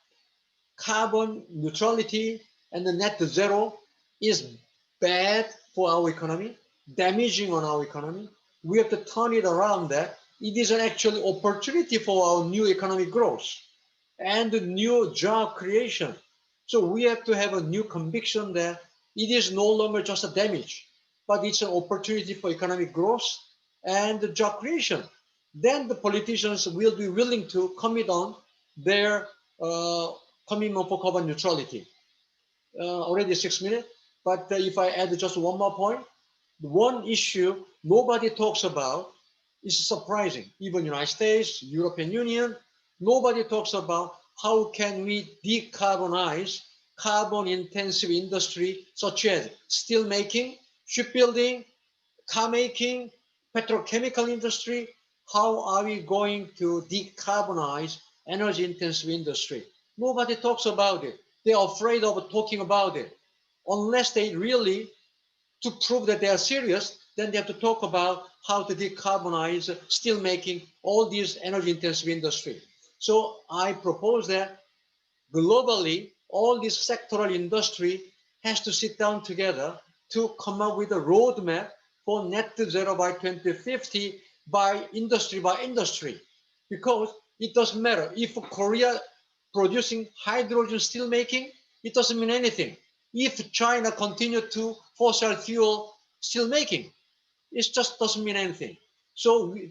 carbon neutrality and the net zero is bad for our economy, damaging on our economy. We have to turn it around that it is an actual opportunity for our new economic growth and new job creation. So we have to have a new conviction that it is no longer just a damage, but it's an opportunity for economic growth and job creation. Then the politicians will be willing to commit on their commitment for carbon neutrality. Already 6 minutes, but if I add just one more point, one issue nobody talks about is surprising. Even United States, European Union, nobody talks about how can we decarbonize carbon-intensive industry such as steel making, shipbuilding, car making, petrochemical industry. How are we going to decarbonize energy-intensive industry? Nobody talks about it. They are afraid of talking about it. Unless they really, to prove that they are serious, then they have to talk about how to decarbonize steel making, all these energy-intensive industry. So I propose that globally, all this sectoral industry has to sit down together to come up with a roadmap for net zero by 2050 by industry, because it doesn't matter if Korea producing hydrogen steel making, it doesn't mean anything. If China continue to fossil fuel steel making, it just doesn't mean anything. So we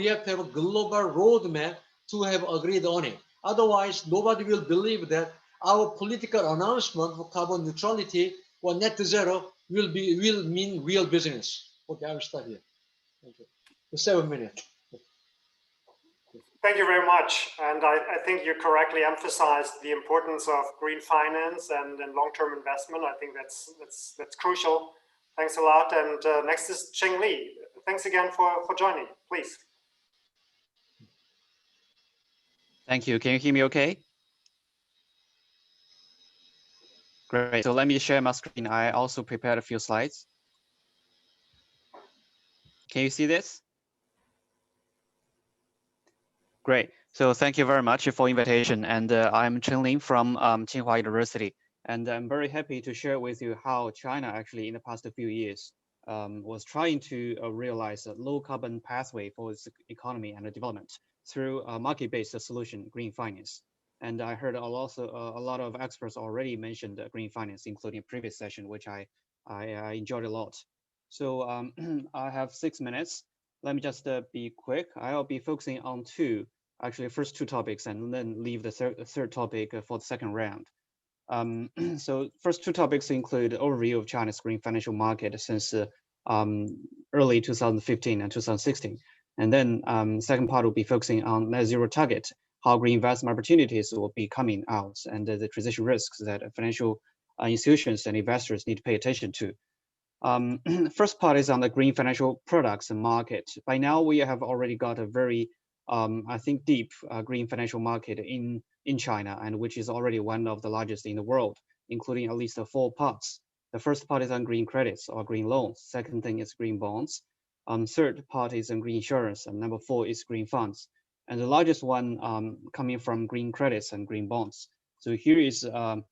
have to have a global roadmap to have agreed on it. Otherwise, nobody will believe that our political announcement for carbon neutrality or net zero will mean real business. Okay, I will start here. Thank you. For 7 minutes. Thank you very much. And I think you correctly emphasized the importance of green finance and long-term investment. I think that's crucial. Thanks a lot. And next is Cheng Li. Thanks again for joining, please. Thank you. Can you hear me okay? Great. So let me share my screen. I also prepared a few slides. Can you see this? Great. So thank you very much for invitation. And I'm Chen Lin from Tsinghua University. And I'm very happy to share with you how China actually in the past few years was trying to realize a low carbon pathway for its economy and development through a market-based solution, green finance. And I heard also a lot of experts already mentioned green finance, including previous session, which I enjoyed a lot. So I have 6 minutes. Let me just be quick. I'll be focusing on first two topics, and then leave the third topic for the second round. So first two topics include overview of China's green financial market since early 2015 and 2016. And then second part will be focusing on net zero target, how green investment opportunities will be coming out, and the transition risks that financial institutions and investors need to pay attention to. First part is on the green financial products market. By now, we have already got a very, I think, deep green financial market in China, and which is already one of the largest in the world, including at least 4 parts. The first part is on green credits or green loans. Second thing is green bonds. Third part is on green insurance, and number 4 is green funds. And the largest one coming from green credits and green bonds. So here is a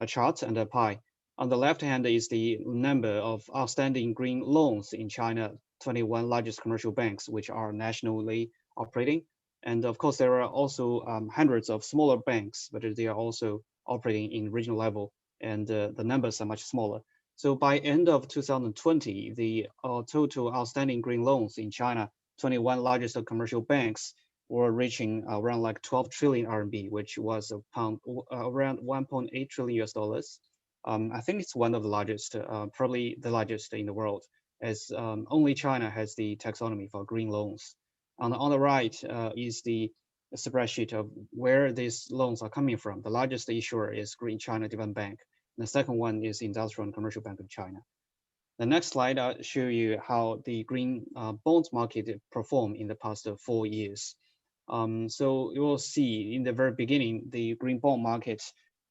chart and a pie. On the left hand is the number of outstanding green loans in China, 21 largest commercial banks, which are nationally operating. And of course, there are also hundreds of smaller banks, but they are also operating in regional level, and the numbers are much smaller. So by end of 2020, the total outstanding green loans in China, 21 largest commercial banks, were reaching around like 12 trillion RMB, which was around 1.8 trillion US dollars. I think it's one of the largest, probably the largest in the world, as only China has the taxonomy for green loans. On the right is the spreadsheet of where these loans are coming from. The largest issuer is Green China Development Bank. The second one is Industrial and Commercial Bank of China. The next slide, I'll show you how the green bonds market performed in the past 4 years. So you will see in the very beginning, the green bond market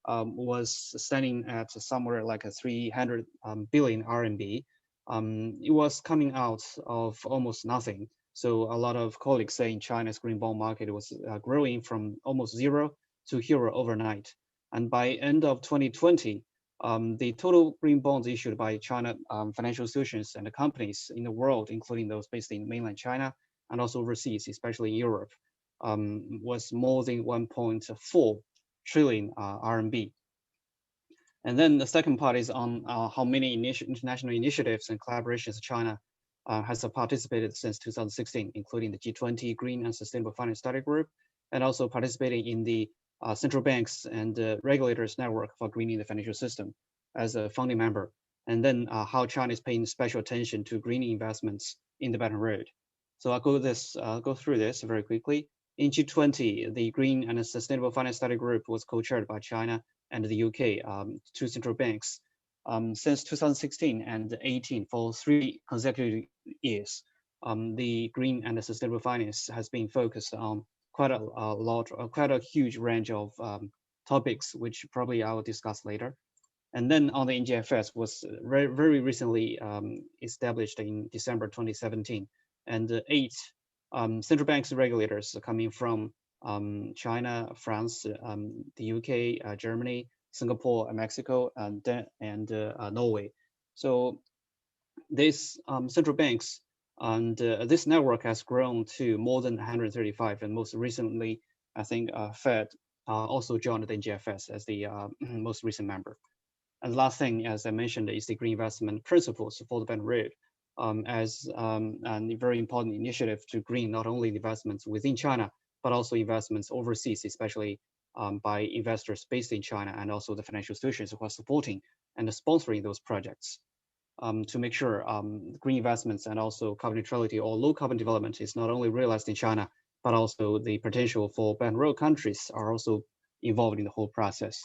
was standing at somewhere like 300 billion RMB. It was coming out of almost nothing. So a lot of colleagues saying China's green bond market was growing from almost 0 to hero overnight. And by end of 2020, the total green bonds issued by China financial institutions and the companies in the world, including those based in mainland China and also overseas, especially in Europe, was more than 1.4 trillion RMB. And then the second part is on how many international initiatives and collaborations China has participated since 2016, including the G20 Green and Sustainable Finance Study Group, and also participating in the central banks and regulators network for greening the financial system as a founding member. And then how China is paying special attention to green investments in the Belt and Road. So I'll go through this very quickly. In G20, the Green and Sustainable Finance Study Group was co-chaired by China and the UK, 2 central banks. Since 2016 and 2018, for 3 consecutive years, the green and the sustainable finance has been focused on quite a huge range of topics, which probably I will discuss later. And then on the NGFS was very recently established in December 2017, and 8 central banks regulators coming from China, France, the UK, Germany, Singapore, Mexico, and Norway. So these central banks and this network has grown to more than 135, and most recently, I think Fed also joined the NGFS as the most recent member. And the last thing, as I mentioned, is the green investment principles for the Belt and Road, as a very important initiative to green not only investments within China, but also investments overseas, especially by investors based in China, and also the financial institutions who are supporting and sponsoring those projects to make sure green investments and also carbon neutrality or low carbon development is not only realized in China, but also the potential for Belt and Road countries are also involved in the whole process.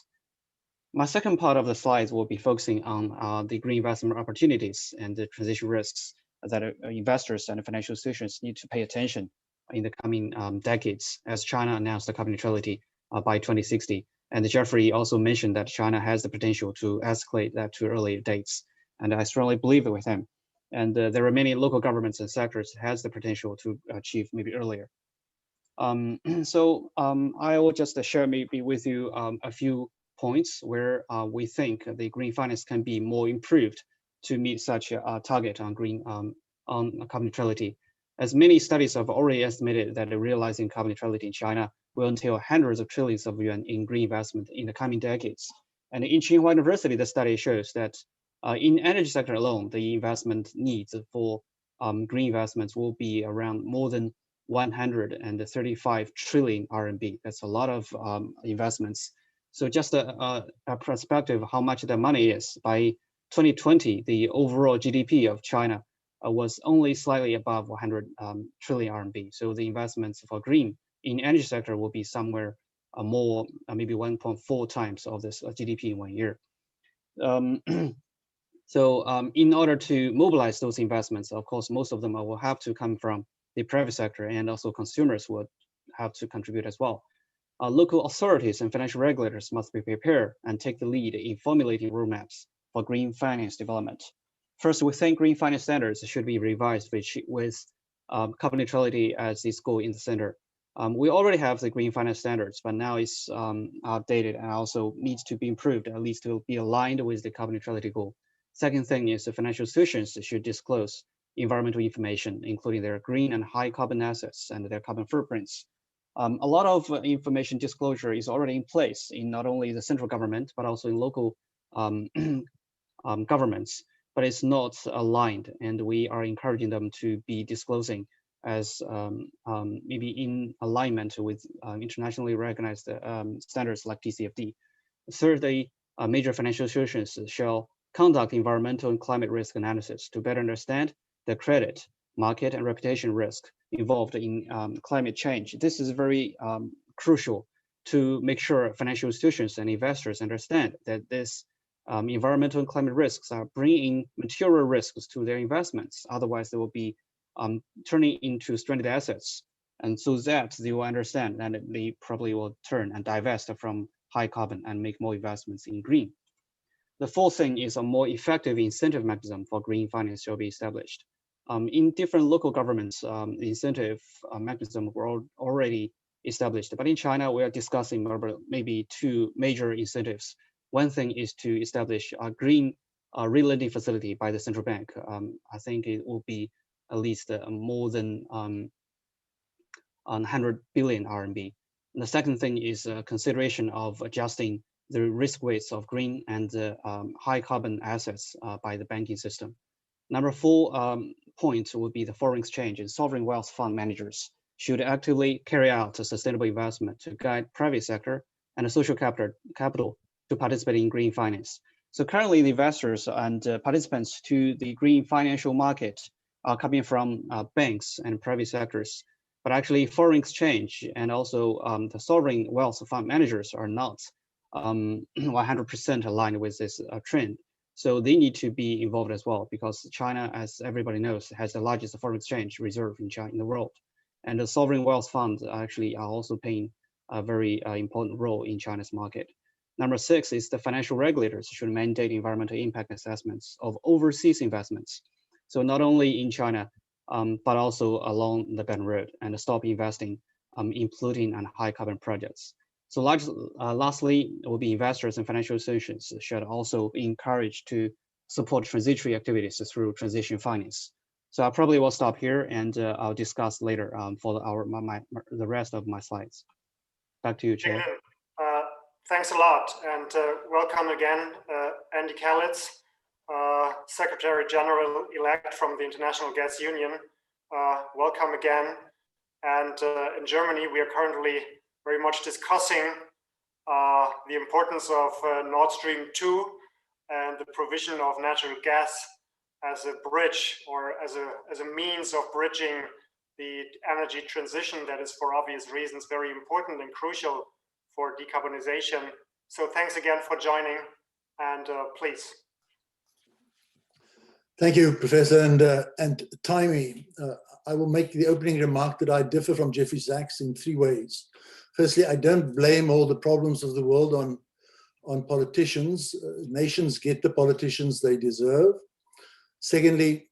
My second part of the slides will be focusing on the green investment opportunities and the transition risks that investors and financial institutions need to pay attention in the coming decades, as China announced the carbon neutrality by 2060. And Jeffrey also mentioned that China has the potential to escalate that to earlier dates. And I strongly believe with him. And there are many local governments and sectors that has the potential to achieve maybe earlier. I will just share maybe with you a few points where we think the green finance can be more improved to meet such a target on green on carbon neutrality. As many studies have already estimated that realizing carbon neutrality in China will entail hundreds of trillions of yuan in green investment in the coming decades. And in Tsinghua University, the study shows that in energy sector alone, the investment needs for green investments will be around more than 135 trillion RMB. That's a lot of investments. So just a perspective of how much the money is. By 2020, the overall GDP of China was only slightly above 100 trillion RMB. So the investments for green in energy sector will be somewhere more, maybe 1.4 times of this GDP in 1 year. In order to mobilize those investments, of course, most of them will have to come from the private sector, and also consumers would have to contribute as well. Local authorities and financial regulators must be prepared and take the lead in formulating roadmaps for green finance development. First, we think green finance standards should be revised with carbon neutrality as its goal in the center. We already have the green finance standards, but now it's outdated and also needs to be improved, at least to be aligned with the carbon neutrality goal. Second thing is the financial institutions should disclose environmental information, including their green and high carbon assets and their carbon footprints. A lot of information disclosure is already in place in not only the central government, but also in local governments, but it's not aligned, and we are encouraging them to be disclosing as maybe in alignment with internationally recognized standards like TCFD. Thirdly, major financial institutions shall conduct environmental and climate risk analysis to better understand the credit, market, and reputation risk involved in climate change. This is very crucial to make sure financial institutions and investors understand that this environmental and climate risks are bringing material risks to their investments. Otherwise, they will be turning into stranded assets. And so that they will understand that they probably will turn and divest from high carbon and make more investments in green. The fourth thing is a more effective incentive mechanism for green finance shall be established. In different local governments, the incentive mechanism were already established, but in China, we are discussing maybe two major incentives. One thing is to establish a green re-lending facility by the central bank. I think it will be at least more than 100 billion RMB. And the second thing is consideration of adjusting the risk weights of green and high carbon assets by the banking system. Number four point would be the foreign exchange, and sovereign wealth fund managers should actively carry out a sustainable investment to guide private sector and the social capital to participate in green finance. So currently the investors and participants to the green financial market are coming from banks and private sectors, but actually foreign exchange and also the sovereign wealth fund managers are not 100% aligned with this trend. So they need to be involved as well, because China, as everybody knows, has the largest foreign exchange reserve in the world. And the sovereign wealth funds actually are also playing a very important role in China's market. Number six is the financial regulators should mandate environmental impact assessments of overseas investments. So not only in China, but also along the Belt and Road, and stop investing in polluting and high carbon projects. So lastly, will be investors and financial institutions should also be encouraged to support transitory activities through transition finance. So I probably will stop here, and I'll discuss later for the rest of my slides. Back to you, Chair. Thanks a lot, and welcome again, Andy Kalitz, Secretary General-elect from the International Gas Union. Welcome again. And in Germany, we are currently very much discussing the importance of Nord Stream 2 and the provision of natural gas as a bridge, or as a means of bridging the energy transition that is, for obvious reasons, very important and crucial for decarbonization. So thanks again for joining, and please. Thank you, Professor, and Timmy. I will make the opening remark that I differ from Jeffrey Sachs in three ways. Firstly, I don't blame all the problems of the world on politicians. Nations get the politicians they deserve. Secondly,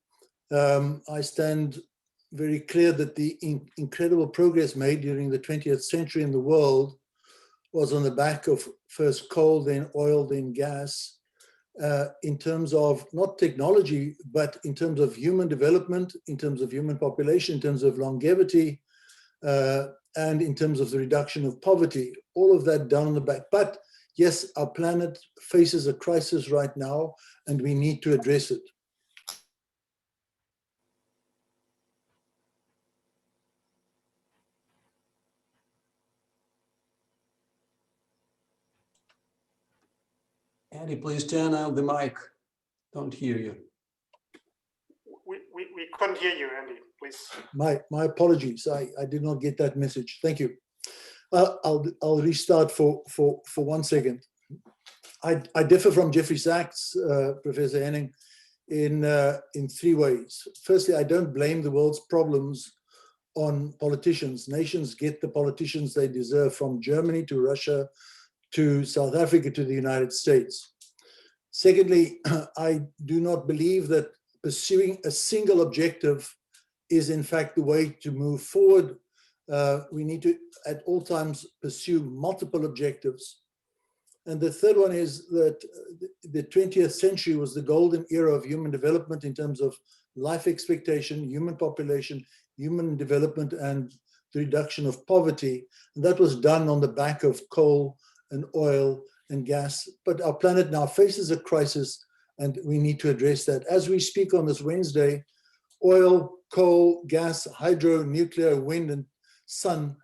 I stand very clear that the incredible progress made during the 20th century in the world was on the back of first coal, then oil, then gas, in terms of not technology, but in terms of human development, in terms of human population, in terms of longevity, and in terms of the reduction of poverty, all of that down the back. But yes, our planet faces a crisis right now, and we need to address it. Andy, please turn on the mic. Don't hear you. We couldn't hear you, Andy, please. My apologies. I did not get that message. Thank you. I'll restart for 1 second. I differ from Jeffrey Sachs, Professor Henning, in 3 ways. Firstly, I don't blame the world's problems on politicians. Nations get the politicians they deserve, from Germany to Russia to South Africa to the United States. Secondly, I do not believe that pursuing a single objective is in fact the way to move forward. We need to at all times pursue multiple objectives. And the third one is that the 20th century was the golden era of human development in terms of life expectation, human population, human development, and the reduction of poverty. And that was done on the back of coal and oil and gas. But our planet now faces a crisis, and we need to address that. As we speak on this Wednesday, oil, coal, gas, hydro, nuclear, wind, and sun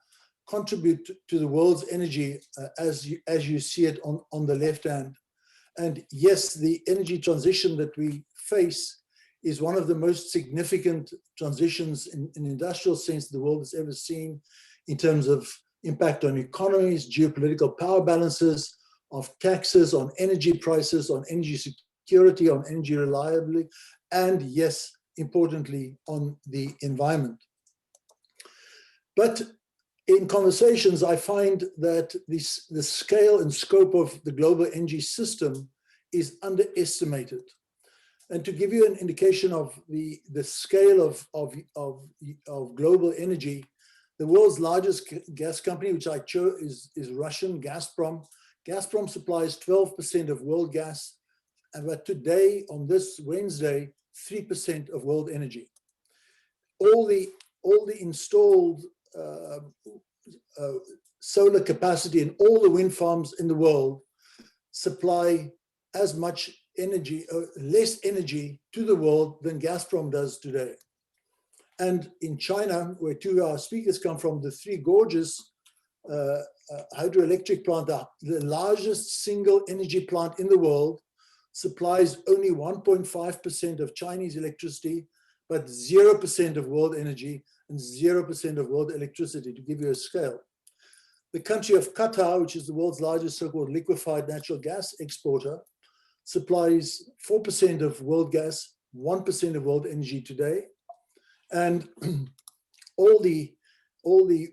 contribute to the world's energy as you see it on the left hand. And yes, the energy transition that we face is one of the most significant transitions in industrial sense the world has ever seen, in terms of impact on economies, geopolitical power balances, of taxes, on energy prices, on energy security, on energy reliability, and yes, importantly, on the environment. But in conversations, I find that the scale and scope of the global energy system is underestimated. And to give you an indication of the scale of global energy, the world's largest gas company, which I chose, is Russian, Gazprom. Gazprom supplies 12% of world gas, and but today, on this Wednesday, 3% of world energy. All the installed solar capacity and all the wind farms in the world supply as much energy, less energy to the world than Gazprom does today. And in China, where 2 of our speakers come from, the Three Gorges hydroelectric plant, the largest single energy plant in the world, supplies only 1.5% of Chinese electricity, but 0% of world energy and 0% of world electricity, to give you a scale. The country of Qatar, which is the world's largest so-called liquefied natural gas exporter, supplies 4% of world gas, 1% of world energy today. And all the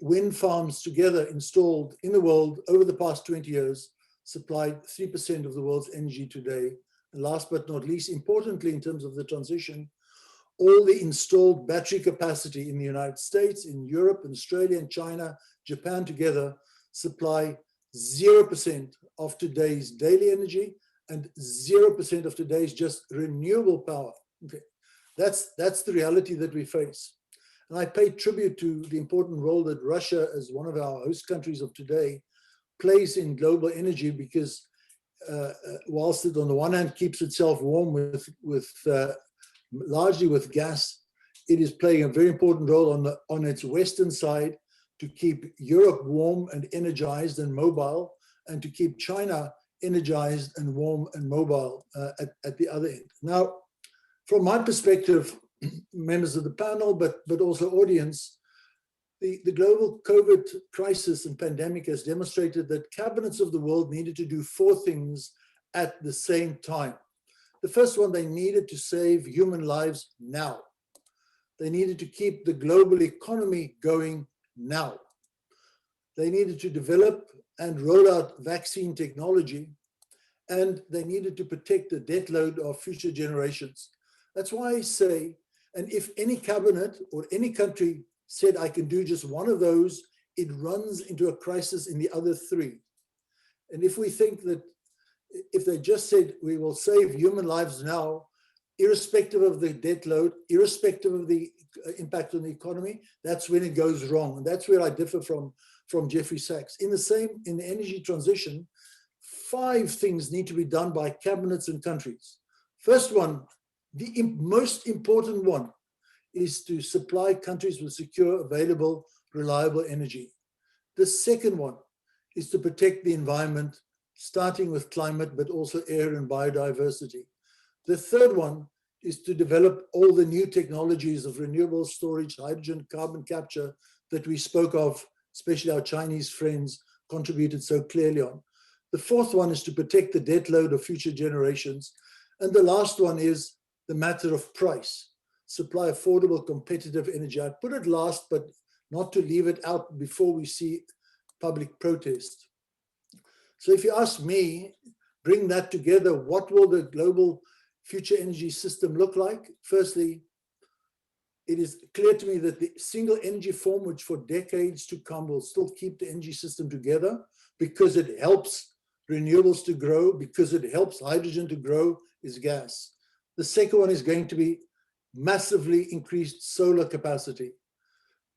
wind farms together installed in the world over the past 20 years supplied 3% of the world's energy today. And last but not least, importantly, in terms of the transition, all the installed battery capacity in the United States, in Europe, in Australia, and China, Japan together supply 0% of today's daily energy and 0% of today's just renewable power. Okay. That's the reality that we face. And I pay tribute to the important role that Russia, as one of our host countries of today, plays in global energy, because whilst it on the one hand keeps itself warm largely with gas, it is playing a very important role on its western side to keep Europe warm and energized and mobile, and to keep China energized and warm and mobile at the other end. Now, from my perspective, members of the panel, but also audience, the global COVID crisis and pandemic has demonstrated that cabinets of the world needed to do 4 things at the same time. The first one, they needed to save human lives now. They needed to keep the global economy going now. they needed to develop and roll out vaccine technology, and they needed to protect the debt load of future generations. That's why I say, and if any cabinet or any country said, I can do just one of those, it runs into a crisis in the other three. And if we think that if they just said, we will save human lives now, irrespective of the debt load, irrespective of the impact on the economy, that's when it goes wrong. And that's where I differ from Jeffrey Sachs. In the energy transition, 5 things need to be done by cabinets and countries. First one, the most important one, is to supply countries with secure, available, reliable energy. The second one is to protect the environment, starting with climate, but also air and biodiversity. The third one is to develop all the new technologies of renewable storage, hydrogen, carbon capture that we spoke of, especially our Chinese friends contributed so clearly on. The fourth one is to protect the debt load of future generations. And the last one is the matter of price. Supply affordable, competitive energy. I'd put it last, but not to leave it out before we see public protest. So if you ask me, bring that together, what will the global future energy system look like? Firstly, it is clear to me that the single energy form, which for decades to come will still keep the energy system together because it helps renewables to grow, because it helps hydrogen to grow, is gas. The second one is going to be massively increased solar capacity.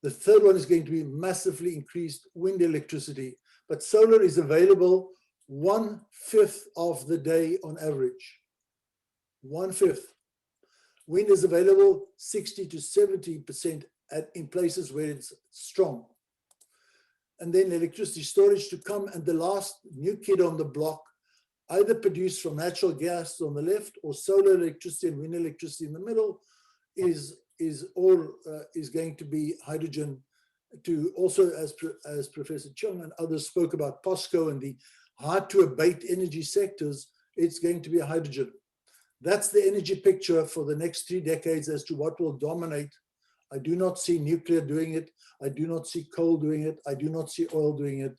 The third one is going to be massively increased wind electricity, but solar is available 1/5 of the day on average. 1/5. Wind is available 60 to 70% in places where it's strong. And then electricity storage to come, and the last new kid on the block, either produced from natural gas on the left or solar electricity and wind electricity in the middle, is going to be hydrogen. To also, as Professor Chung and others spoke about POSCO and the hard to abate energy sectors, it's going to be a hydrogen. That's the energy picture for the next 3 decades as to what will dominate. I do not see nuclear doing it. I do not see coal doing it. I do not see oil doing it.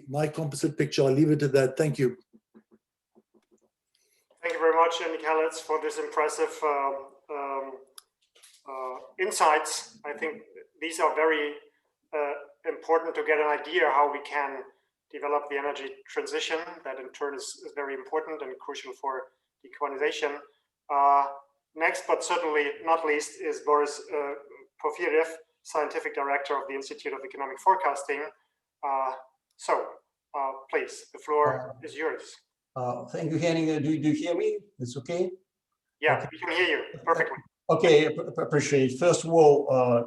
My composite picture, I'll leave it at that. Thank you. Thank you very much, Michaelis, for this impressive insights. I think these are very important to get an idea how we can develop the energy transition. That in turn is very important and crucial for decarbonization. Next, but certainly not least, is Boris Porfiryev, Scientific Director of the Institute of Economic Forecasting. Please, the floor is yours. Thank you, Henning. Do you hear me? It's okay? Yeah, okay. We can hear you perfectly. Okay, appreciate. First of all,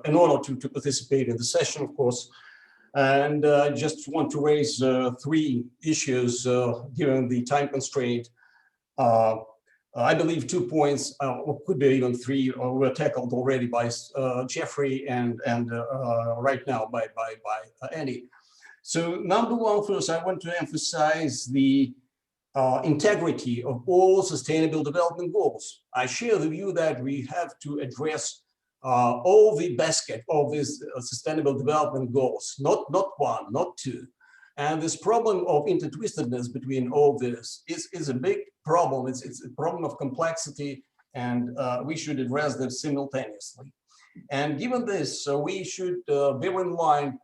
an honor to participate in the session, of course. And I just want to raise 3 issues given the time constraint. I believe 2 points, or could be even 3, were tackled already by Jeffrey and right now by Annie. So number 1, first, I want to emphasize the integrity of all sustainable development goals. I share the view that we have to address all the basket of these sustainable development goals, not 1, not 2. And this problem of intertwistedness between all this is a big problem. It's a problem of complexity, and we should address them simultaneously. And given this, we should bear in mind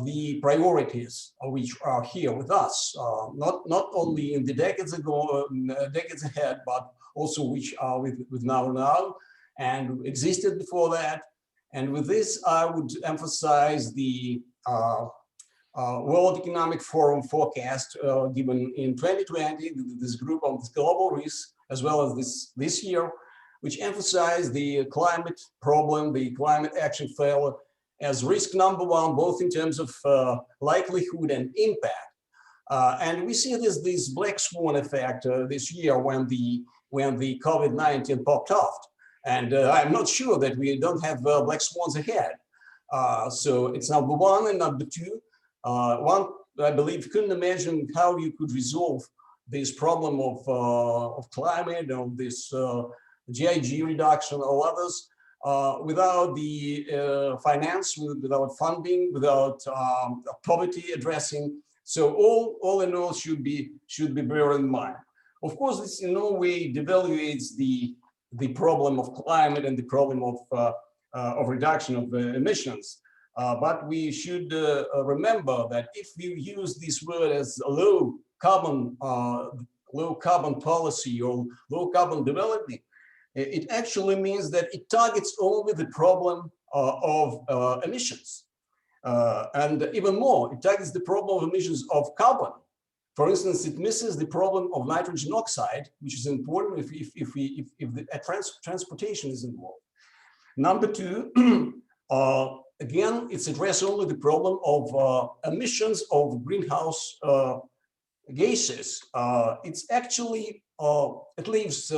the priorities which are here with us, not only in the decades ahead, but also which are with now and existed before that. And with this, I would emphasize the World Economic Forum forecast given in 2020, this group on this global risk, as well as this year, which emphasized the climate problem, the climate action failure as risk number 1, both in terms of likelihood and impact. And we see this black swan effect this year when the COVID-19 popped off. And I'm not sure that we don't have black swans ahead. So it's number 1 and number 2. One, I believe, couldn't imagine how you could resolve this problem of climate, of this GIG reduction or others without the finance, without funding, without poverty addressing. So all in all should be bear in mind. Of course, this in no way devaluates the problem of climate and the problem of reduction of emissions. But we should remember that if you use this word as a low carbon policy or low carbon development, it actually means that it targets only the problem of emissions. And even more, it targets the problem of emissions of carbon. For instance, it misses the problem of nitrogen oxide, which is important if the transportation is involved. Number two, again, it's addressed only the problem of emissions of greenhouse gases. It's actually, it leaves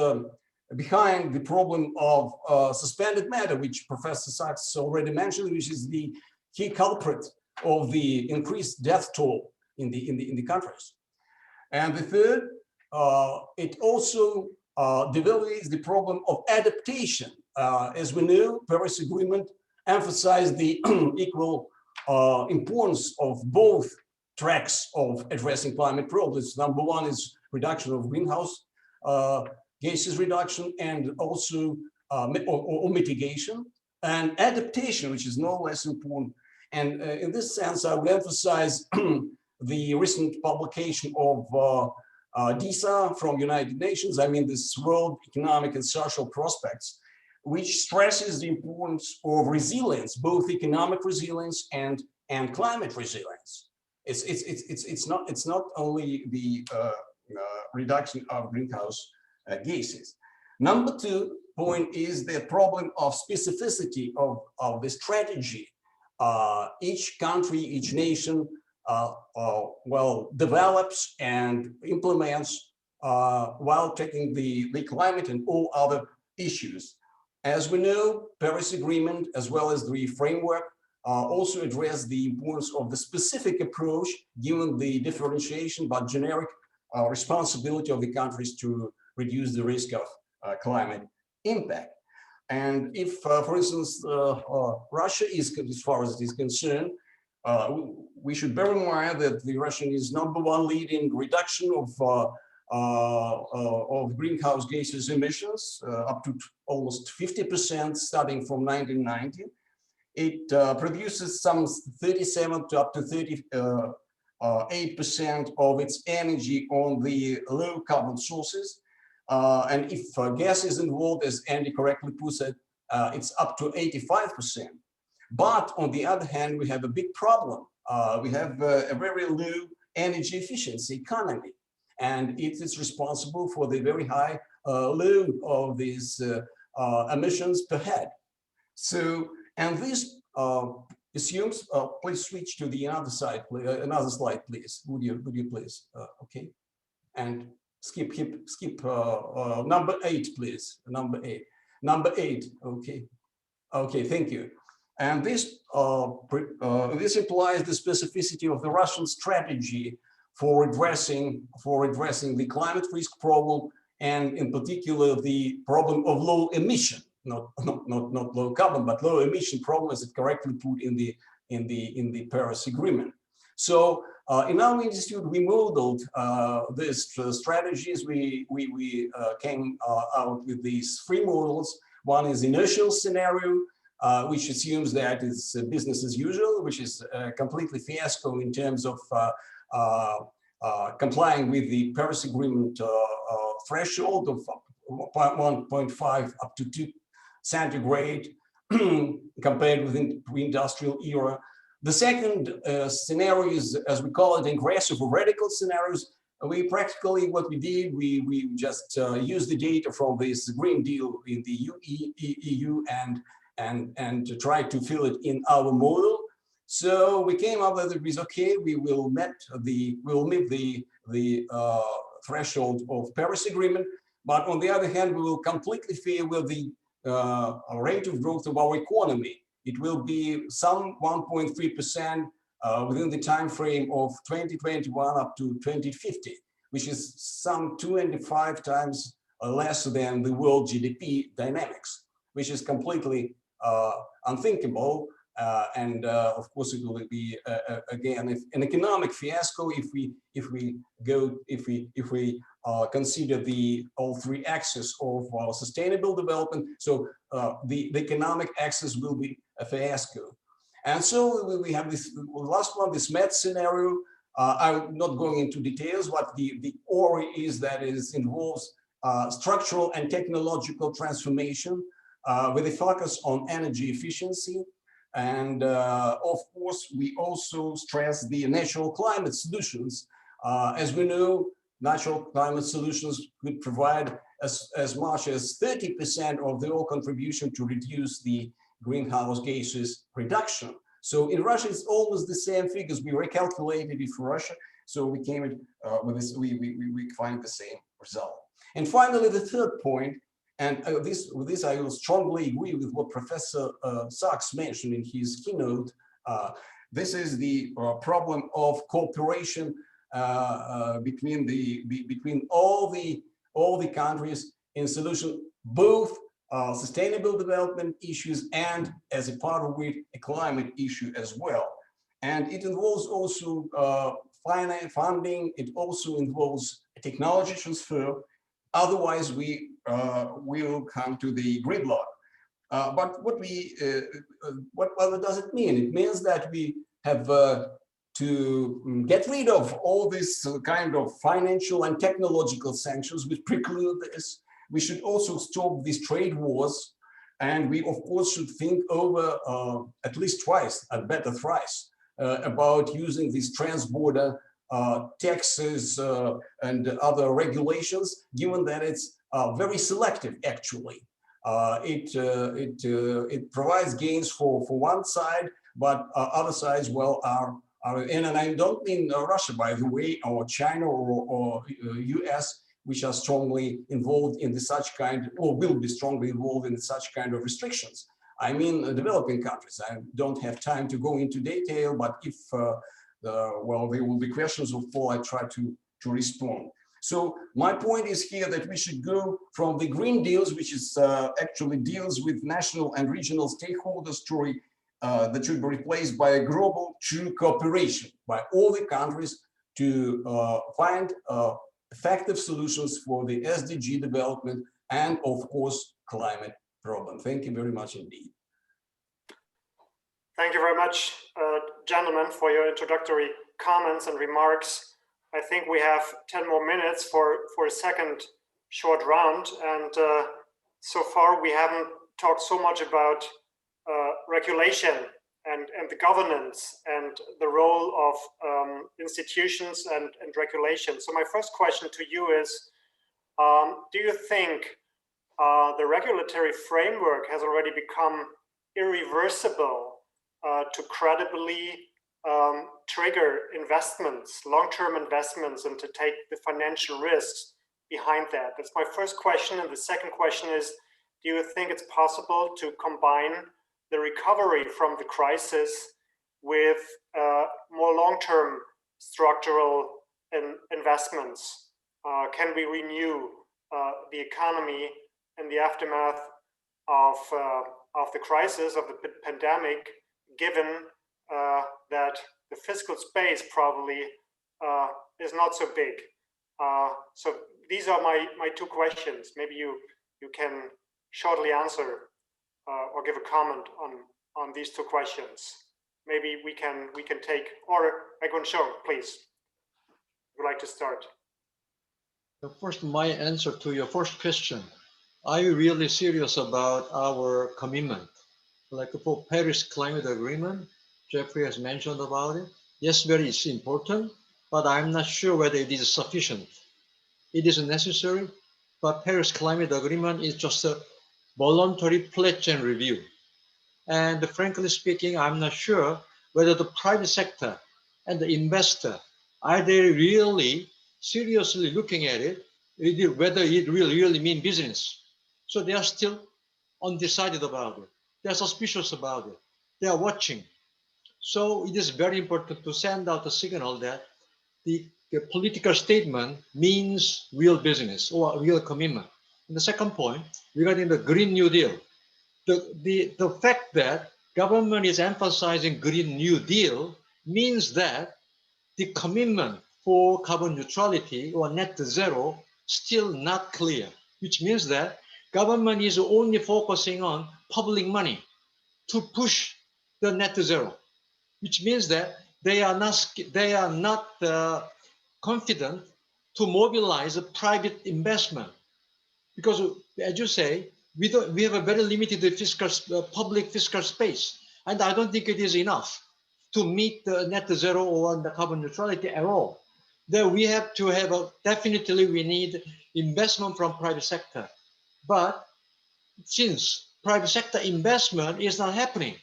behind the problem of suspended matter, which Professor Sachs already mentioned, which is the key culprit of the increased death toll in the countries. And the third, it also devaluates the problem of adaptation. As we know, Paris Agreement emphasized the equal importance of both tracks of addressing climate problems. Number one is reduction of greenhouse gases reduction, and also or mitigation, and adaptation, which is no less important. And in this sense, I would emphasize the recent publication of DISA from United Nations, I mean this World Economic and Social Prospects, which stresses the importance of resilience, both economic resilience and climate resilience. It's not only the reduction of greenhouse gases. Number two point is the problem of specificity of the strategy. Each country, each nation, well, develops and implements while taking the climate and all other issues. As we know, Paris Agreement, as well as the framework, also address the importance of the specific approach, given the differentiation but generic responsibility of the countries to reduce the risk of climate impact. And if, for instance, Russia is, as far as it is concerned, we should bear in mind that the Russian is #1 lead in reduction of greenhouse gases emissions, up to almost 50% starting from 1990. It produces some 37 to up to 38% of its energy on the low carbon sources. And if gas is involved, as Andy correctly puts it, it's up to 85%. But on the other hand, we have a big problem. We have a very low energy efficiency economy, and it is responsible for the very high load of these emissions per head. So, and this assumes, please switch to the other side, another slide, please. Would you please? Okay, and skip number 8, please. Number 8. Okay. Okay, thank you. And this this implies the specificity of the Russian strategy for addressing the climate risk problem, and in particular the problem of low emission, not low carbon, but low emission problem, as it correctly put in the Paris Agreement. So in our institute, we modeled these strategies. We came out with these 3 models. One is inertial scenario, which assumes that it's business as usual, which is completely fiasco in terms of complying with the Paris Agreement threshold of 1.5 up to 2 centigrade compared with the pre-industrial era. The second scenario is, as we call it, aggressive or radical scenarios. We practically, what we did, we just used the data from this Green Deal in the EU and to try to fill it in our model. So we came up with it was okay. We will meet the threshold of Paris Agreement, but on the other hand, we will completely fail with the rate of growth of our economy. It will be some 1.3% within the time frame of 2021 up to 2050, which is some 25 times less than the world GDP dynamics. which is completely unthinkable. Of course, it will be again an economic fiasco if we consider all three axes of sustainable development. So the economic axis will be a fiasco. And so we have this last one, this MET scenario. I'm not going into details. What the core is that involves structural and technological transformation with a focus on energy efficiency. And of course, we also stress the natural climate solutions. As we know, natural climate solutions could provide as much as 30% of the whole contribution to reduce the greenhouse gases reduction. So in Russia, it's almost the same figures. We recalculated it for Russia. So we came with this, we find the same result. And finally, the third point, and with this I will strongly agree with what Professor Sachs mentioned in his keynote. This is the problem of cooperation between all the countries in solution both sustainable development issues and, as a part of it, a climate issue as well. And it involves also funding. It also involves technology transfer. Otherwise, we will come to the gridlock. But what does it mean? It means that we have to get rid of all this kind of financial and technological sanctions which preclude this. We should also stop these trade wars. And we, of course, should think over at least twice, and better thrice, about using these transborder taxes and other regulations, given that it's very selective, actually. It provides gains for one side, but other sides, well, are and I don't mean Russia, by the way, or China or US, which are strongly involved in such kind, or will be strongly involved in such kind of restrictions. I mean, developing countries. I don't have time to go into detail, but if, well, there will be questions of all, I try to respond. So my point is here that we should go from the green deals, which is actually deals with national and regional stakeholders story that should be replaced by a global true cooperation by all the countries to find effective solutions for the SDG development and, of course, climate problem. Thank you very much indeed. Thank you very much, gentlemen, for your introductory comments and remarks. I think we have 10 more minutes for a second short round. And so far, we haven't talked so much about regulation and the governance and the role of institutions and regulation. So my first question to you is, do you think the regulatory framework has already become irreversible to credibly trigger investments, long-term investments, and to take the financial risks behind that? That's my first question. And the second question is, do you think it's possible to combine the recovery from the crisis with more long-term structural investments? Can we renew the economy in the aftermath of the crisis, of the pandemic, given that the fiscal space probably is not so big? So these are my two questions. Maybe you can shortly answer or give a comment on these two questions. Maybe we can take, or Egon, please. Would like to start? First, my answer to your first question. Are you really serious about our commitment? Like for Paris Climate Agreement, Jeffrey has mentioned about it. Yes, very important, but I'm not sure whether it is sufficient. It is necessary, but Paris Climate Agreement is just a voluntary pledge and review. And frankly speaking, I'm not sure whether the private sector and the investor, are they really seriously looking at it, whether it really means business. So they are still undecided about it. They're suspicious about it. They are watching. So it is very important to send out a signal that the political statement means real business or real commitment. And the second point, regarding the Green New Deal, the fact that government is emphasizing Green New Deal means that the commitment for carbon neutrality or net zero still not clear, which means that government is only focusing on public money to push the net zero, which means that they are not confident to mobilize a private investment, because as you say, we have a very limited public fiscal space, and I don't think it is enough to meet the net zero or the carbon neutrality at all. Then we have to have definitely we need investment from private sector, but since private sector investment is not happening,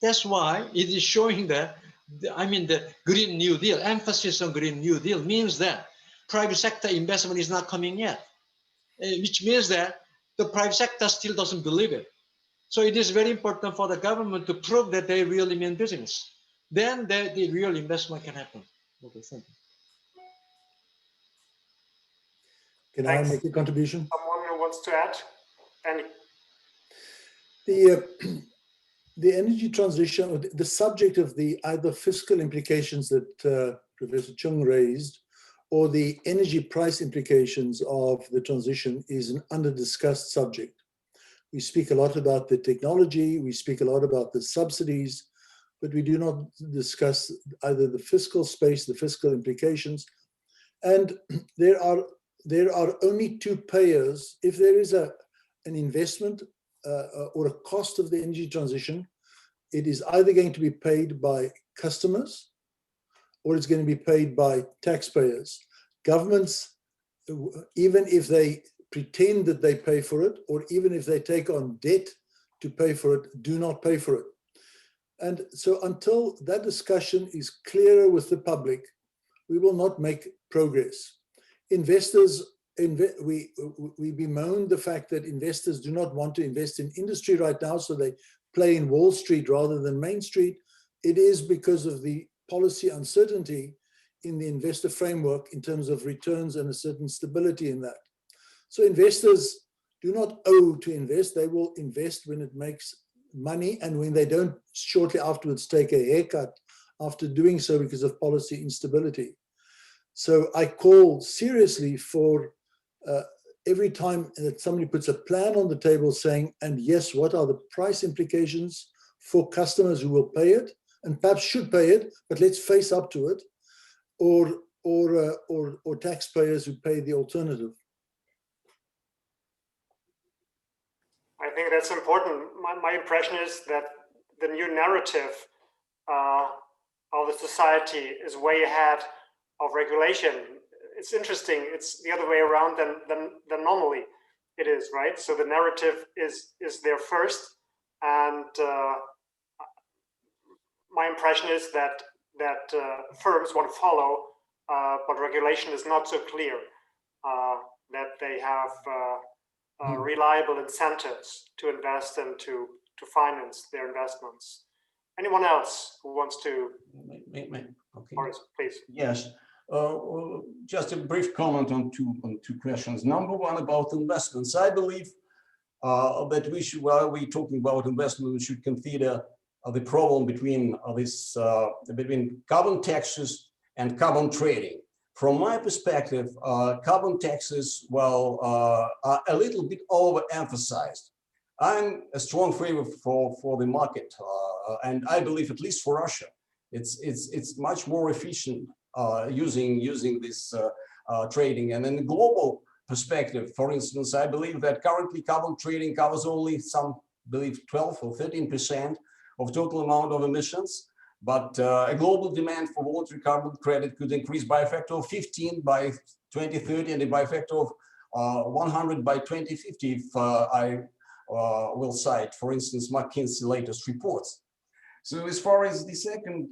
that's why it is showing that the Green New Deal, emphasis on Green New Deal means that private sector investment is not coming yet, which means that the private sector still doesn't believe it. So it is very important for the government to prove that they really mean business. Then the real investment can happen. Okay, thank you. Can I make a contribution? Someone who wants to add? Any? The energy transition, the subject of the either fiscal implications that Professor Chung raised, or the energy price implications of the transition is an under-discussed subject. We speak a lot about the technology, we speak a lot about the subsidies, but we do not discuss either the fiscal space, the fiscal implications. And there are only two payers. If there is an investment or a cost of the energy transition, it is either going to be paid by customers or it's going to be paid by taxpayers. Governments, even if they pretend that they pay for it, or even if they take on debt to pay for it, do not pay for it. And so until that discussion is clearer with the public, we will not make progress. Investors, we bemoan the fact that investors do not want to invest in industry right now, so they play in Wall Street rather than Main Street. It is because of the policy uncertainty in the investor framework in terms of returns and a certain stability in that. So investors do not owe to invest. They will invest when it makes money and when they don't shortly afterwards take a haircut after doing so because of policy instability. So I call seriously for every time that somebody puts a plan on the table saying, and yes, what are the price implications for customers who will pay it and perhaps should pay it, but let's face up to it, or taxpayers who pay the alternative. I think that's important. My impression is that the new narrative of the society is way ahead of regulation. It's interesting. It's the other way around than normally it is, right? So the narrative is there first, and my impression is that firms want to follow, but regulation is not so clear that they have reliable incentives to invest and to finance their investments. Anyone else who wants to? Okay. Boris, please. Yes. Just a brief comment on two questions. Number one, about investments. I believe that we should, while we're talking about investment, we should consider the problem between between carbon taxes and carbon trading. From my perspective, carbon taxes, well, are a little bit overemphasized. I'm a strong favor for the market, and I believe, at least for Russia, it's much more efficient using this trading. And in the global perspective, for instance, I believe that currently carbon trading covers only some, believe 12 or 13% of total amount of emissions. But a global demand for voluntary carbon credit could increase by a factor of 15 by 2030 and by a factor of 100 by 2050 if I will cite, for instance, McKinsey latest reports. So as far as the second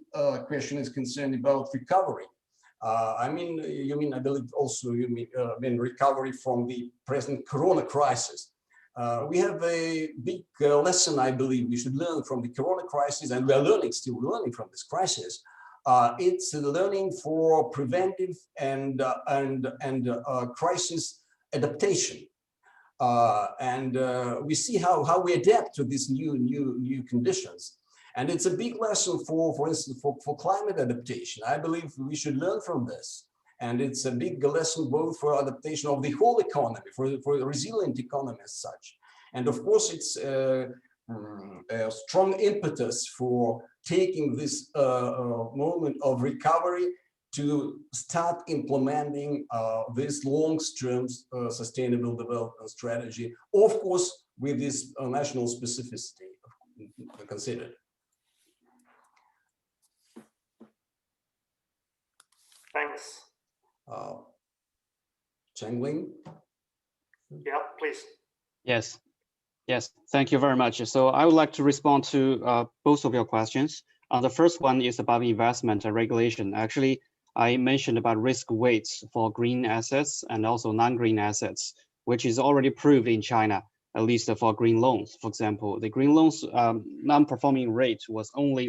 question is concerned about recovery, I believe also you mean recovery from the present Corona crisis. We have a big lesson, I believe, we should learn from the Corona crisis, and we are still learning from this crisis. It's learning for preventive and crisis adaptation. and we see how we adapt to these new conditions. And it's a big lesson for instance, for climate adaptation. I believe we should learn from this. And it's a big lesson both for adaptation of the whole economy, for a resilient economy as such. And of course, it's a strong impetus for taking this moment of recovery to start implementing this long-term sustainable development strategy, of course, with this national specificity considered. Thanks. Xuejin? Yeah, please. Yes. Yes, thank you very much. So I would like to respond to both of your questions. The first one is about investment regulation. Actually, I mentioned about risk weights for green assets and also non-green assets, which is already proved in China, at least for green loans. For example, the green loans non-performing rate was only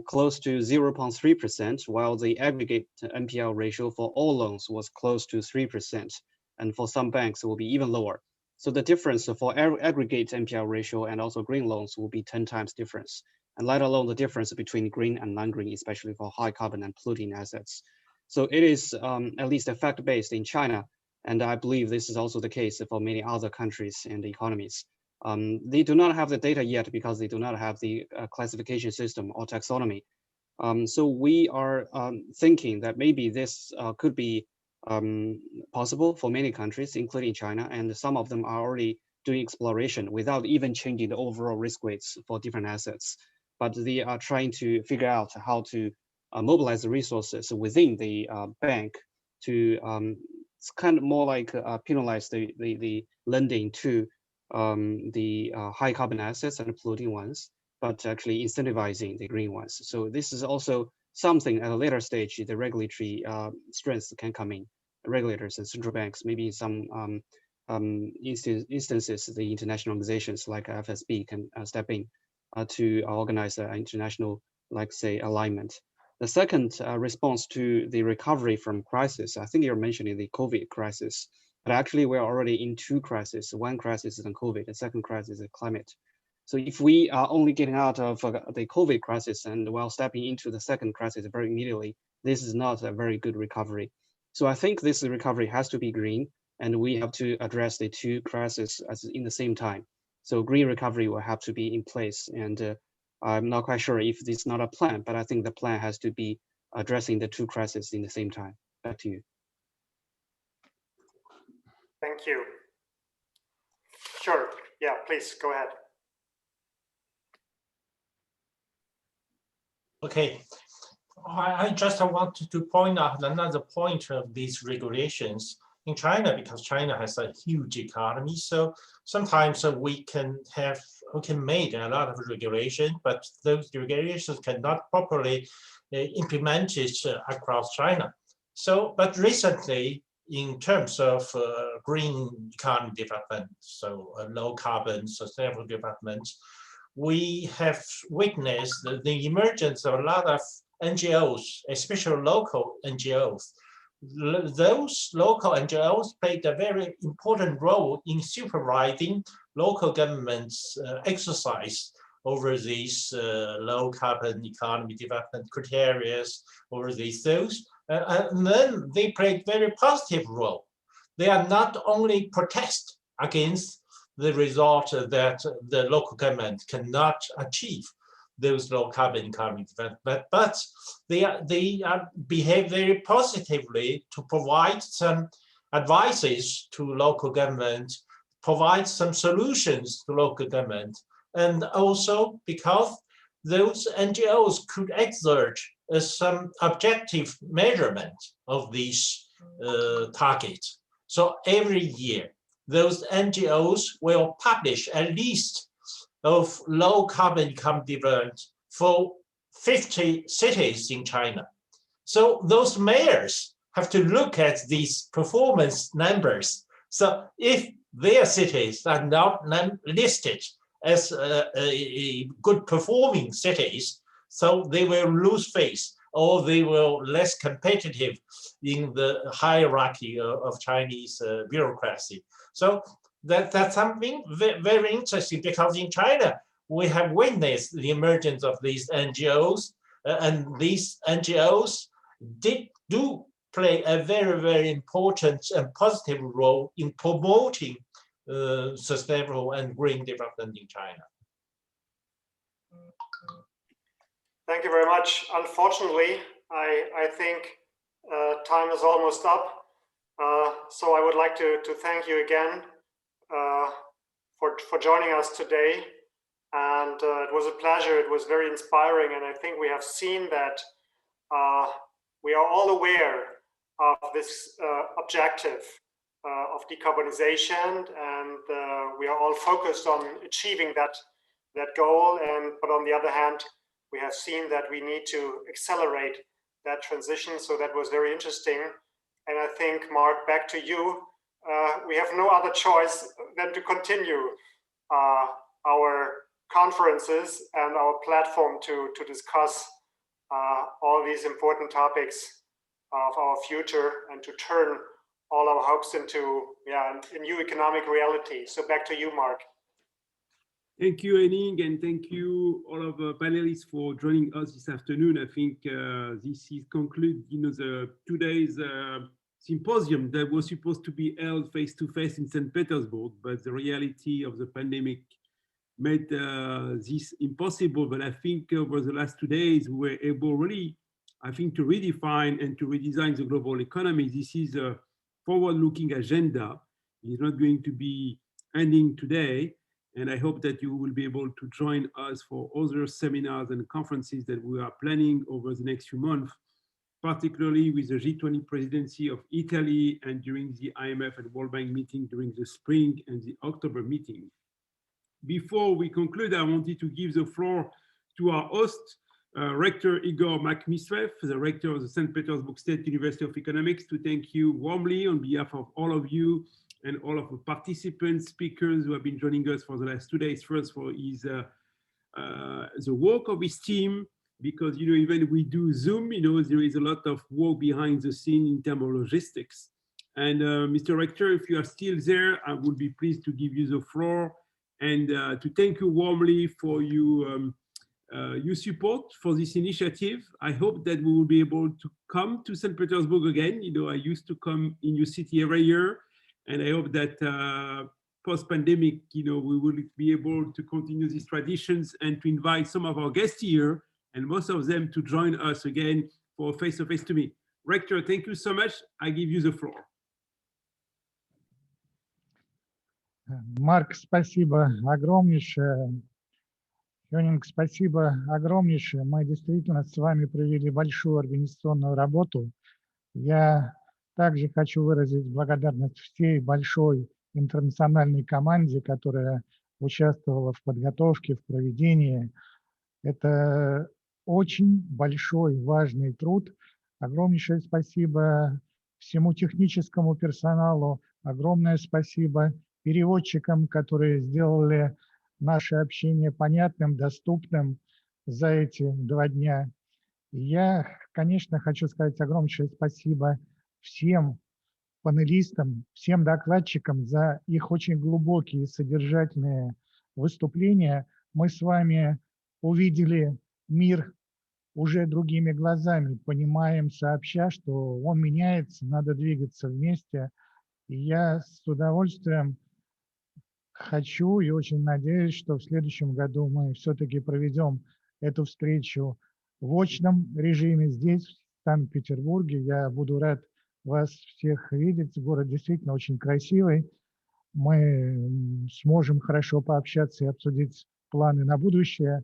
close to 0.3%, while the aggregate NPL ratio for all loans was close to 3%. And for some banks, it will be even lower. So the difference for aggregate NPL ratio and also green loans will be 10 times difference, and let alone the difference between green and non-green, especially for high carbon and polluting assets. So it is at least fact-based in China, and I believe this is also the case for many other countries and economies. They do not have the data yet because they do not have the classification system or taxonomy. So we are thinking that maybe this could be possible for many countries, including China, and some of them are already doing exploration without even changing the overall risk weights for different assets. But they are trying to figure out how to mobilize the resources within the bank to it's kind of more like penalize the lending to the high carbon assets and polluting ones, but actually incentivizing the green ones. So this is also something at a later stage, the regulatory strengths can come in. Regulators and central banks, maybe some instances, the international organizations like FSB can step in to organize an international, like say, alignment. The second response to the recovery from crisis, I think you're mentioning the COVID crisis, but actually we're already in two crises. One crisis is on COVID, the second crisis is climate. So if we are only getting out of the COVID crisis and while stepping into the second crisis very immediately, this is not a very good recovery. So I think this recovery has to be green, and we have to address the two crises in the same time. So green recovery will have to be in place, and I'm not quite sure if this is not a plan, but I think the plan has to be addressing the two crises in the same time. Back to you. Thank you. Sure, yeah, please go ahead. Okay, I just wanted to point out another point of these regulations in China, because China has a huge economy. So sometimes we can make a lot of regulation, but those regulations cannot properly implement it across China. So, but recently, in terms of green economy development, so low carbon sustainable development, we have witnessed the emergence of a lot of NGOs, especially local NGOs. Those local NGOs played a very important role in supervising local governments' exercise over these low carbon economy development criteria, over these things. And then they played a very positive role. They are not only protest against the result that the local government cannot achieve those low carbon economy development, but they behave very positively to provide some advices to local government, provide some solutions to local government, and also because those NGOs could exert some objective measurement of these targets. So every year, those NGOs will publish a list of low carbon economy development for 50 cities in China. So those mayors have to look at these performance numbers. So if their cities are not listed as good performing cities, so they will lose face. or they were less competitive in the hierarchy of Chinese bureaucracy. So that's something very interesting, because in China, we have witnessed the emergence of these NGOs, and these NGOs do play a very important and positive role in promoting sustainable and green development in China. Thank you very much. Unfortunately, I think time is almost up. So I would like to thank you again for joining us today. And it was a pleasure. It was very inspiring. And I think we have seen that we are all aware of this objective of decarbonization, and we are all focused on achieving that goal. But on the other hand, we have seen that we need to accelerate that transition. So that was very interesting. And I think, Mark, back to you. We have no other choice than to continue our conferences and our platform to discuss all these important topics of our future and to turn all our hopes into a new economic reality. So back to you, Mark. Thank you, Henning, and thank you all of the panelists for joining us this afternoon. I think this is conclude, the today's symposium that was supposed to be held face-to-face in St. Petersburg, but the reality of the pandemic made this impossible. But I think over the last 2 days, we were able really, I think, to redefine and to redesign the global economy. This is a forward-looking agenda. It's not going to be ending today. And I hope that you will be able to join us for other seminars and conferences that we are planning over the next few months, particularly with the G20 presidency of Italy and during the IMF and World Bank meeting during the spring and the October meeting. Before we conclude, I wanted to give the floor to our host, Rector Igor Makhmistrev, the rector of the St. Petersburg State University of Economics, to thank you warmly on behalf of all of you and all of the participants, speakers who have been joining us for the last 2 days. First, for his the work of his team, because even we do Zoom, there is a lot of work behind the scene in terms of logistics. And Mr. Rector, if you are still there, I would be pleased to give you the floor and to thank you warmly for your support for this initiative. I hope that we will be able to come to St. Petersburg again. I used to come in your city every year. And I hope that post-pandemic, we will be able to continue these traditions and to invite some of our guests here, and most of them to join us again for face-to-face to meet. Rector, thank you so much. I give you the floor. Марк, спасибо огромнейшее. Henning, спасибо огромнейшее. Мы действительно с вами провели большую организационную работу. Я также хочу выразить благодарность всей большой интернациональной команде, которая участвовала в подготовке, в проведении. Это очень большой, важный труд. Огромнейшее спасибо всему техническому персоналу. Огромное спасибо переводчикам, которые сделали наше общение понятным, доступным за эти 2 дня. Я, конечно, хочу сказать огромнейшее спасибо всем панелистам, всем докладчикам за их очень глубокие и содержательные выступления. Мы с вами увидели мир уже другими глазами, понимаем сообща, что он меняется, надо двигаться вместе. И я с удовольствием хочу и очень надеюсь, что в следующем году мы все-таки проведем эту встречу в очном режиме здесь, в Санкт-Петербурге. Я буду рад вас всех видеть. Город действительно очень красивый. Мы сможем хорошо пообщаться и обсудить планы на будущее.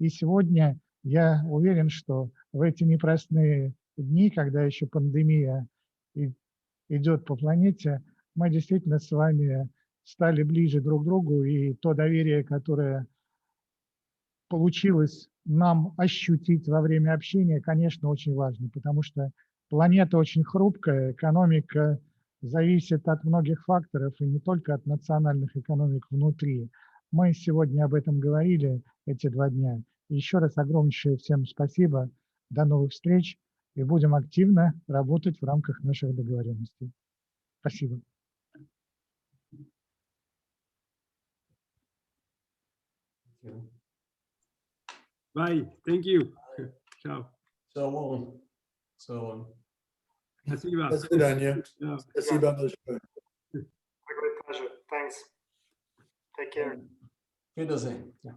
И сегодня я уверен, что в эти непростые дни, когда еще пандемия идет по планете, мы действительно с вами стали ближе друг к другу. И то доверие, которое получилось нам ощутить во время общения, конечно, очень важно, потому что планета очень хрупкая, экономика зависит от многих факторов, и не только от национальных экономик внутри. Мы сегодня об этом говорили эти 2 дня. Еще раз огромнейшее всем спасибо. До новых встреч и будем активно работать в рамках наших договоренностей. Спасибо. Bye. Thank you. Ciao. So Спасибо. До свидания. Yeah. Спасибо большое. A great pleasure. Thanks. Take care. Wiedersehen. Yeah.